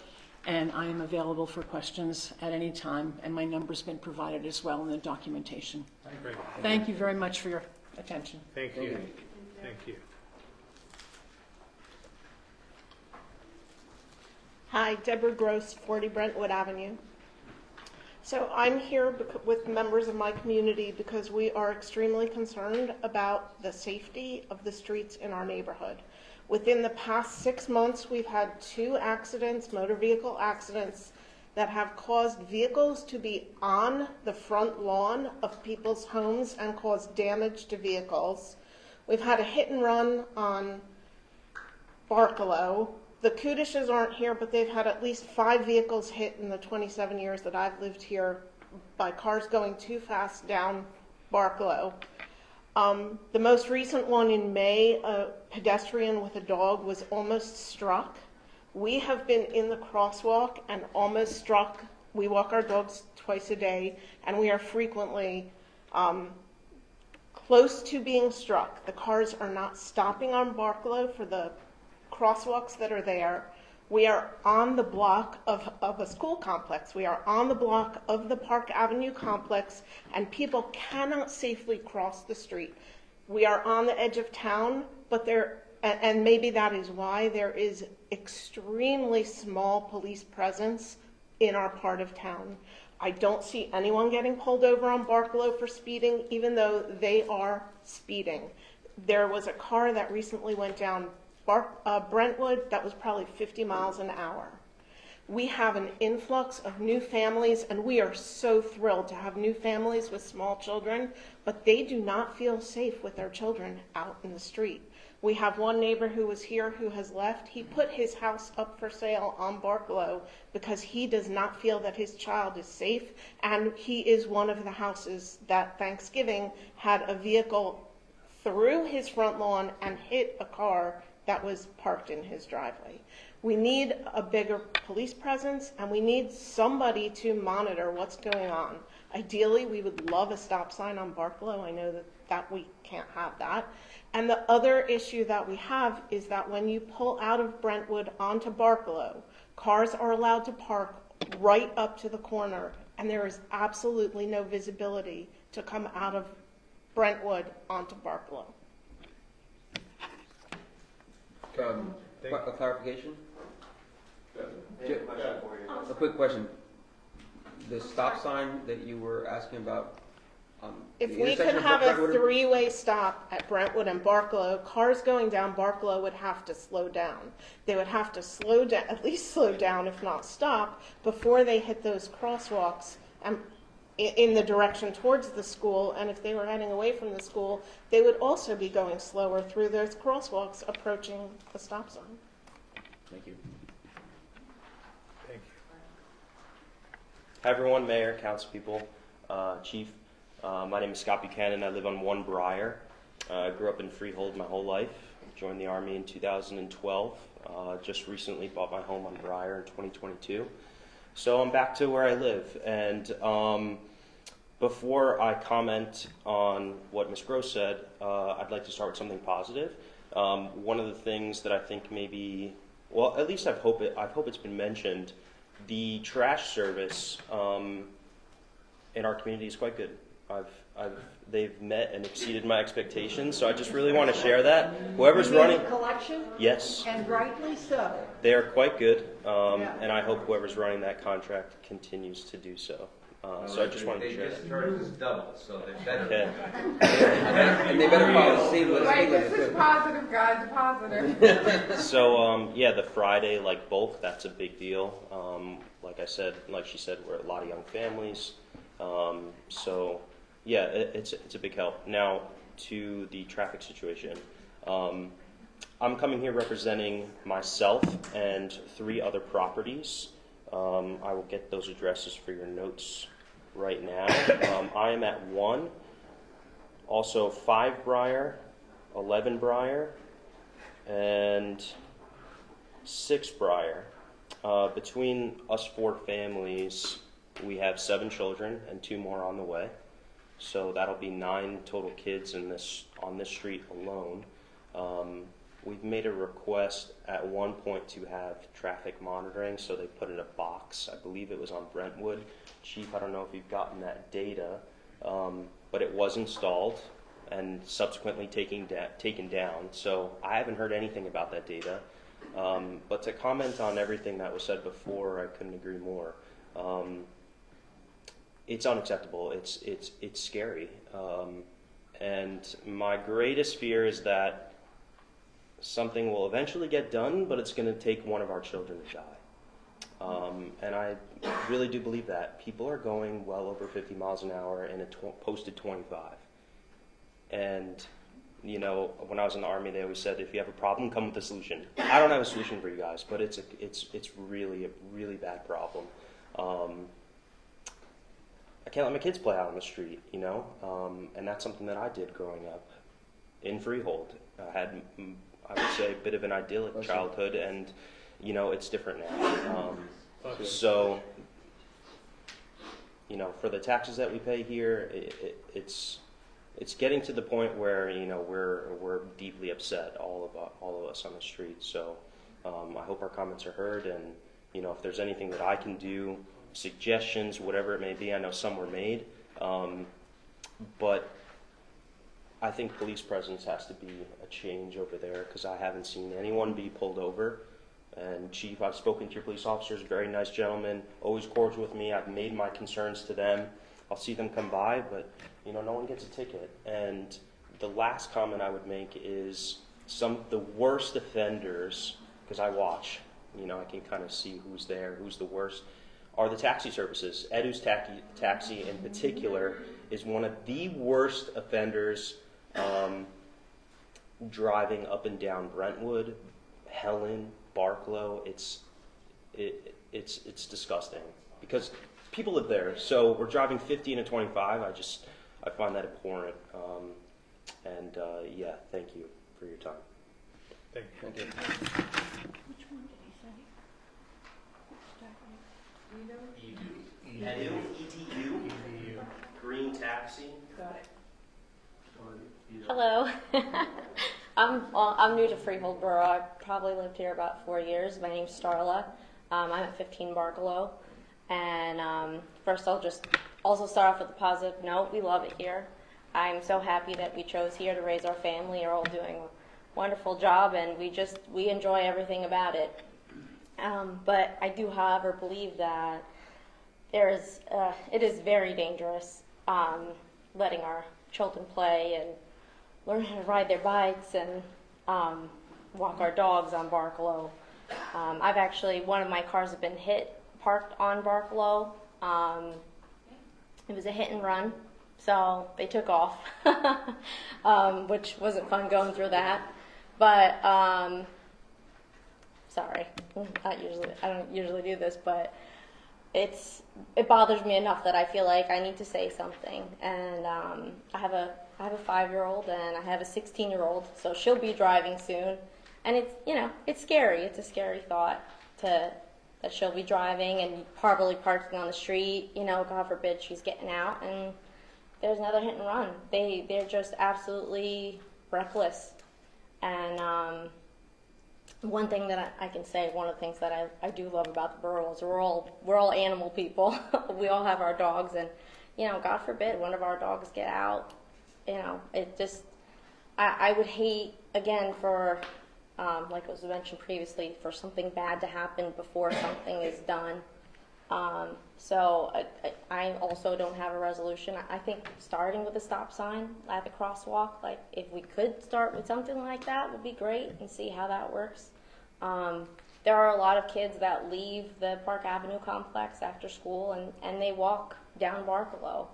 and I am available for questions at any time, and my number's been provided as well in the documentation. Great. Thank you very much for your attention. Thank you. Thank you. Hi, Deborah Gross, 40 Brentwood Avenue. So I'm here with members of my community because we are extremely concerned about the safety of the streets in our neighborhood. Within the past 6 months, we've had 2 accidents, motor vehicle accidents, that have caused vehicles to be on the front lawn of people's homes and caused damage to vehicles. We've had a hit and run on Barkalow. The Kudishes aren't here, but they've had at least 5 vehicles hit in the 27 years that I've lived here by cars going too fast down Barkalow. The most recent one in May, a pedestrian with a dog was almost struck. We have been in the crosswalk and almost struck. We walk our dogs twice a day, and we are frequently close to being struck. The cars are not stopping on Barkalow for the crosswalks that are there. We are on the block of a school complex. We are on the block of the Park Avenue complex, and people cannot safely cross the street. We are on the edge of town, but and maybe that is why there is extremely small police presence in our part of town. I don't see anyone getting pulled over on Barkalow for speeding, even though they are speeding. There was a car that recently went down Brentwood that was probably 50 miles an hour. We have an influx of new families, and we are so thrilled to have new families with small children, but they do not feel safe with their children out in the street. We have one neighbor who was here who has left. He put his house up for sale on Barkalow because he does not feel that his child is safe, and he is one of the houses that Thanksgiving had a vehicle through his front lawn and hit a car that was parked in his driveway. We need a bigger police presence, and we need somebody to monitor what's going on. Ideally, we would love a stop sign on Barkalow. I know that we can't have that. And the other issue that we have is that when you pull out of Brentwood onto Barkalow, cars are allowed to park right up to the corner, and there is absolutely no visibility to come out of Brentwood onto Barkalow. A clarification? A quick question. The stop sign that you were asking about, If we could have a 3-way stop at Brentwood and Barkalow, cars going down Barkalow would have to slow down. They would have to slow down, at least slow down, if not stop, before they hit those crosswalks in the direction towards the school. And if they were heading away from the school, they would also be going slower through those crosswalks approaching the stop sign. Thank you. Thank you. Hi everyone, Mayor, council people, Chief. My name is Scott Buchanan. I live on 1 Briar. I grew up in Freehold my whole life. Joined the Army in 2012. Just recently bought my home on Briar in 2022. So I'm back to where I live. And before I comment on what Ms. Gross said, I'd like to start with something positive. One of the things that I think maybe, well, at least I hope it's been mentioned, the trash service in our community is quite good. They've met and exceeded my expectations, so I just really want to share that. Whoever's running, collection? Yes, And rightly so. they are quite good, and I hope whoever's running that contract continues to do so. So I just wanted to share that. They discharge is double, so they better. Okay. And they better follow the same limit. Wait, this is positive, guys, positive. So yeah, the Friday bulk, that's a big deal. Like she said, we're a lot of young families. So yeah, it's a big help. Now to the traffic situation. I'm coming here representing myself and 3 other properties. I will get those addresses for your notes right now. I am at 1, also 5 Briar, 11 Briar, and 6 Briar. Between us 4 families, we have 7 children and 2 more on the way. So that'll be 9 total kids on this street alone. We've made a request at one point to have traffic monitoring, so they put in a box. I believe it was on Brentwood. Chief, I don't know if you've gotten that data, but it was installed and subsequently taken down. So I haven't heard anything about that data. But to comment on everything that was said before, I couldn't agree more. It's unacceptable. It's scary. And my greatest fear is that something will eventually get done, but it's going to take one of our children to die. And I really do believe that. People are going well over 50 miles an hour in a posted 25. And, you know, when I was in the Army, they always said, if you have a problem, come with a solution. I don't have a solution for you guys, but it's really a really bad problem. I can't let my kids play out on the street, you know, and that's something that I did growing up in Freehold. I had, I would say, a bit of an idyllic childhood, and, you know, it's different now. So, you know, for the taxes that we pay here, it's getting to the point where, you know, we're deeply upset, all of us on the street. So I hope our comments are heard, and, you know, if there's anything that I can do, suggestions, whatever it may be, I know some were made, but I think police presence has to be a change over there, because I haven't seen anyone be pulled over. And Chief, I've spoken to your police officers, very nice gentlemen, always cordial with me. I've made my concerns to them. I'll see them come by, but, you know, no one gets a ticket. And the last comment I would make is some of the worst offenders, because I watch, you know, I can kind of see who's there, who's the worst, are the taxi services. Edu's Taxi in particular is one of the worst offenders, driving up and down Brentwood, Helen, Barklow. It's disgusting because people live there. So we're driving 50 and a 25. I find that abhorrent. Yeah, thank you for your time. Thank you. Which one did he say? Edu, EDU, Green Taxi. Got it. Hello. I'm new to Freehold Borough. I've probably lived here about 4 years. My name's Starla. I'm at 15 Barkalow. And first I'll just also start off with a positive note. We love it here. I'm so happy that we chose here to raise our family. You're all doing a wonderful job, and we enjoy everything about it. But I do, however, believe that it is very dangerous letting our children play and learn how to ride their bikes and walk our dogs on Barkalow. One of my cars have been parked on Barkalow. It was a hit and run, so they took off, which wasn't fun going through that. But sorry, I don't usually do this, but it bothers me enough that I feel like I need to say something. And I have a 5-year-old and I have a 16-year-old, so she'll be driving soon. And it's scary. It's a scary thought that she'll be driving and probably parking on the street. God forbid she's getting out and there's another hit and run. They're just absolutely reckless. And one thing that I can say, one of the things that I do love about the borough is we're all animal people. We all have our dogs, and God forbid one of our dogs get out. It just I would hate again for like was mentioned previously, for something bad to happen before something is done. So I also don't have a resolution. I think starting with a stop sign at the crosswalk, like if we could start with something like that, would be great, and see how that works. There are a lot of kids that leave the Park Avenue complex after school and they walk down Barkalow.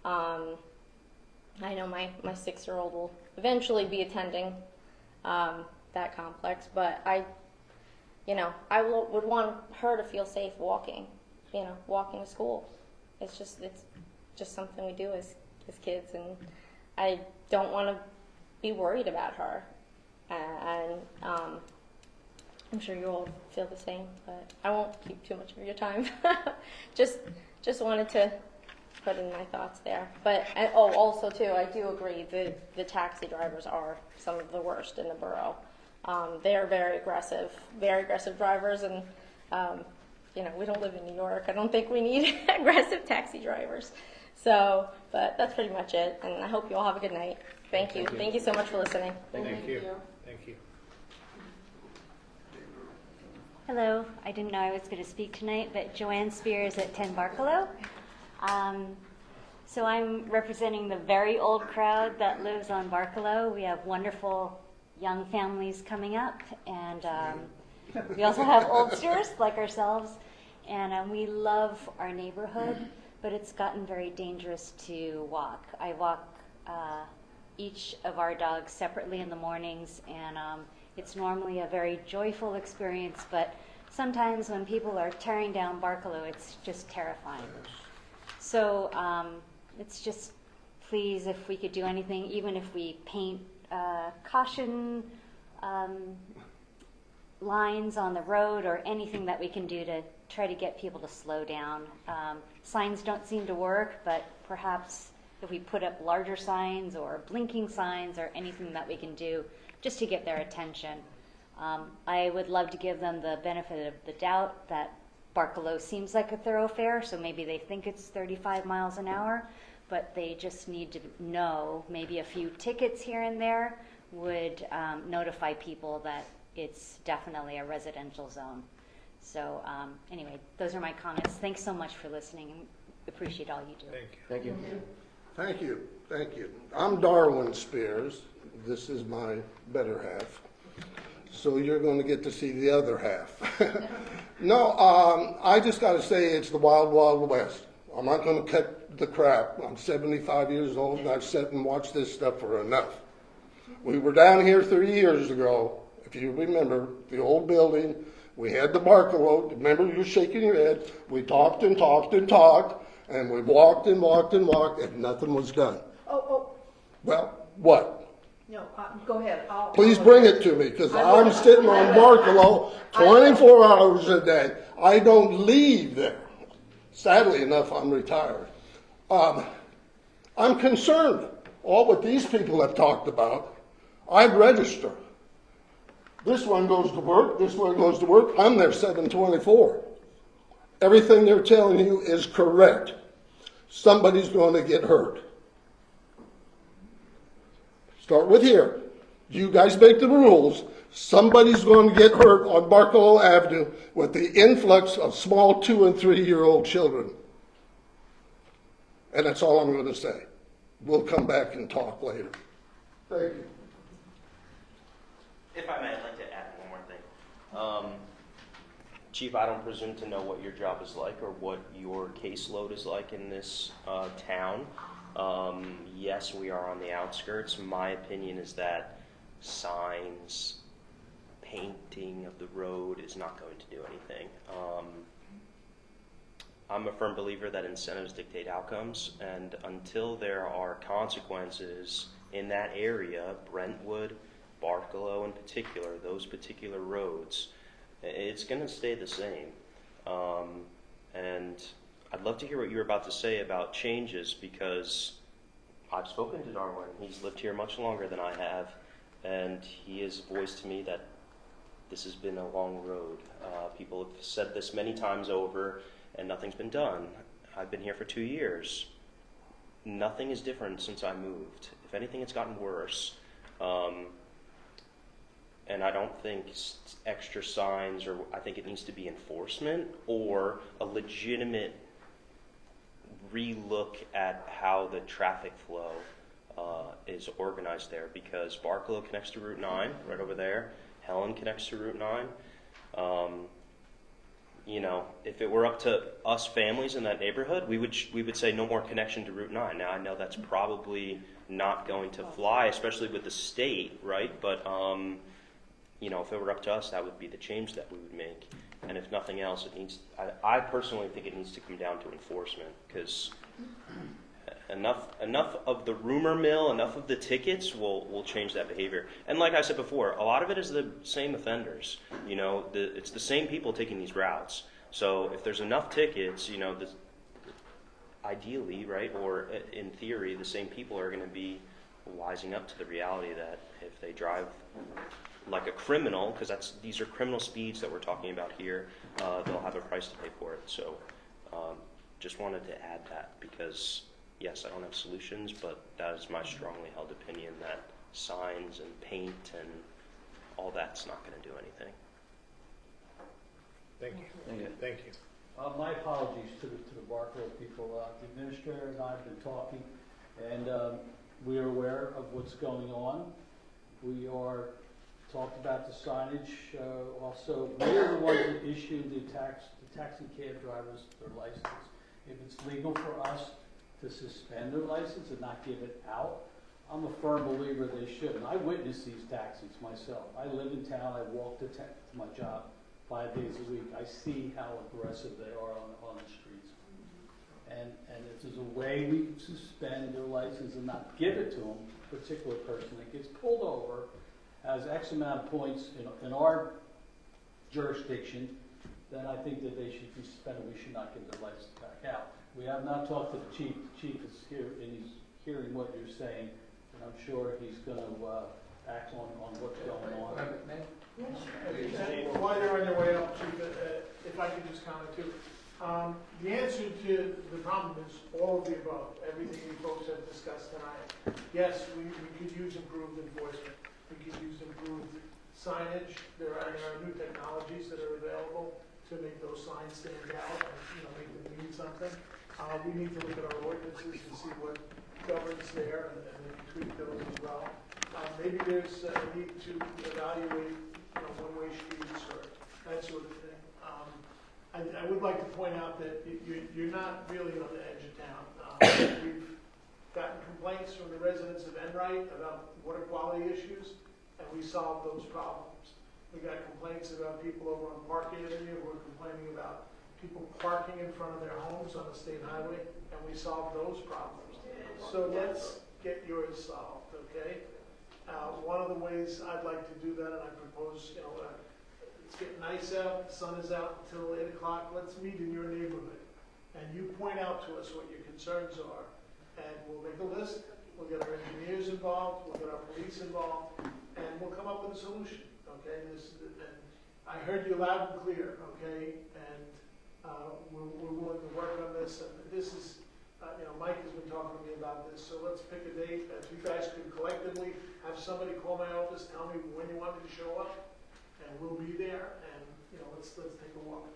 I know my 6-year-old will eventually be attending that complex, but I would want her to feel safe walking to school. It's just something we do as kids, and I don't want to be worried about her. And I'm sure you all feel the same, but I won't keep too much of your time. just wanted to put in my thoughts there. But also too, I do agree the taxi drivers are some of the worst in the borough. They are very aggressive drivers, and we don't live in New York. I don't think we need aggressive taxi drivers. So, but that's pretty much it, and I hope you all have a good night. Thank you. Thank you so much for listening. Thank you. Thank you. Hello, I didn't know I was going to speak tonight, but Joanne Spears at 10 Barcelo. So I'm representing the very old crowd that lives on Barcelo. We have wonderful young families coming up, and we also have oldsters like ourselves, and we love our neighborhood, but it's gotten very dangerous to walk. I walk each of our dogs separately in the mornings, and it's normally a very joyful experience, but sometimes when people are tearing down Barcelo, it's just terrifying. So it's just, please, if we could do anything, even if we paint caution lines on the road or anything that we can do to try to get people to slow down. Signs don't seem to work, but perhaps if we put up larger signs or blinking signs or anything that we can do just to get their attention. I would love to give them the benefit of the doubt that Barcelo seems like a thoroughfare, so maybe they think it's 35 miles an hour, but they just need to know maybe a few tickets here and there would notify people that it's definitely a residential zone. So anyway, those are my comments. Thanks so much for listening, and appreciate all you do. Thank you. Thank you. Thank you. I'm Darwin Spears. This is my better half. So you're going to get to see the other half. No, I just got to say it's the wild, wild west. I'm not going to cut the crap. I'm 75 years old, and I've sat and watched this stuff for enough. We were down here 3 years ago, if you remember, the old building. We had the Barcelo. Remember, you were shaking your head. We talked and talked and talked, and we walked and walked and walked, and nothing was done. Well, what? No, go ahead. Please bring it to me, because I'm sitting on Barcelo 24 hours a day. I don't leave there. Sadly enough, I'm retired. I'm concerned. All what these people have talked about, I register. This one goes to work, this one goes to work. I'm there 7/24. Everything they're telling you is correct. Somebody's going to get hurt. Start with here. You guys make the rules. Somebody's going to get hurt on Barcelo Avenue with the influx of small 2- and 3-year-old children. And that's all I'm going to say. We'll come back and talk later. Thank you. If I may, I'd like to add one more thing. Chief, I don't presume to know what your job is like or what your caseload is like in this town. Yes, we are on the outskirts. My opinion is that signs, painting of the road is not going to do anything. I'm a firm believer that incentives dictate outcomes, and until there are consequences in that area, Brentwood, Barcelo in particular, those particular roads, it's going to stay the same. And I'd love to hear what you're about to say about changes, because I've spoken to Darwin. He's lived here much longer than I have, and he has voiced to me that this has been a long road. People have said this many times over, and nothing's been done. I've been here for 2 years. Nothing is different since I moved. If anything, it's gotten worse. And I don't think extra signs, or I think it needs to be enforcement or a legitimate relook at how the traffic flow is organized there, because Barcelo connects to Route 9 right over there. Helen connects to Route 9. If it were up to us families in that neighborhood, we would say no more connection to Route 9. Now, I know that's probably not going to fly, especially with the state, right? But if it were up to us, that would be the change that we would make. And if nothing else, I personally think it needs to come down to enforcement, because enough of the rumor mill, enough of the tickets will change that behavior. And like I said before, a lot of it is the same offenders. It's the same people taking these routes. So if there's enough tickets, ideally, right, or in theory, the same people are going to be wising up to the reality that if they drive like a criminal, because these are criminal speeds that we're talking about here, they'll have a price to pay for it. So just wanted to add that because, yes, I don't have solutions, but that is my strongly held opinion that signs and paint and all that's not going to do anything. Thank you. Thank you. Thank you. My apologies to the Barclay people. The administrator and I have been talking, and we are aware of what's going on. We are talked about the signage. Also, we're the ones that issue the taxi cab drivers their license. If it's legal for us to suspend their license and not give it out, I'm a firm believer they should. And I witness these taxis myself. I live in town. I walk to my job 5 days a week. I see how aggressive they are on the streets. And if there's a way we can suspend their license and not give it to them, a particular person that gets pulled over, has X amount of points in our jurisdiction, then I think that they should be suspended. We should not give their license back out. We have not talked to the chief. The chief is here and he's hearing what you're saying, and I'm sure he's going to act on what's going on. While you're on your way up, Chief, if I could just comment too. The answer to the problem is all of the above, everything you folks have discussed tonight. Yes, we could use improved enforcement. We could use improved signage. There are new technologies that are available to make those signs stand out and make them mean something. We need to look at our ordinances to see what governs there and maybe tweak those as well. Maybe there's a need to evaluate one-way streets or that sort of thing. I would like to point out that you're not really on the edge of town. We've gotten complaints from the residents of Enright about water quality issues, and we solved those problems. We got complaints about people over on Park Avenue who are complaining about people parking in front of their homes on the state highway, and we solved those problems. So let's get yours solved, okay? One of the ways I'd like to do that, and I propose, it's getting nice out, the sun is out until 8 o'clock, let's meet in your neighborhood. And you point out to us what your concerns are, and we'll make a list, we'll get our engineers involved, we'll get our police involved, and we'll come up with a solution, okay? And I heard you loud and clear, okay? And we're willing to work on this, and this is, Mike has been talking to me about this, so let's pick a date that you guys could collectively have somebody call my office, tell me when you want me to show up, and we'll be there, and let's take a walk.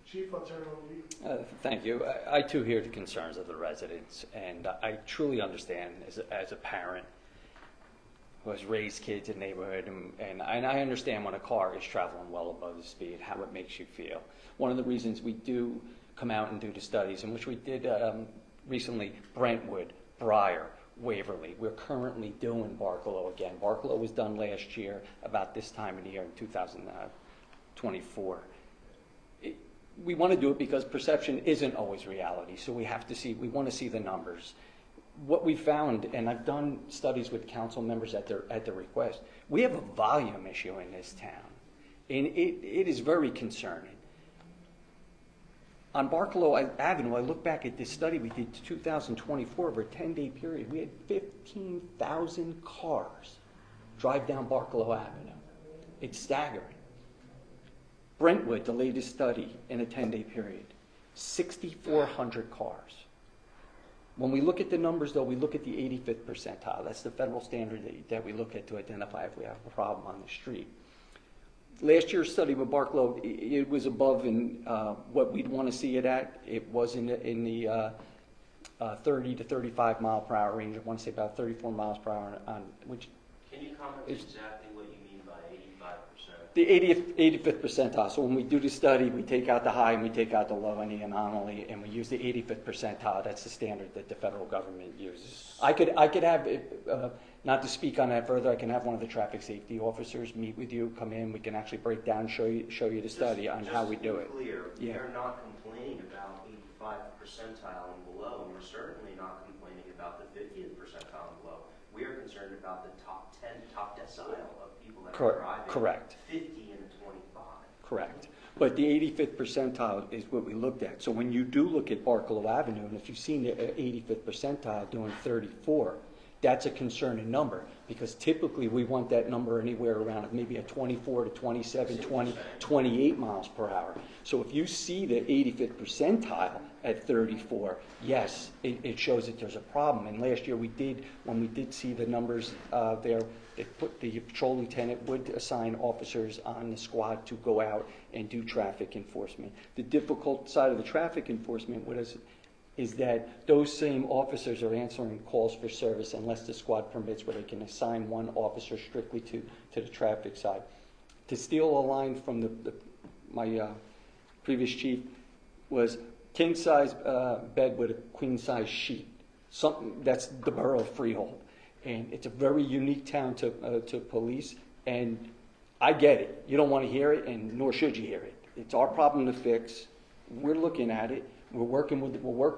Chief, I'll turn it over to you. Thank you. I too hear the concerns of the residents, and I truly understand as a parent who has raised kids in the neighborhood, and I understand when a car is traveling well above the speed, how it makes you feel. One of the reasons we do come out and do the studies, in which we did recently, Brentwood, Briar, Waverly. We're currently doing Barcelo again. Barcelo was done last year about this time of the year in 2024. We want to do it because perception isn't always reality, so we want to see the numbers. What we found, and I've done studies with council members at their request, we have a volume issue in this town, and it is very concerning. On Barcelo Avenue, I look back at this study we did 2024 over a 10-day period. We had 15,000 cars drive down Barcelo Avenue. It's staggering. Brentwood, the latest study in a 10-day period, 6,400 cars. When we look at the numbers, though, we look at the 85th percentile. That's the federal standard that we look at to identify if we have a problem on the street. Last year's study with Barcelo, it was above in what we'd want to see it at. It was in the 30 to 35 mile per hour range. I want to say about 34 miles per hour on which. Can you comment exactly what you mean by 85%? The 85th percentile. So when we do the study, we take out the high and we take out the low and the anomaly, and we use the 85th percentile. That's the standard that the federal government uses. I could have, not to speak on that further, I can have one of the traffic safety officers meet with you, come in, we can actually break down, show you the study on how we do it. Just to be clear, Yeah. we're not complaining about 85th percentile and below, and we're certainly not complaining about the 50th percentile and below. We are concerned about the top 10, top decile of people that are driving Correct. 50 and 25. Correct. But the 85th percentile is what we looked at. So when you do look at Barcelo Avenue, and if you've seen the 85th percentile doing 34, that's a concerning number, because typically we want that number anywhere around maybe a 24 to 27, 20, 28 miles per hour. So if you see the 85th percentile at 34, yes, it shows that there's a problem. And last year when we did see the numbers there, the patrol lieutenant would assign officers on the squad to go out and do traffic enforcement. The difficult side of the traffic enforcement is that those same officers are answering calls for service unless the squad permits, where they can assign one officer strictly to the traffic side. To steal a line from my previous chief, was king-size bed with a queen-size sheet. That's the borough of Freehold. And it's a very unique town to police, and I get it. You don't want to hear it, and nor should you hear it. It's our problem to fix. We're looking at it. We'll work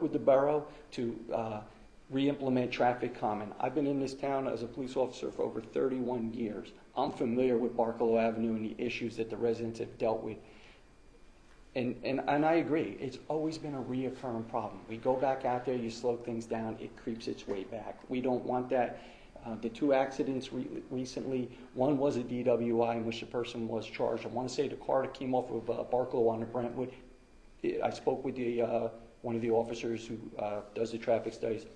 with the borough to re-implement traffic calming. I've been in this town as a police officer for over 31 years. I'm familiar with Barkalow Avenue and the issues that the residents have dealt with. And I agree, it's always been a reoccurring problem. We go back out there, you slow things down, it creeps its way back. We don't want that. The two accidents recently, one was a DWI in which the person was charged. I want to say the car that came off of Barkalow on the Brentwood, I spoke with one of the officers who does the traffic studies.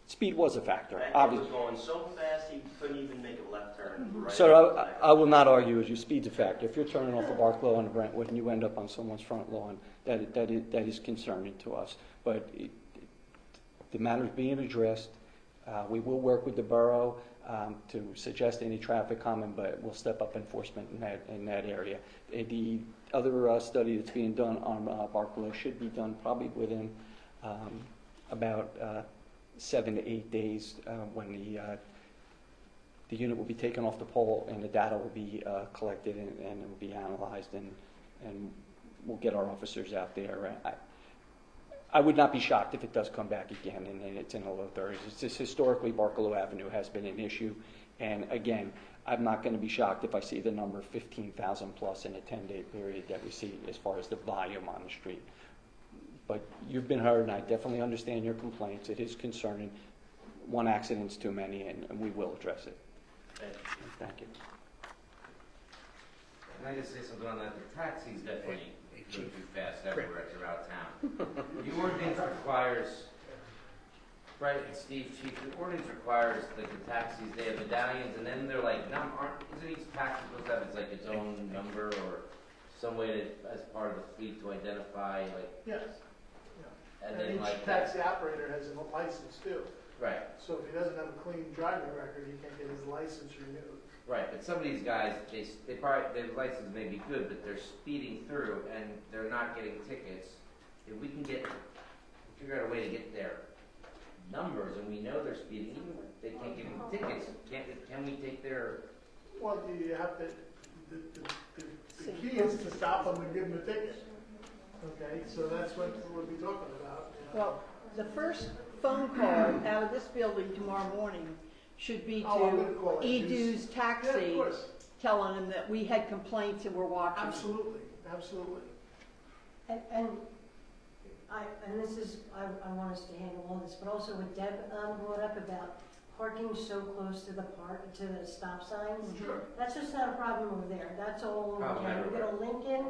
Speed was a factor. He was going so fast he couldn't even make a left turn. Right. So I will not argue with you. Speed's a factor. If you're turning off of Barkalow on the Brentwood and you end up on someone's front lawn, that is concerning to us. But the matter's being addressed. We will work with the borough to suggest any traffic calming, but we'll step up enforcement in that area. The other study that's being done on Barkalow should be done probably within about 7 to 8 days when the unit will be taken off the pole and the data will be collected and it will be analyzed, and we'll get our officers out there. I would not be shocked if it does come back again and it's in the low 30s. It's just historically Barkalow Avenue has been an issue, and again, I'm not going to be shocked if I see the number 15,000 plus in a 10-day period that we see as far as the volume on the street. But you've been heard, and I definitely understand your complaints. It is concerning. One accident's too many, and we will address it. Thank you. Can I just say something on that? The taxis definitely go too fast everywhere throughout town. The ordinance requires, right, Steve, Chief, the ordinance requires that the taxis, they have medallions, and then they're like, isn't each taxi supposed to have its own number or some way to, as part of the fleet, to identify, like? Yes. And And then each like taxi operator has a license too. Right. So if he doesn't have a clean driving record, he can't get his license renewed. Right, but some of these guys, they probably, their license may be good, but they're speeding through and they're not getting tickets. If we can figure out a way to get their numbers, and we know they're speeding, even if they can't give them tickets, can we take their? Well, you have to, the key is to stop them and give them a ticket. Okay, so that's what we'll be talking about. Well, the first phone call out of this building tomorrow morning should be I'm gonna to call it. Edu's Yeah, Taxi, of course. telling them that we had complaints and we're watching. Absolutely, absolutely. And this is, I want us to handle all this, but also what Deb brought up about parking so close to the stop signs. Sure. That's just not a problem over there. That's all over Problem town. You everywhere. go to Lincoln,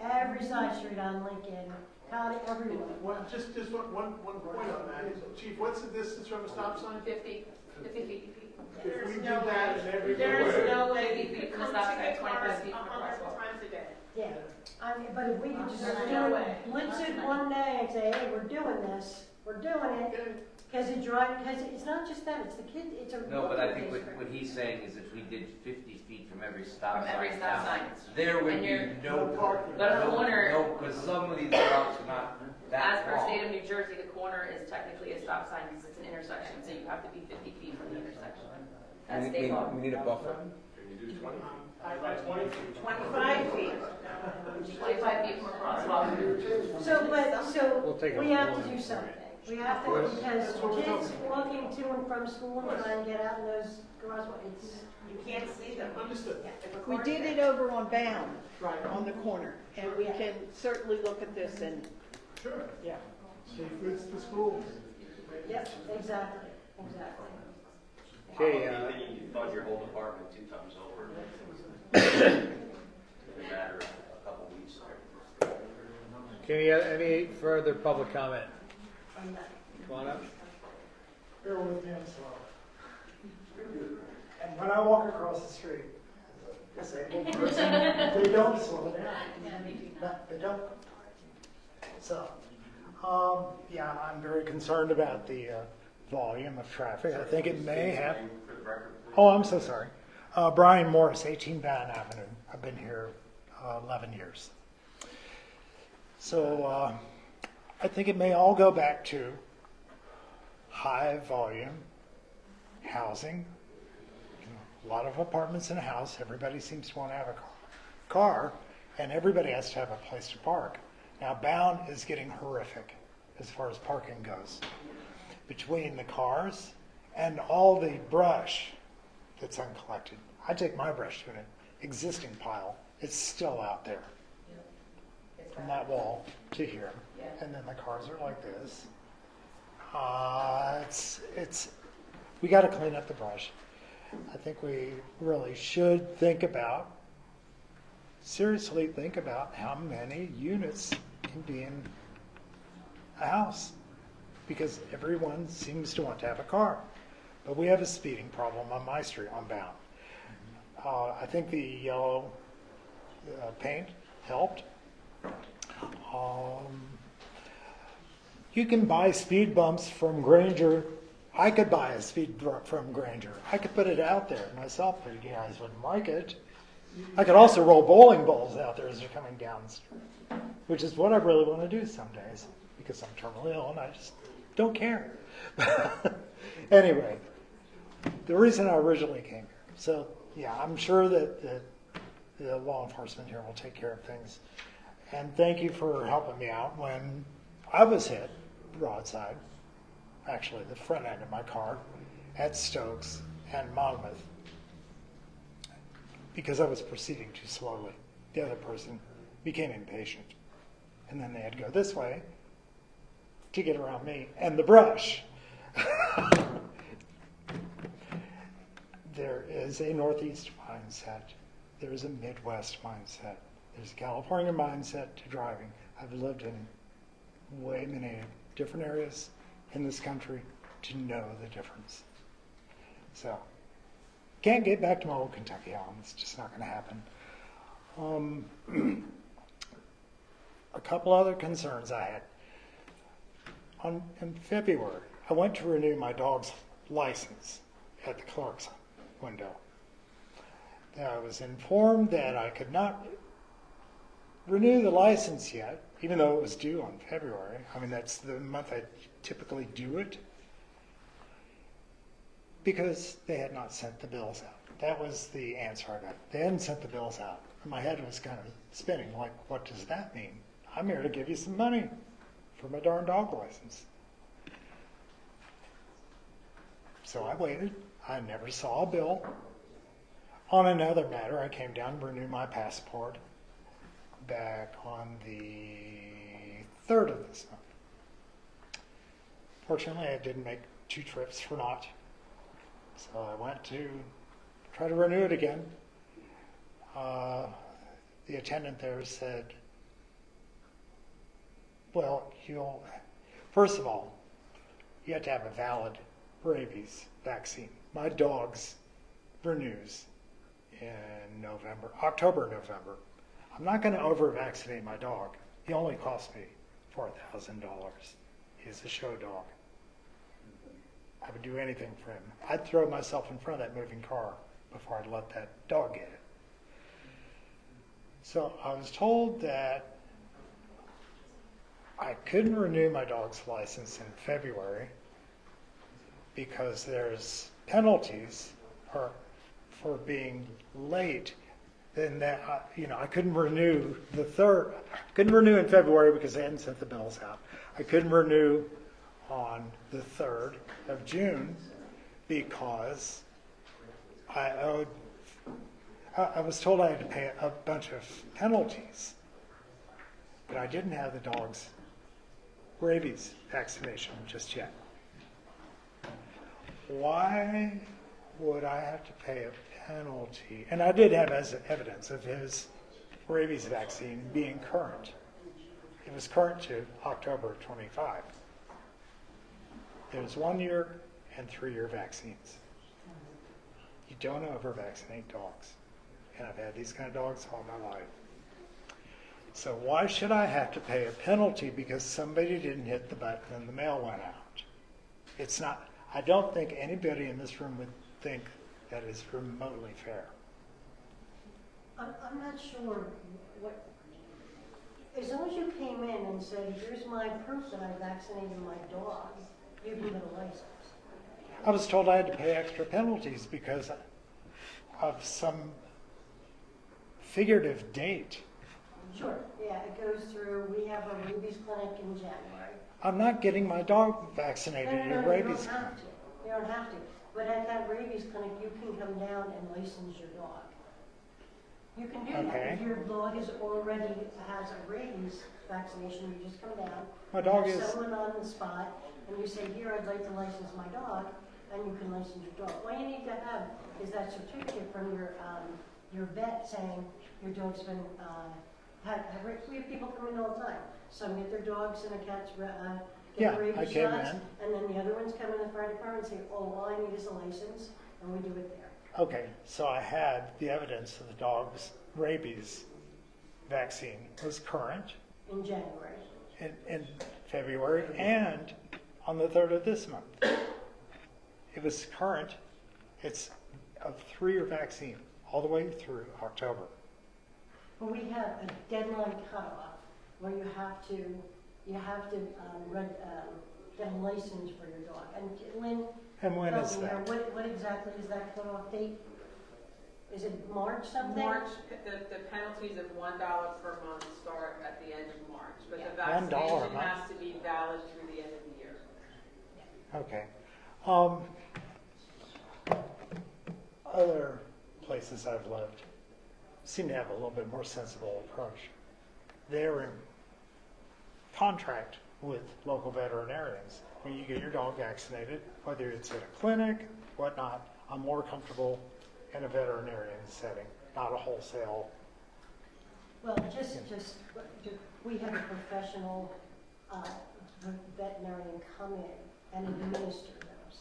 every side street on Lincoln, everywhere. Just one point on that. Chief, what's the distance from a stop sign? 50 feet. If we do that and every. There's no way we could stop at 25 feet from the crosswalk. times a day. Yeah, I mean, but if we could just There's do no it, way. blitz it one day and say, hey, we're doing this, we're doing it, because it's not just that, it's the kid, it's a. No, but I think what he's saying is if we did 50 feet from every stop From sign. every stop sign. There would And be you're- no parking. But a corner- No, because some of these routes are not As that per long. state of New Jersey, the corner is technically a stop sign because it's an intersection, so you have to be 50 feet from the intersection. That's state law. We need a buffer. Can you do 20 feet? 20 feet. 25 feet. 25 feet from a crosswalk. So take we a have walk. to do something. We have to, because kids walking to and from school and trying to get out in those crosswalks, You can't see them. Understood. We did it over on Bound, Right. on the corner, and we can certainly look at this and, Sure. yeah. Safe routes to schools. Yep, exactly. Okay, Then you can fund your whole department 2 times over in a matter of a couple weeks there. Any further public comment? Come on up. Bear with me, I'm slow. And when I walk across the street, as a disabled person, they don't slow down. No, they don't. So, yeah, I'm very concerned about the volume of traffic. I think it may have. Oh, I'm so sorry. Brian Morris, 18 Van Avenue. I've been here 11 years. So, I think it may all go back to high volume housing. A lot of apartments in a house, everybody seems to want to have a car, and everybody has to have a place to park. Now, Bound is getting horrific as far as parking goes. Between the cars and all the brush that's uncollected. I take my brush to an existing pile. It's still out there. From that wall to here. And then the cars are like this. We got to clean up the brush. I think we really should seriously think about how many units can be in a house, because everyone seems to want to have a car. But we have a speeding problem on my street, on Bound. I think the yellow paint helped. You can buy speed bumps from Granger. I could buy a speed bump from Granger. I could put it out there myself, but you guys wouldn't like it. I could also roll bowling balls out there as they're coming down the street, which is what I really want to do some days, because I'm terminally ill and I just don't care. Anyway, the reason I originally came here. So, yeah, I'm sure that the law enforcement here will take care of things. And thank you for helping me out when I was hit broadside, actually the front end of my car, at Stokes and Monmouth, because I was proceeding too slowly. The other person became impatient. And then they had to go this way to get around me and the brush. There is a Northeast mindset. There is a Midwest mindset. There's a California mindset to driving. I've lived in way many different areas in this country to know the difference. So, can't get back to my old Kentucky home. It's just not going to happen. A couple other concerns I had. In February, I went to renew my dog's license at the clerk's window. I was informed that I could not renew the license yet, even though it was due on February. I mean, that's the month I typically do it, because they had not sent the bills out. That was the answer I got. They hadn't sent the bills out. And my head was kind of spinning, like, what does that mean? I'm here to give you some money for my darn dog license. So I waited. I never saw a bill. On another matter, I came down to renew my passport back on the 3rd of this month. Fortunately, I didn't make 2 trips for naught. So I went to try to renew it again. The attendant there said, well, first of all, you have to have a valid rabies vaccine. My dog's renews in October, November. I'm not going to over-vaccinate my dog. He only cost me $4,000. He's a show dog. I would do anything for him. I'd throw myself in front of that moving car before I'd let that dog get it. So I was told that I couldn't renew my dog's license in February because there's penalties for being late. Then that I couldn't renew the 3rd. Couldn't renew in February because they hadn't sent the bills out. I couldn't renew on the 3rd of June because I was told I had to pay a bunch of penalties, but I didn't have the dog's rabies vaccination just yet. Why would I have to pay a penalty? And I did have as evidence of his rabies vaccine being current. It was current to October 25. There's 1 year and 3 year vaccines. You don't over vaccinate dogs. And I've had these kind of dogs all my life. So why should I have to pay a penalty because somebody didn't hit the button and the mail went out? It's not, I don't think anybody in this room would think that is remotely fair. I'm not sure what, as long as you came in and said, here's my proof that I vaccinated my dog, you can get a license. I was told I had to pay extra penalties because of some figurative date. Sure, yeah, it goes through, we have a rabies clinic in January. I'm not getting my dog vaccinated No, at you rabies. don't have to. You don't have to. But at that rabies clinic, you can come down and license your dog. You can do that. Okay. If your dog has a rabies vaccination, you just come down. My dog you have is- someone on the spot, and you say, here, I'd like to license my dog, and you can license your dog. All you need to have is that certificate from your vet saying your dog's been, we have people come in all the time. Some get their dogs and a cat's Yeah, get the rabies I came shots, in. and then the other ones come in the fire department and say, oh, all I need is a license, and we do it there. Okay, so I had the evidence that the dog's rabies vaccine was current In January. in February and on the 3rd of this month. It was current. It's a 3-year vaccine all the way through October. But we have a deadline cutoff where you have to get a license for your dog. And Lynn, And when help is me here. that? What exactly is that cutoff date? Is it March something? March, the penalties of $1 per month start at the end of March, but the $1 a vaccination month? has to be valid through the end of the year. Okay. Other places I've lived seem to have a little bit more sensible approach. They're in contract with local veterinarians. When you get your dog vaccinated, whether it's at a clinic, whatnot, I'm more comfortable in a veterinarian setting, not a wholesale. Well, we have a professional veterinarian come in and administer those.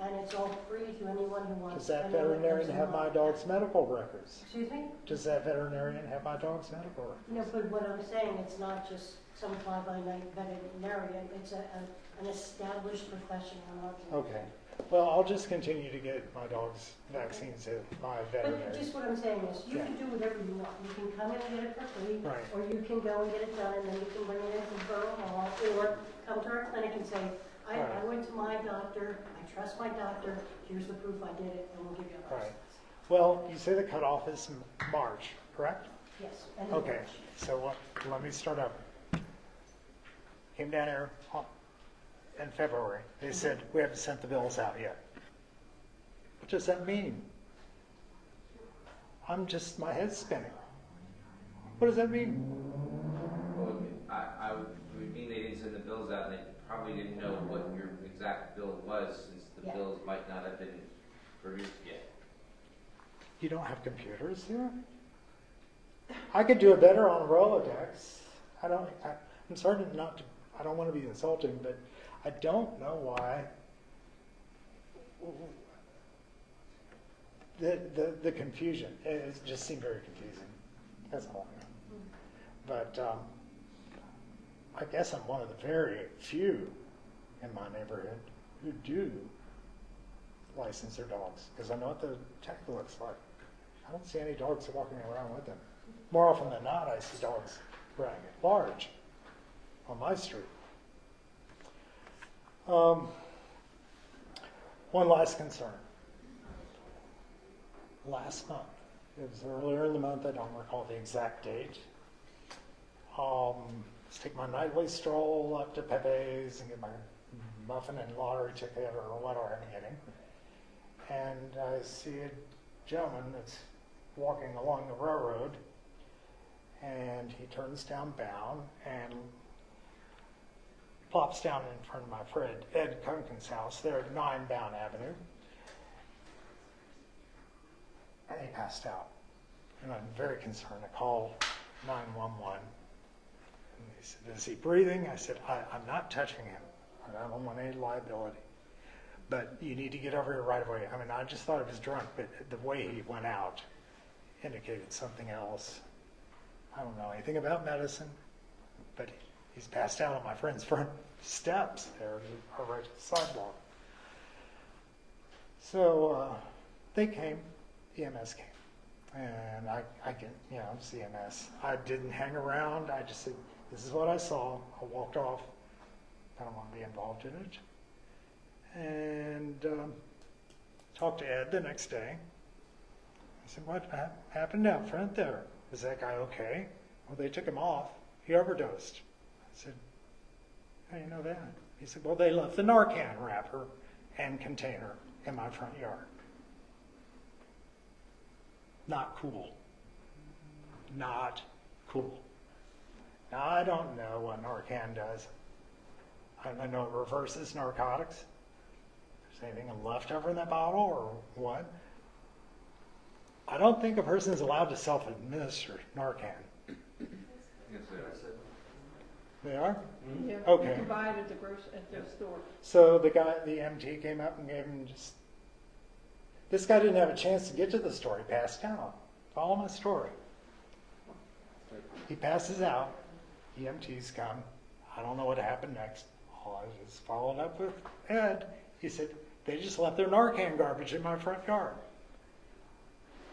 And it's all free to anyone who wants. Does that anyone who veterinarian comes have in. my dog's medical records? Excuse me? Does that veterinarian have my dog's medical records? No, but what I'm saying, it's not just some fly-by-night veterinarian, it's an established professional in our community. Okay. Well, I'll just continue to get my dog's vaccines at my But veterinarian. just what I'm saying is, you Yeah. can do whatever you want. You can come in and get it for free, Right. or you can go and get it done, and then you can bring it into Borough Hall, or come to our clinic and say, I Right. went to my doctor, I trust my doctor, here's the proof I did it, and we'll give you a Right. license. Well, you say the cutoff is March, correct? Yes. end of Okay, March. so let me start up. Came down here in February. They said, we haven't sent the bills out yet. What does that mean? My head's spinning. What does that mean? Well, it would mean they didn't send the bills out, and they probably didn't know what your exact bill was, since the Yeah. bills might not have been produced yet. You don't have computers here? I could do it better on Rolodex. I'm sorry not to, I don't want to be insulting, but I don't know why the confusion. It just seemed very confusing. That's all. But I guess I'm one of the very few in my neighborhood who do license their dogs, because I know what the tech looks like. I don't see any dogs walking around with them. More often than not, I see dogs running at large on my street. One last concern. Last month, it was earlier in the month, I don't recall the exact date. Let's take my nightly stroll up to Pepe's and get my muffin and lottery ticket or whatever I'm getting. And I see a gentleman that's walking along the railroad, and he turns downbound and plops down in front of my friend Ed Kunken's house there at 9 Bound Avenue. passed out. And I'm very concerned. I called 911. And they said, is he breathing? I said, I'm not touching him. I don't want any liability. But you need to get over here right away. I mean, I just thought he was drunk, but the way he went out indicated something else. I don't know anything about medicine, but he's passed out on my friend's front steps there, or right at the sidewalk. So they came, EMS came. And I get, CMS. I didn't hang around. I just said, this is what I saw. I walked off. I don't want to be involved in it. And talked to Ed the next day. I said, what happened out front there? Is that guy okay? Well, they took him off. He overdosed. I said, how do you know that? He said, well, they left the Narcan wrapper and container in my front yard. Not cool. Not cool. Now, I don't know what Narcan does. I know it reverses narcotics. If there's anything left over in that bottle or what. I don't think a person is allowed to self-administer Narcan. They are? Yeah, Okay. you can buy it at the store. So the MT came up and gave him just... This guy didn't have a chance to get to the store. He passed out. Follow my story. He passes out. EMTs come. I don't know what happened next. All I just followed up with Ed. He said, they just left their Narcan garbage in my front yard.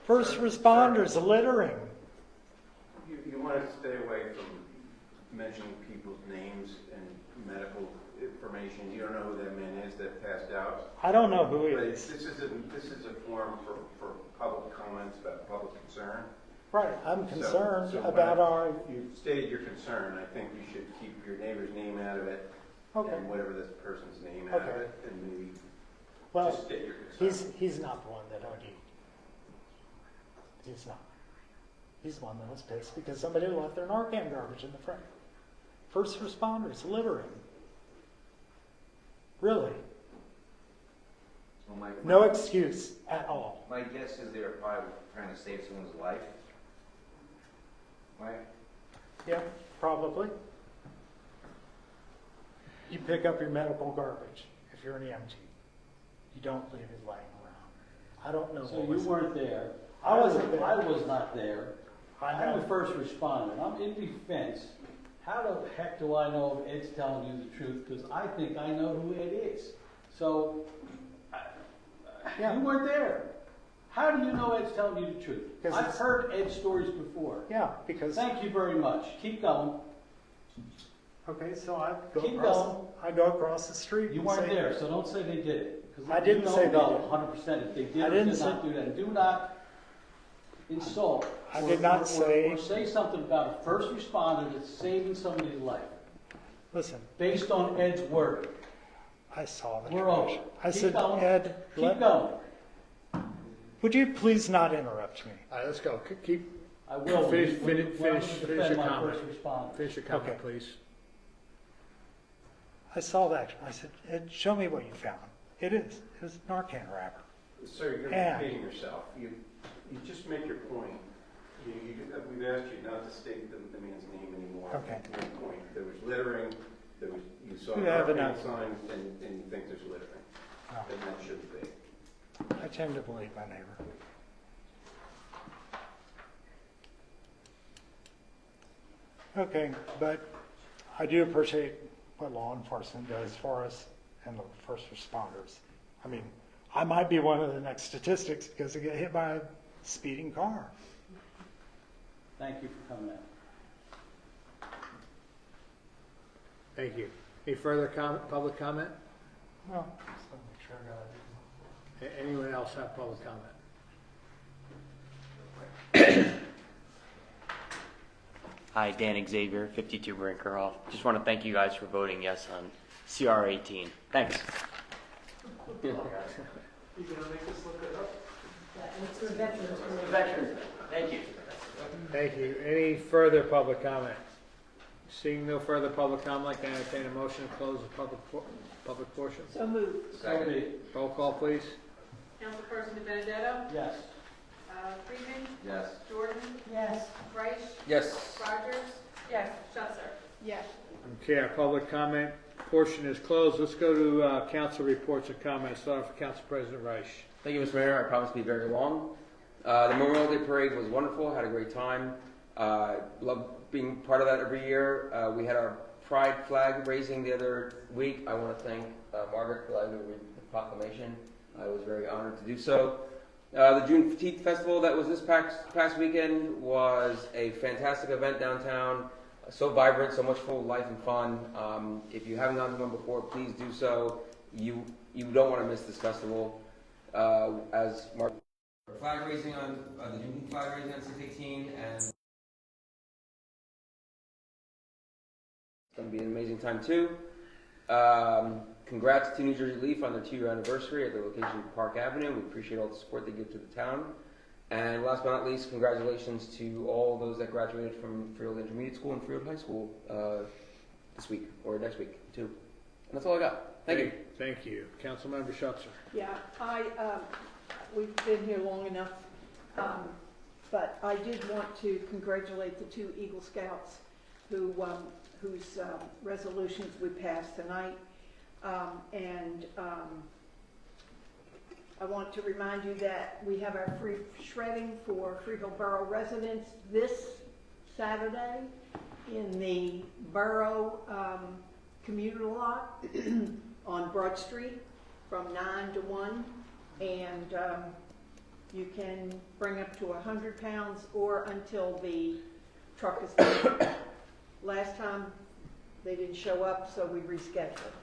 First responders littering. You want to stay away from mentioning people's names and medical information. You don't know who that man is that passed out. I don't know who he is. This is a forum for public comments about public concern. Right, I'm concerned So about our... You've stated your concern. I think you should keep your neighbor's name out of it. Okay. And whatever this person's name out of Okay. it, and maybe Well, just state your concern. he's not the one that OD'd. He's not. He's the one that was pissed because somebody left their Narcan garbage in the front. First responders littering. Really? Well, No excuse at all. My guess is they were probably trying to save someone's life. Right? Yeah, probably. You pick up your medical garbage if you're an EMT. You don't leave it laying around. I don't know. So what you was- weren't there. I wasn't there. I was not there. I I'm know. a first responder. I'm in defense. How the heck do I know if Ed's telling you the truth? Because I think I know who Ed is. So, you weren't there. How do you know Ed's telling you the truth? 'Cause I've it's- heard Ed's stories before. Yeah, because... Thank you very much. Keep going. Okay, so I Keep going. I go across the street. You and weren't say- there, so don't say they did it. 'Cause I didn't you say they know did. 100% if they did I or didn't did say- not do that. And do not insult. I did not say- Or say something about a first responder that's saving somebody's life. Listen. Based on Ed's word. I saw the We're trash. over. I Keep said, going. Ed, Keep going. Would you please not interrupt me? All right, let's go. Keep. I will. Finish when you finish defend your my comment. first responder. Finish your comment, Okay. please. I saw that. I said, Ed, show me what you found. It is. It was a Narcan wrapper. Sir, you're And- repeating yourself. You just make your point. We've asked you not to state the man's name anymore. Okay. Your point. There was littering. You saw You have Narcan enough. signs, and you think there's littering. No. And that shouldn't be. I tend to believe my neighbor. Okay, but I do appreciate what law enforcement does for us and the first responders. I mean, I might be one of the next statistics because I get hit by a speeding car. Thank you for coming out. Thank you. Any further public comment? Well, just want to make sure I got it. Anyone else have public comment? Hi, Dan Xavier, 52 Brinkerhoff. Just want to thank you guys for voting yes on CR 18. Thanks. You gonna make us look it up? It's for veterans. Veterans. Thank you. Thank you. Any further public comment? Seeing no further public comment, can I entertain a motion to close the public portion? So moved. Second. Roll call, please. Councilperson De Benedetto? Yes. Freeman. Yes. Jordan. Yes. Reich. Yes. Rogers. Yes. Schuster. Yes. Okay, our public comment portion is closed. Let's go to council reports and comments. Start with Council President Reich. Thank you, Mr. Mayor. I promise to be very long. The Memorial Day Parade was wonderful. Had a great time. Love being part of that every year. We had our Pride flag raising the other week. I want to thank Margaret for letting me read the proclamation. I was very honored to do so. The Juneteenth Festival that was this past weekend was a fantastic event downtown. So vibrant, so much full of life and fun. If you haven't gone to one before, please do so. You don't want to miss this festival. As Mark, flag raising on the Juneteenth flag raising on 6/18, and it's going to be an amazing time too. Congrats to New Jersey Leaf on their 2-year anniversary at the location of Park Avenue. We appreciate all the support they give to the town. And last but not least, congratulations to all those that graduated from Freehold Intermediate School and Freehold High School this week or next week too. And that's all I got. Thank you. Thank you. Councilmember Schutzer. Yeah, we've been here long enough, but I did want to congratulate the 2 Eagle Scouts whose resolutions we passed tonight. I want to remind you that we have our free shredding for Freehold Borough residents this Saturday in the Borough commuter lot on Broad Street from 9 to 1. And you can bring up to 100 pounds or until the truck is done. Last time they didn't show up, so we rescheduled.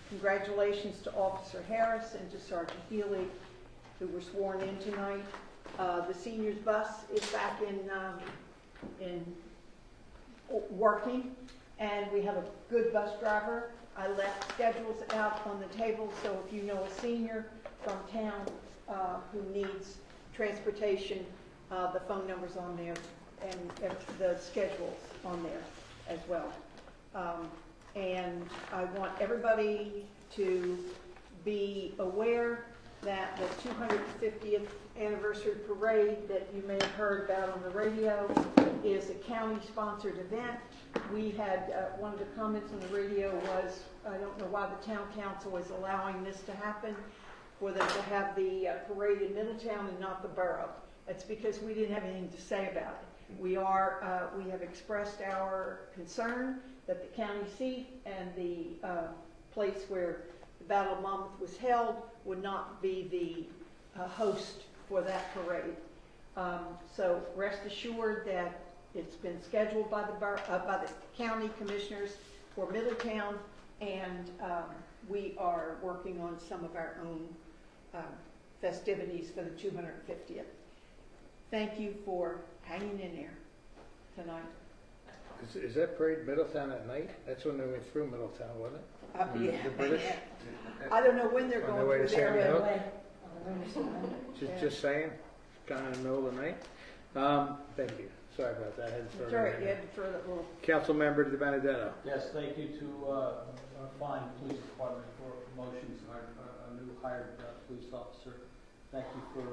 Congratulations to Officer Harris and to Sergeant Healy, who were sworn in tonight. The seniors bus is back in working, and we have a good bus driver. I left schedules out on the table, so if you know a senior from town who needs transportation, the phone number's on there and the schedule's on there as well. And I want everybody to be aware that the 250th anniversary parade that you may have heard about on the radio is a county-sponsored event. We had, one of the comments on the radio was, I don't know why the town council is allowing this to happen, for them to have the parade in Middletown and not the borough. That's because we didn't have anything to say about it. We have expressed our concern that the county seat and the place where the Battle of Monmouth was held would not be the host for that parade. So rest assured that it's been scheduled by the county commissioners for Middletown, and we are working on some of our own festivities for the 250th. Thank you for hanging in there tonight. Is that parade Middletown at night? That's when they went through Middletown, wasn't it? Yeah. The British? I don't know when they're On going their way to through there. Sandy Hook? Just saying, kind of in the middle of the night. Thank you. Sorry about that. I had to throw That's that right, in you there. had to throw that little. Councilmember De Benedetto. Yes, thank you to our fine police department for promotions and our new hired police officer. Thank you for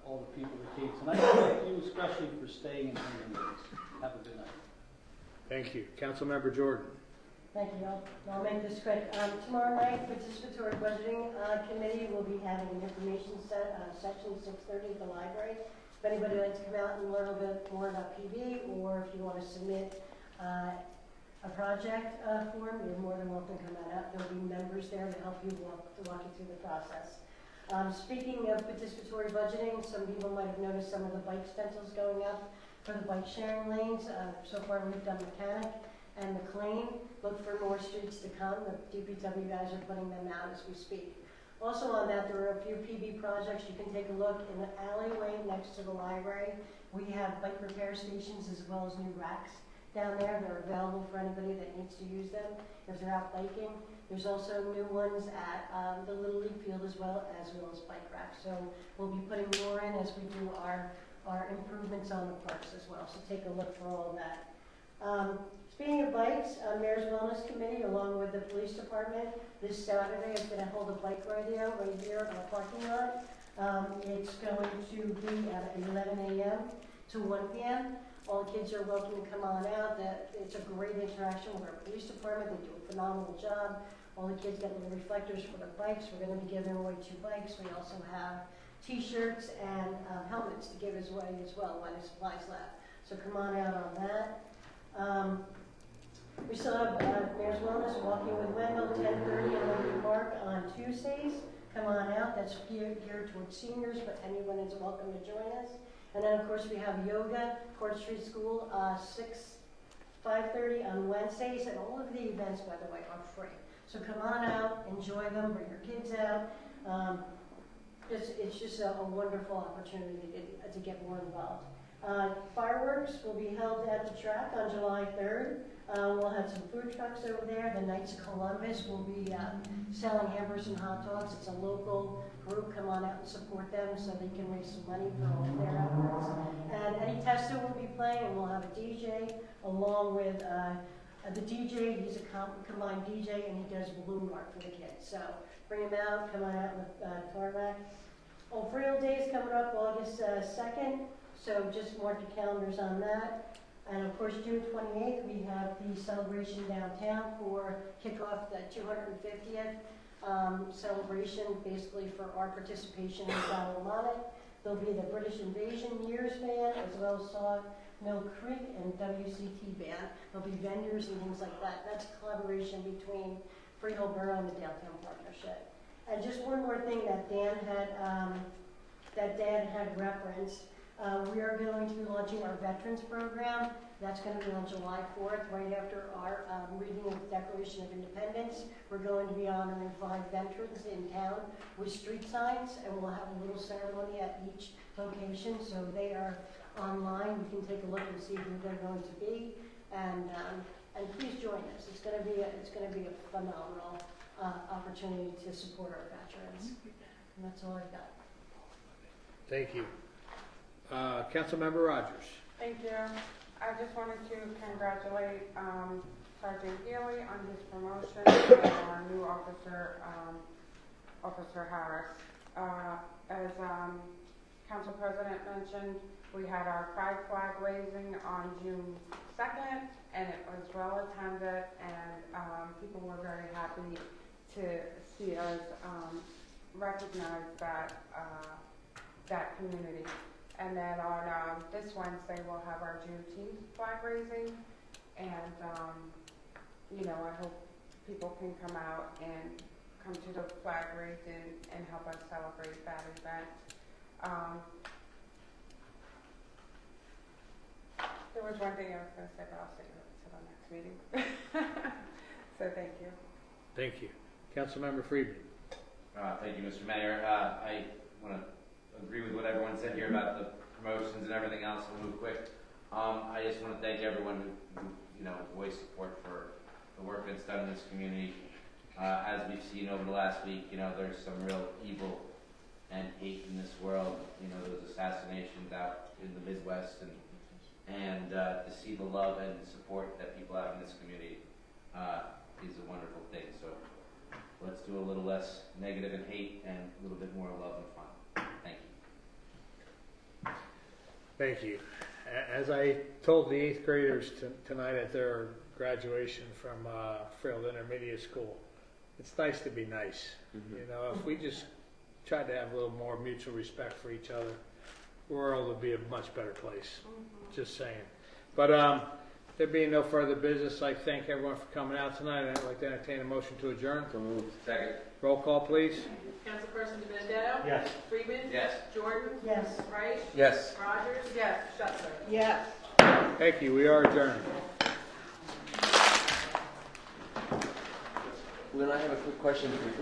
all the people that came tonight. Thank you especially for staying in the meetings. Have a good night. Thank you. Councilmember Jordan. Thank you. I'll make this quick. Tomorrow night, participatory budgeting committee will be having an information session 6:30 at the library. If anybody would like to come out and learn a bit more about PB, or if you want to submit a project form, you're more than welcome to come out. There'll be members there to help you walk you through the process. Speaking of participatory budgeting, some people might have noticed some of the bike stencils going up for the bike sharing lanes. So far we've done Mechanic and McLean. Look for more streets to come. The DPW guys are putting them out as we speak. Also on that, there are a few PB projects. You can take a look in the alleyway next to the library. We have bike repair stations as well as new racks down there. They're available for anybody that needs to use them if they're out biking. There's also new ones at the Little League field as well as bike racks. So we'll be putting more in as we do our improvements on the parks as well. So take a look for all of that. Speaking of bikes, Mayor's Wellness Committee, along with the police department, this Saturday is going to hold a bike rodeo right here in our parking lot. It's going to be at 11 a.m. to 1 p.m. All the kids are welcome to come on out. It's a great interaction with our police department. They do a phenomenal job. All the kids get little reflectors for their bikes. We're going to be giving away 2 bikes. We also have T-shirts and helmets to give away as well when the supplies left. So come on out on that. We still have Mayor's Wellness Walking with Wendell, 10:30 in Liberty Park on Tuesdays. Come on out. That's geared towards seniors, but anyone is welcome to join us. And then, of course, we have yoga, Court Street School, 5:30 on Wednesdays. And all of the events, by the way, are free. So come on out, enjoy them, bring your kids out. It's just a wonderful opportunity to get more involved. Fireworks will be held at the track on July 3rd. We'll have some food trucks over there. The Knights of Columbus will be selling hamburgers and hot dogs. It's a local group. Come on out and support them so they can raise some money for all of their efforts. And Eddie Testa will be playing, and we'll have a DJ along with the DJ. He's a combined DJ, and he does balloon art for the kids. So bring him out. Come on out with Tarmac. Old Freedom Day is coming up August 2nd. So just mark your calendars on that. And of course, June 28th, we have the celebration downtown for kickoff the 250th celebration, basically for our participation in Salamanca. There'll be the British Invasion Years Band, as well as Sawmill Creek and WCT Band. There'll be vendors and things like that. That's a collaboration between Freehold Borough and the Downtown Partnership. And just one more thing that Dan had referenced. We are going to be launching our Veterans Program. That's going to be on July 4th, right after our reading of the Declaration of Independence. We're going to be honoring 5 veterans in town with street signs, and we'll have a little ceremony at each location. So they are online. We can take a look and see who they're going to be, and please join us. It's going to be a phenomenal opportunity to support our veterans. And that's all I've got. Thank you. Councilmember Rogers. Thank you. I just wanted to congratulate Sergeant Healy on his promotion and our new officer, Officer Harris. As Council President mentioned, we had our pride flag raising on June 2nd, and it was well attended, and people were very happy to see us recognize that community. And then on this Wednesday, we'll have our Juneteenth flag raising. And, I hope people can come out and come to the flag raising and help us celebrate that event. There was one thing I was going to say, but I'll save it to the next meeting. So thank you. Thank you. Councilmember Friedman. Thank you, Mr. Mayor. I want to agree with what everyone said here about the promotions and everything else. We'll move quick. I just want to thank everyone who voiced support for the work that's done in this community. As we've seen over the last week, there's some real evil and hate in this world. Those assassinations out in the Midwest, and to see the love and support that people have in this community is a wonderful thing. So let's do a little less negative and hate and a little bit more love and fun. Thank you. Thank you. As I told the 8th graders tonight at their graduation from Freehold Intermediate School, it's nice to be nice. If we just tried to have a little more mutual respect for each other, the world would be a much better place. Just saying. But there being no further business, I thank everyone for coming out tonight. I'd like to entertain a motion to adjourn. Second. Roll call, please. Councilperson DiBenedetto? Yes. Freeman? Yes. Jordan? Yes. Wright? Yes. Rogers? Yes. Schuster? Yes. Thank you. We are adjourned. Lynn, I have a quick question for you.